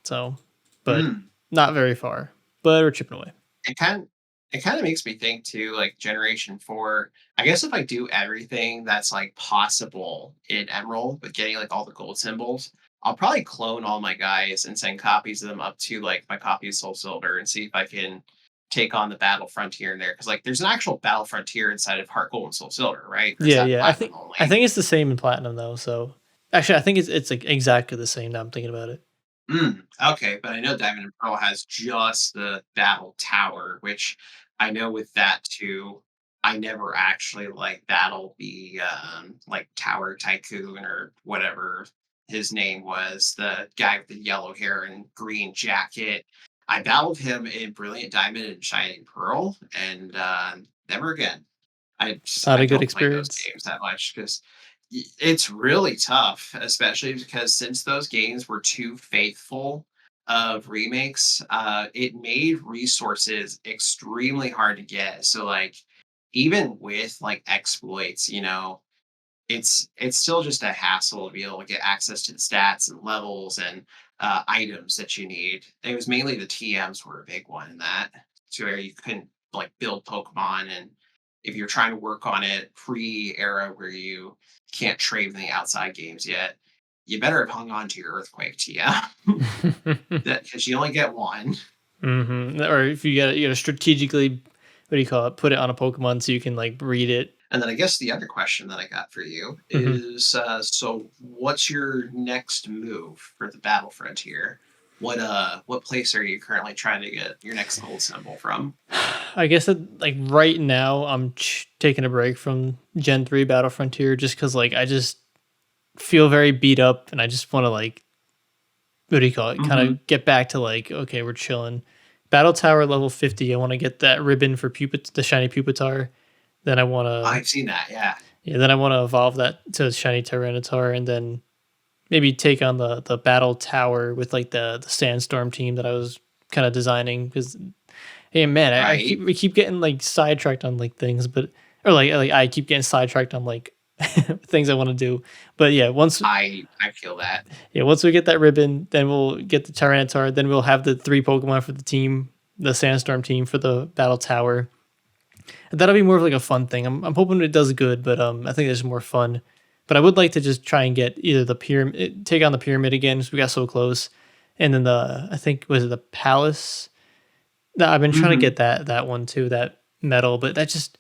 So, but Mm. not very far. But we're chipping away. It kind of makes me think too, like Generation 4. I guess if I do everything that's like possible in Emerald, but getting like all the gold symbols, I'll probably clone all my guys and send copies of them up to like my copy of Soul Silver and see if I can take on the Battle Frontier in there. Because like there's an actual Battle Frontier inside of Heart Gold and Soul Silver, right? Or is Yeah, that yeah. I Platinum think I only? think it's the same in platinum though. So actually, I think it's like exactly the same. Now I'm thinking about it. Okay, but I know Diamond and Pearl has just the Battle Tower, which I know with that too. I never actually like battle the like Tower Tycoon or whatever his name was, the guy with the yellow hair and green jacket. I battled him in Brilliant Diamond and Shining Pearl, and never again. Not I a good don't play those experience. games that much because it's really tough, especially because since those games were too faithful of remakes, it made resources extremely hard to get. So like even with like exploits, it's still just a hassle to be able to get access to the stats and levels and items that you need. It was mainly the TMs were a big one in that, to where you couldn't like build Pokemon, and if you're trying to work on it pre-era where you can't trade in the outside games yet, you better have hung on to your Earthquake TM that because you only get one. Or if you gotta strategically, what do you call it? Put it on a Pokemon so you can like breed it. And then I guess the other question that I got for you Mhm. is, so what's your next move for the battle frontier? What place are you currently trying to get your next gold symbol from? I guess that like right now I'm taking a break from Gen 3 Battle Frontier just because like I just feel very beat up and I just want to like, what do you call it? Kind Hmm. of get back to like, okay, we're chilling. Battle Tower level 50. I want to get that ribbon for the shiny Pupitar. Then I want to, I've seen that, yeah. yeah, then I want to evolve that to shiny Tyranitar and then maybe take on the Battle Tower with like the Sandstorm team that I was kind of designing because hey man, I Right. keep we keep getting like sidetracked on like things, but or like I keep getting sidetracked on like things I want to do. But I feel that. once we get that ribbon, then we'll get the Tyranitar, then we'll have the three Pokemon for the team, the Sandstorm team for the Battle Tower. And that'll be more of like a fun thing. I'm hoping it does good, but I think it's more fun. But I would like to just try and get either the pyramid, take on the pyramid again, because we got so close, and then the I think was it the palace. No, I've been trying to Hmm. get that one too, that metal, but I just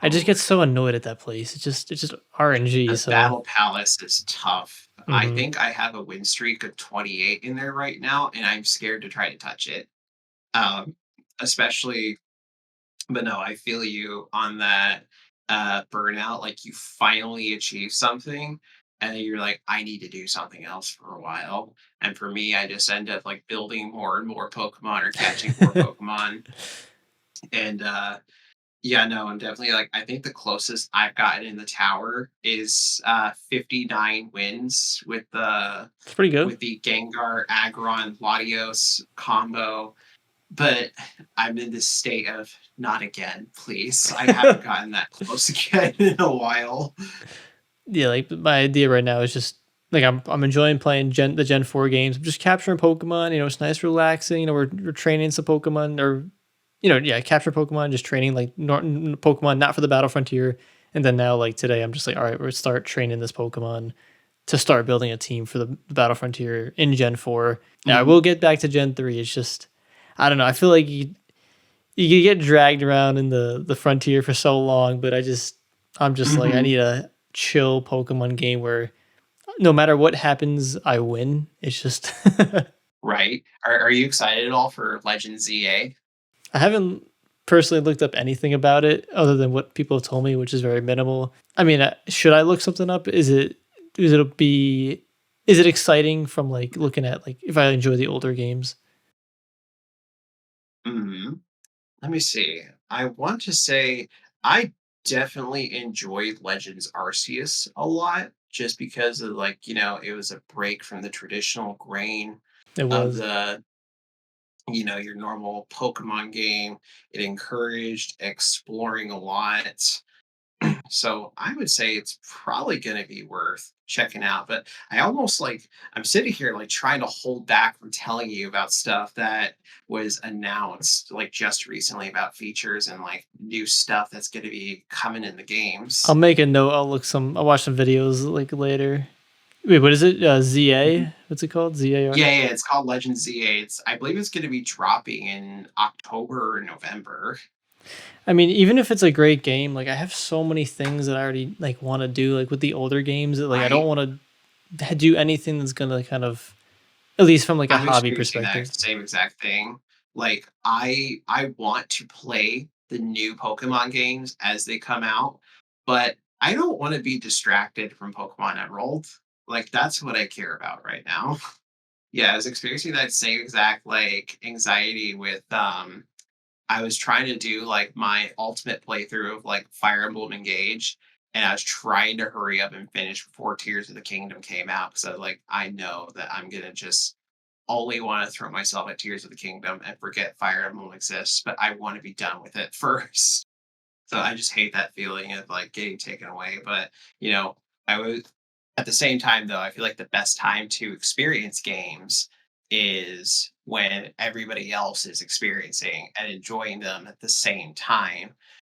Oh, get so annoyed at that place. It's just RNG. the So Battle Palace is tough. I mhm. think I have a win streak of 28 in there right now, and I'm scared to try to touch it. Um, especially But no, I feel you on that burnout. Like you finally achieve something, and then you're like, I need to do something else for a while. And for me, I just end up like building more and more Pokemon or catching more Pokemon. And yeah, no, I'm definitely like I think the closest I've gotten in the tower is 59 wins It's pretty good. with the Gengar Aggron Latios combo, but I'm in this state of not again, please. I haven't gotten that close again in a while. Yeah, like my idea right now is just like I'm enjoying playing the Gen 4 games. I'm just capturing Pokemon. It's nice, relaxing. We're training some Pokemon or yeah, capture Pokemon, just training like Pokemon not for the Battle Frontier. And then now like today, I'm just like, all right, we're start training this Pokemon to start building a team for the Battle Frontier in Gen 4. Now I Mhm. will get back to Gen 3. It's just I don't know. I feel like you get dragged around in the frontier for so long, but I'm just like I Mhm. need a chill Pokemon game where no matter what happens, I win. It's just Right. Are you excited at all for Legend ZA? I haven't personally looked up anything about it other than what people have told me, which is very minimal. I mean, should I look something up? Is it be is it exciting from like looking at like if I enjoy the older games? Mhm. Let me see. I want to say I definitely enjoyed Legends Arceus a lot just because of like, it was a break from the traditional grain It of was. your normal Pokemon game. It encouraged exploring a lot. So I would say it's probably going to be worth checking out. But I'm sitting here like trying to hold back from telling you about stuff that was announced like just recently about features and like new stuff that's going to be coming in the I'll games. make a note. I'll watch some videos like later. Wait, what is it? Mhm. ZA? What's it called? ZAR? Yeah, it's called Legend ZA. I believe it's going to be dropping in October or November. I mean, even if it's a great game, like I have so many things that I already like want to do. Like with the older games, that, like I don't Right? want to do anything that's gonna kind of, at least from like a I'm hobby experiencing that perspective. same exact thing. Like I want to play the new Pokemon games as they come out, but I don't want to be distracted from Pokemon Emerald. Like that's what I care about right now. Yeah, I was experiencing that same exact like anxiety with I was trying to do like my ultimate playthrough of like Fire Emblem Engage, and I was trying to hurry up and finish before Tears of the Kingdom came out because I was like, I know that I'm gonna just only want to throw myself at Tears of the Kingdom and forget Fire Emblem exists, but I want to be done with it first. So I just hate that feeling of like getting taken away. But you know, I was at the same time though, I feel like the best time to experience games is when everybody else is experiencing and enjoying them at the same time.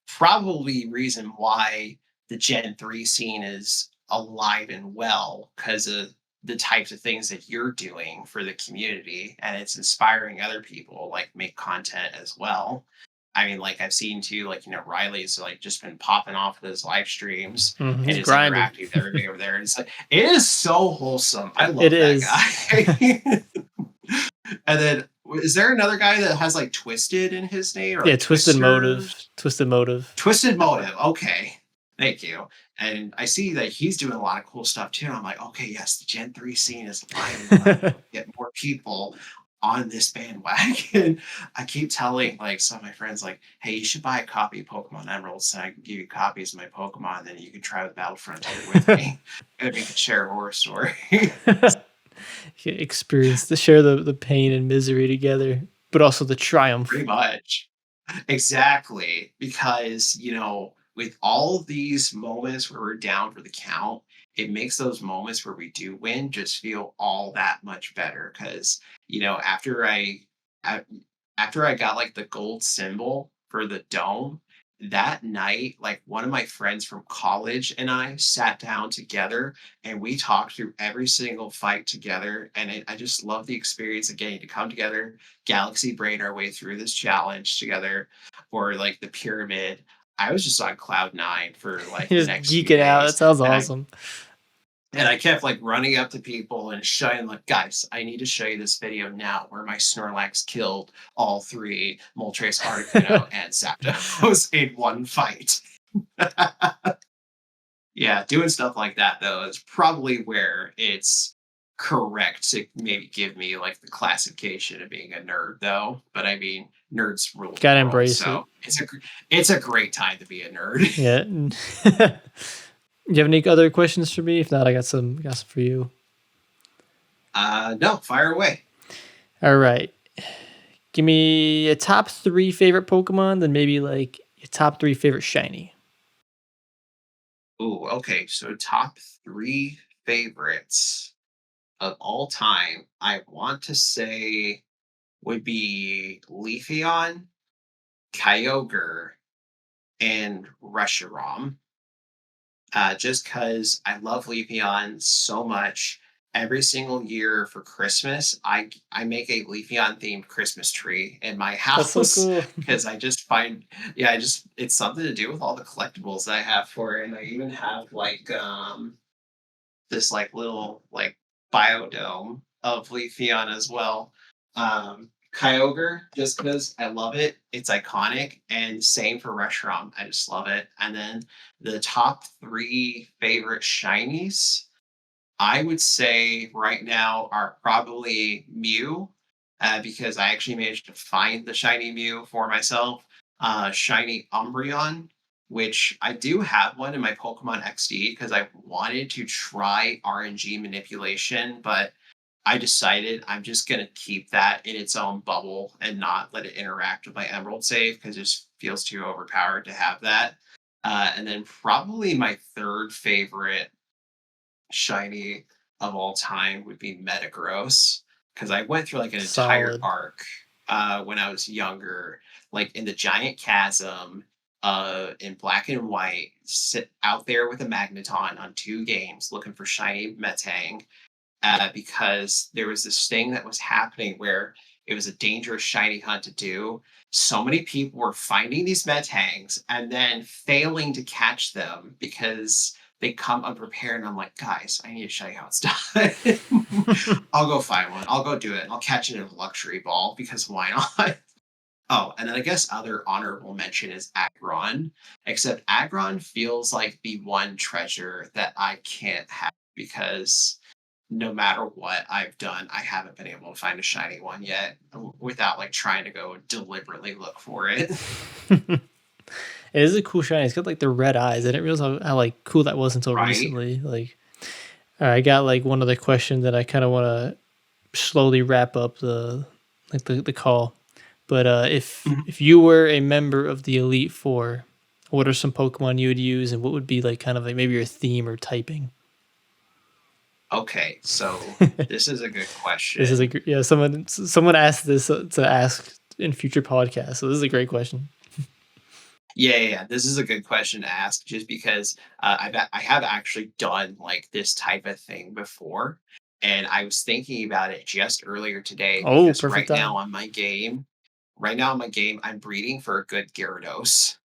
Probably reason why the Gen 3 scene is alive and well because of the types of things that you're doing for the community and it's inspiring other people like make content as well. I mean, like I've seen too, like, Riley's like just been popping off of his live streams and He's is grinding. interacting with everybody over there. And it's like, it is so wholesome. I It love that is. guy. And then, is there another guy that has like Twisted in his name or Yeah, like Twisted Twister? Motive. Twisted Motive. Twisted Motive. Okay. Thank you. And I see that he's doing a lot of cool stuff too. And I'm like, okay, yes, the Gen 3 scene is alive and well. Get more people on this bandwagon. I keep telling like some of my friends, like, hey, you should buy a copy of Pokemon Emeralds and I can give you copies of my Pokemon, then you can try the Battle Frontier with me. And we can share a horror story. Experience to share the pain and misery together, but also the triumph. Pretty much. Exactly. Because, with all these moments where we're down for the count, it makes those moments where we do win just feel all that much better. Because, after a- after I got like the gold symbol for the dome, that night, like one of my friends from college and I sat down together and we talked through every single fight together. And I just love the experience of getting to come together, galaxy brain our way through this challenge together, or like the pyramid. I was just on cloud nine for like the Just next few geeking out. That days. sounds And I awesome. and I kept like running up to people and showing like, guys, I need to show you this video now where my Snorlax killed all three Moltres, Articuno, and Zapdos in one fight. Yeah, doing stuff like that though is probably where it's correct to maybe give me like the classification of being a nerd though. But I mean, nerds rule the Gotta world, embrace it. so it's a great time to be a nerd. Yeah. You have any other questions for me? If not, I got some for you. No, fire away. All right. Give me a top 3 favorite Pokemon, then maybe like your top 3 favorite shiny. Ooh, okay. So top three favorites of all time, I want to say would be Leafeon, Kyogre, and Reshiram. Just because I love Leafeon so much. Every single year for Christmas, I make a Leafeon themed Christmas tree in my That's so house cool. because I just find, yeah, I just it's something to do with all the collectibles that I have for it, and I even have like this like little like biodome of Leafeon as well. Kyogre, just because I love it, it's iconic, and same for Reshiram. I just love it. And then the top three favorite shinies, I would say right now are probably Mew, because I actually managed to find the shiny Mew for myself. Shiny Umbreon, which I do have one in my Pokemon XD because I wanted to try RNG manipulation, but I decided I'm just going to keep that in its own bubble and not let it interact with my Emerald save because it just feels too overpowered to have that. And then probably my third favorite shiny of all time would be Metagross because I went through like an entire Solid. arc when I was younger, like in the giant chasm in black and white, sit out there with a Magneton on 2 games looking for shiny Metang because there was this thing that was happening where it was a dangerous shiny hunt to do. So many people were finding these Metangs and then failing to catch them because they come unprepared. And I'm like, guys, I need to show you how it's done. I'll go find one. I'll go do it. I'll catch it in a luxury ball because why not? Oh, and then I guess other honorable mention is Aggron, except Aggron feels like the one treasure that I can't have because no matter what I've done, I haven't been able to find a shiny one yet without like trying to go deliberately look for it. It is a cool shiny. It's got like the red eyes. I didn't realize how like cool that was until Right? recently. Like, all right, I got like one other question that I kind of want to slowly wrap up the call. But Mhm. if you were a member of the Elite Four, what are some Pokemon you would use, and what would be like kind of like maybe your theme or typing? Okay, so this is a good This is question. yeah. Someone asked this to ask in future podcasts, so this is a great question. Yeah. This is a good question to ask, just because I have actually done like this type of thing before, and I was thinking about it just earlier today Oh, because perfect time. right now on my game, I'm breeding for a good Gyarados.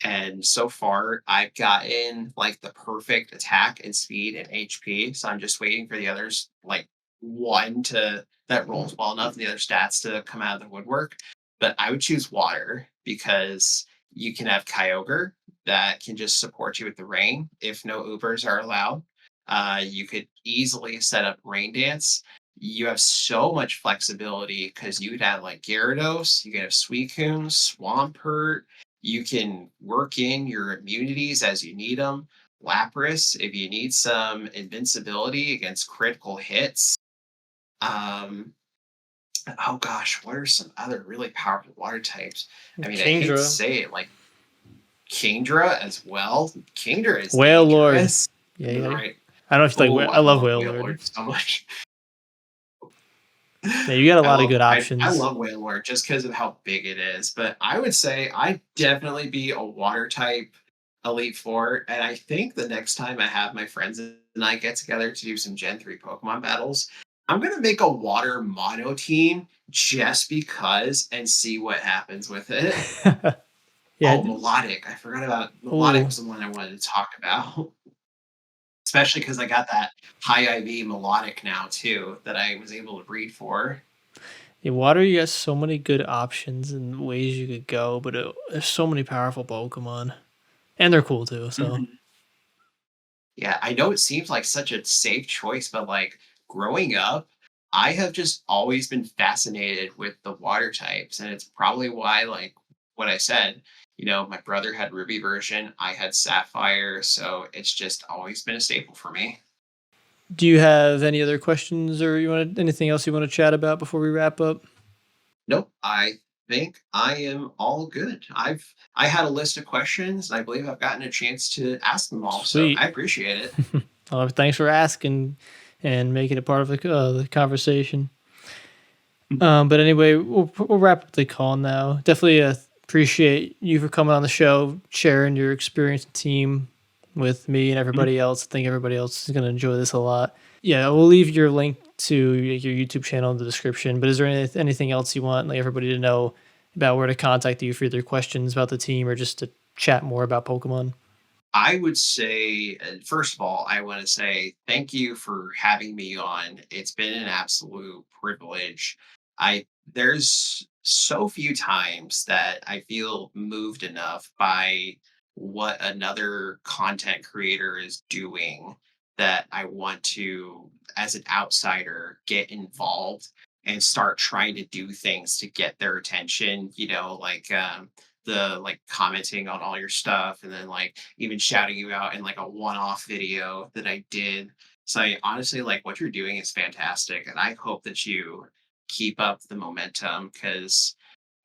And so far, I've gotten like the perfect attack and speed and HP. So I'm just waiting for the others, like one to that rolls well enough, and the other stats to come out of the woodwork. But I would choose water because you can have Kyogre that can just support you with the rain if no Ubers are allowed. You could easily set up rain dance. You have so much flexibility because you could have like Gyarados, you could have Suicune, Swampert, you can work in your immunities as you need them. Lapras, if you need some invincibility against critical hits. Um, oh gosh, what are some other really powerful water types? I mean, I hate to Kingdra, say it, like Kingdra as well. Kingdra is Whale Lord. dangerous. Yeah, And yeah. right. I don't know if you like. Oh, I I love love Whale Wailord Lord. so much. Yeah, you got a I lot of love good I options. love Wailord just because of how big it is. But I would say I'd definitely be a water type Elite Four. And I think the next time I have my friends and I get together to do some Gen 3 Pokemon battles, I'm gonna make a water mono team just because and see what happens with it. Yeah. Oh, Melodic. I forgot about Melodic Oh, was the one I wanted to talk about. Especially because I got that high IV melodic now too that I was able to breed for. yeah. Water, you got so many good options and ways you could go, but there's so many powerful Pokemon, and they're cool too. So Mhm. Yeah, I know it seems like such a safe choice, but like growing up, I have just always been fascinated with the water types. And it's probably why, like what I said, my brother had Ruby version, I had Sapphire. So it's just always been a staple for me. do you have any other questions or anything else you want to chat about before we wrap up? Nope, I think I am all good. I had a list of questions, and I believe I've gotten a chance to ask them all. So Sweet. I appreciate it. Well, thanks for asking and making it part of the conversation. But anyway, we'll wrap up the call now. Definitely appreciate you for coming on the show, sharing your experience and team with me and Mhm. everybody else. I think everybody else is going to enjoy this a lot. Yeah, we'll leave your link to your YouTube channel in the description. But is there anything else you want like everybody to know about where to contact you for either questions about the team or just to chat more about Pokemon? I would say, first of all, I want to say thank you for having me on. It's been an absolute privilege. There's so few times that I feel moved enough by what another content creator is doing that I want to, as an outsider, get involved and start trying to do things to get their attention. The like commenting on all your stuff, and then like even shouting you out in like a one-off video that I did. So I honestly like what you're doing is fantastic, and I hope that you keep up the momentum because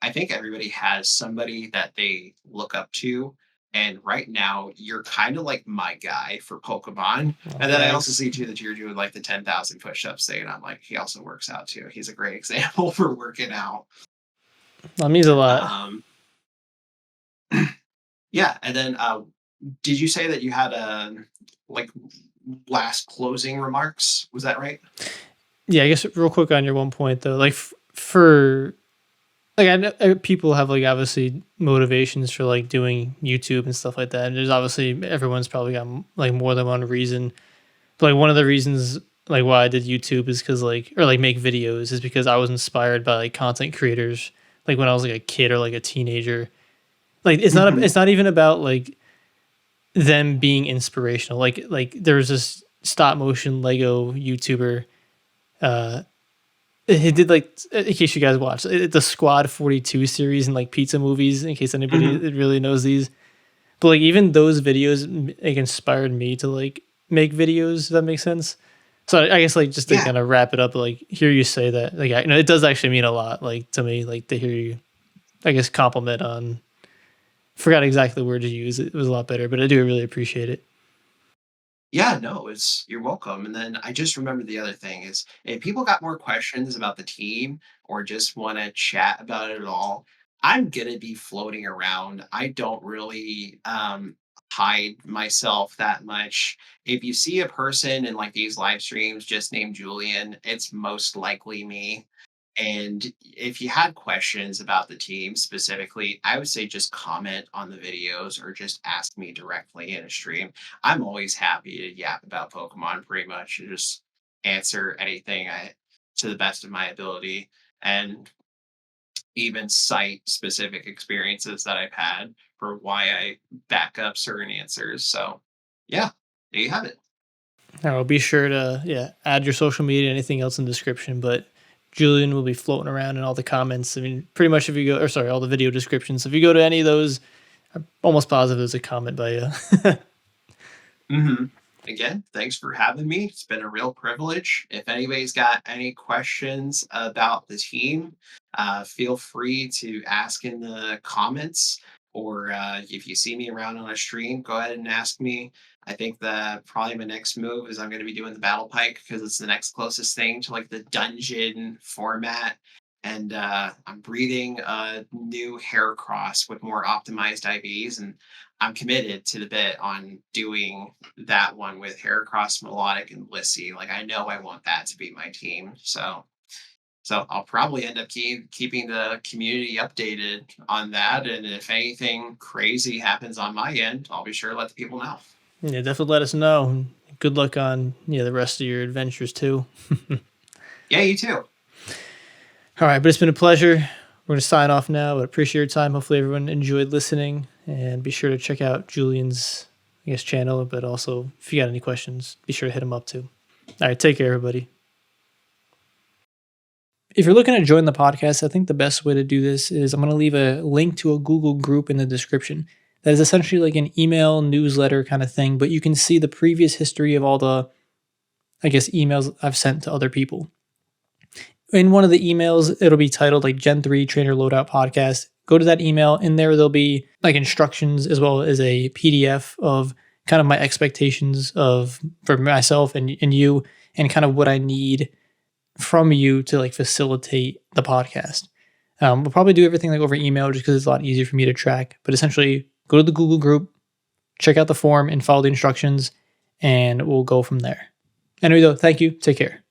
I think everybody has somebody that they look up to. And right now, you're kind of like my guy for Pokemon. Oh, And then I also thanks. see too that you're doing like the 10,000 push-ups thing. And I'm like, he also works out too. He's a great example for working out. That means a lot. Um, yeah. And then did you say that you had like last closing remarks? Was that right? Yeah, I guess real quick on your one point though, like for like I know people have like obviously motivations for like doing YouTube and stuff like that. And there's obviously everyone's probably got like more than one reason. But like one of the reasons like why I did YouTube is because like or like make videos is because I was inspired by like content creators like when I was like a kid or like a teenager. Like Hmm. it's not even about like them being inspirational. Like there was this stop motion Lego YouTuber. He did like, in case you guys watch the Squad 42 series and like pizza movies. In case anybody Hmm. really knows these, but like even those videos like inspired me to like make videos. If that makes sense. So I guess like just to Yeah. kind of wrap it up, like hear you say that, like it does actually mean a lot, like to me, like to hear you, I guess compliment on. Forgot exactly the word to use. It was a lot better, but I do really appreciate it. Yeah, no, it's you're welcome. And then I just remembered the other thing is if people got more questions about the team or just want to chat about it at all, I'm gonna be floating around. I don't really hide myself that much. If you see a person in like these live streams just named Julian, it's most likely me. And if you had questions about the team specifically, I would say just comment on the videos or just ask me directly in a stream. I'm always happy to yap about Pokemon pretty much and just answer anything I to the best of my ability and even cite specific experiences that I've had for why I back up certain answers. So yeah, there you have it. I'll be sure to add your social media, anything else in the description. But Julian will be floating around in all the comments. I mean, pretty much if you go, or sorry, all the video descriptions. If you go to any of those, I'm almost positive there's a comment by you. Mhm. Again, thanks for having me. It's been a real privilege. If anybody's got any questions about the team, feel free to ask in the comments, or if you see me around on a stream, go ahead and ask me. I think that probably my next move is I'm going to be doing the battle pike because it's the next closest thing to like the dungeon format. And I'm breeding a new Heracross with more optimized IVs, and I'm committed to the bit on doing that one with Heracross, Melodic, and Blissey. Like I know I want that to be my team. So I'll probably end up keeping the community updated on that. And if anything crazy happens on my end, I'll be sure to let the people know. Yeah, definitely let us know. Good luck on the rest of your adventures too. Yeah, you too. All right, but it's been a pleasure. We're gonna sign off now, but appreciate your time. Hopefully everyone enjoyed listening, and be sure to check out Julian's, I guess, channel. But also, if you got any questions, be sure to hit him up too. All right, take care, everybody. If you're looking to join the podcast, I think the best way to do this is I'm going to leave a link to a Google group in the description. That is essentially like an email newsletter kind of thing, but you can see the previous history of all the, I guess, emails I've sent to other people. In one of the emails, it'll be titled like Gen 3 Trainer Loadout Podcast. Go to that email. In there, there'll be like instructions as well as a PDF of kind of my expectations of for myself and you, and kind of what I need from you to like facilitate the podcast. We'll probably do everything like over email just because it's a lot easier for me to track. But essentially, go to the Google group, check out the form, and follow the instructions, and we'll go from there. Anyway, though, thank you. Take care.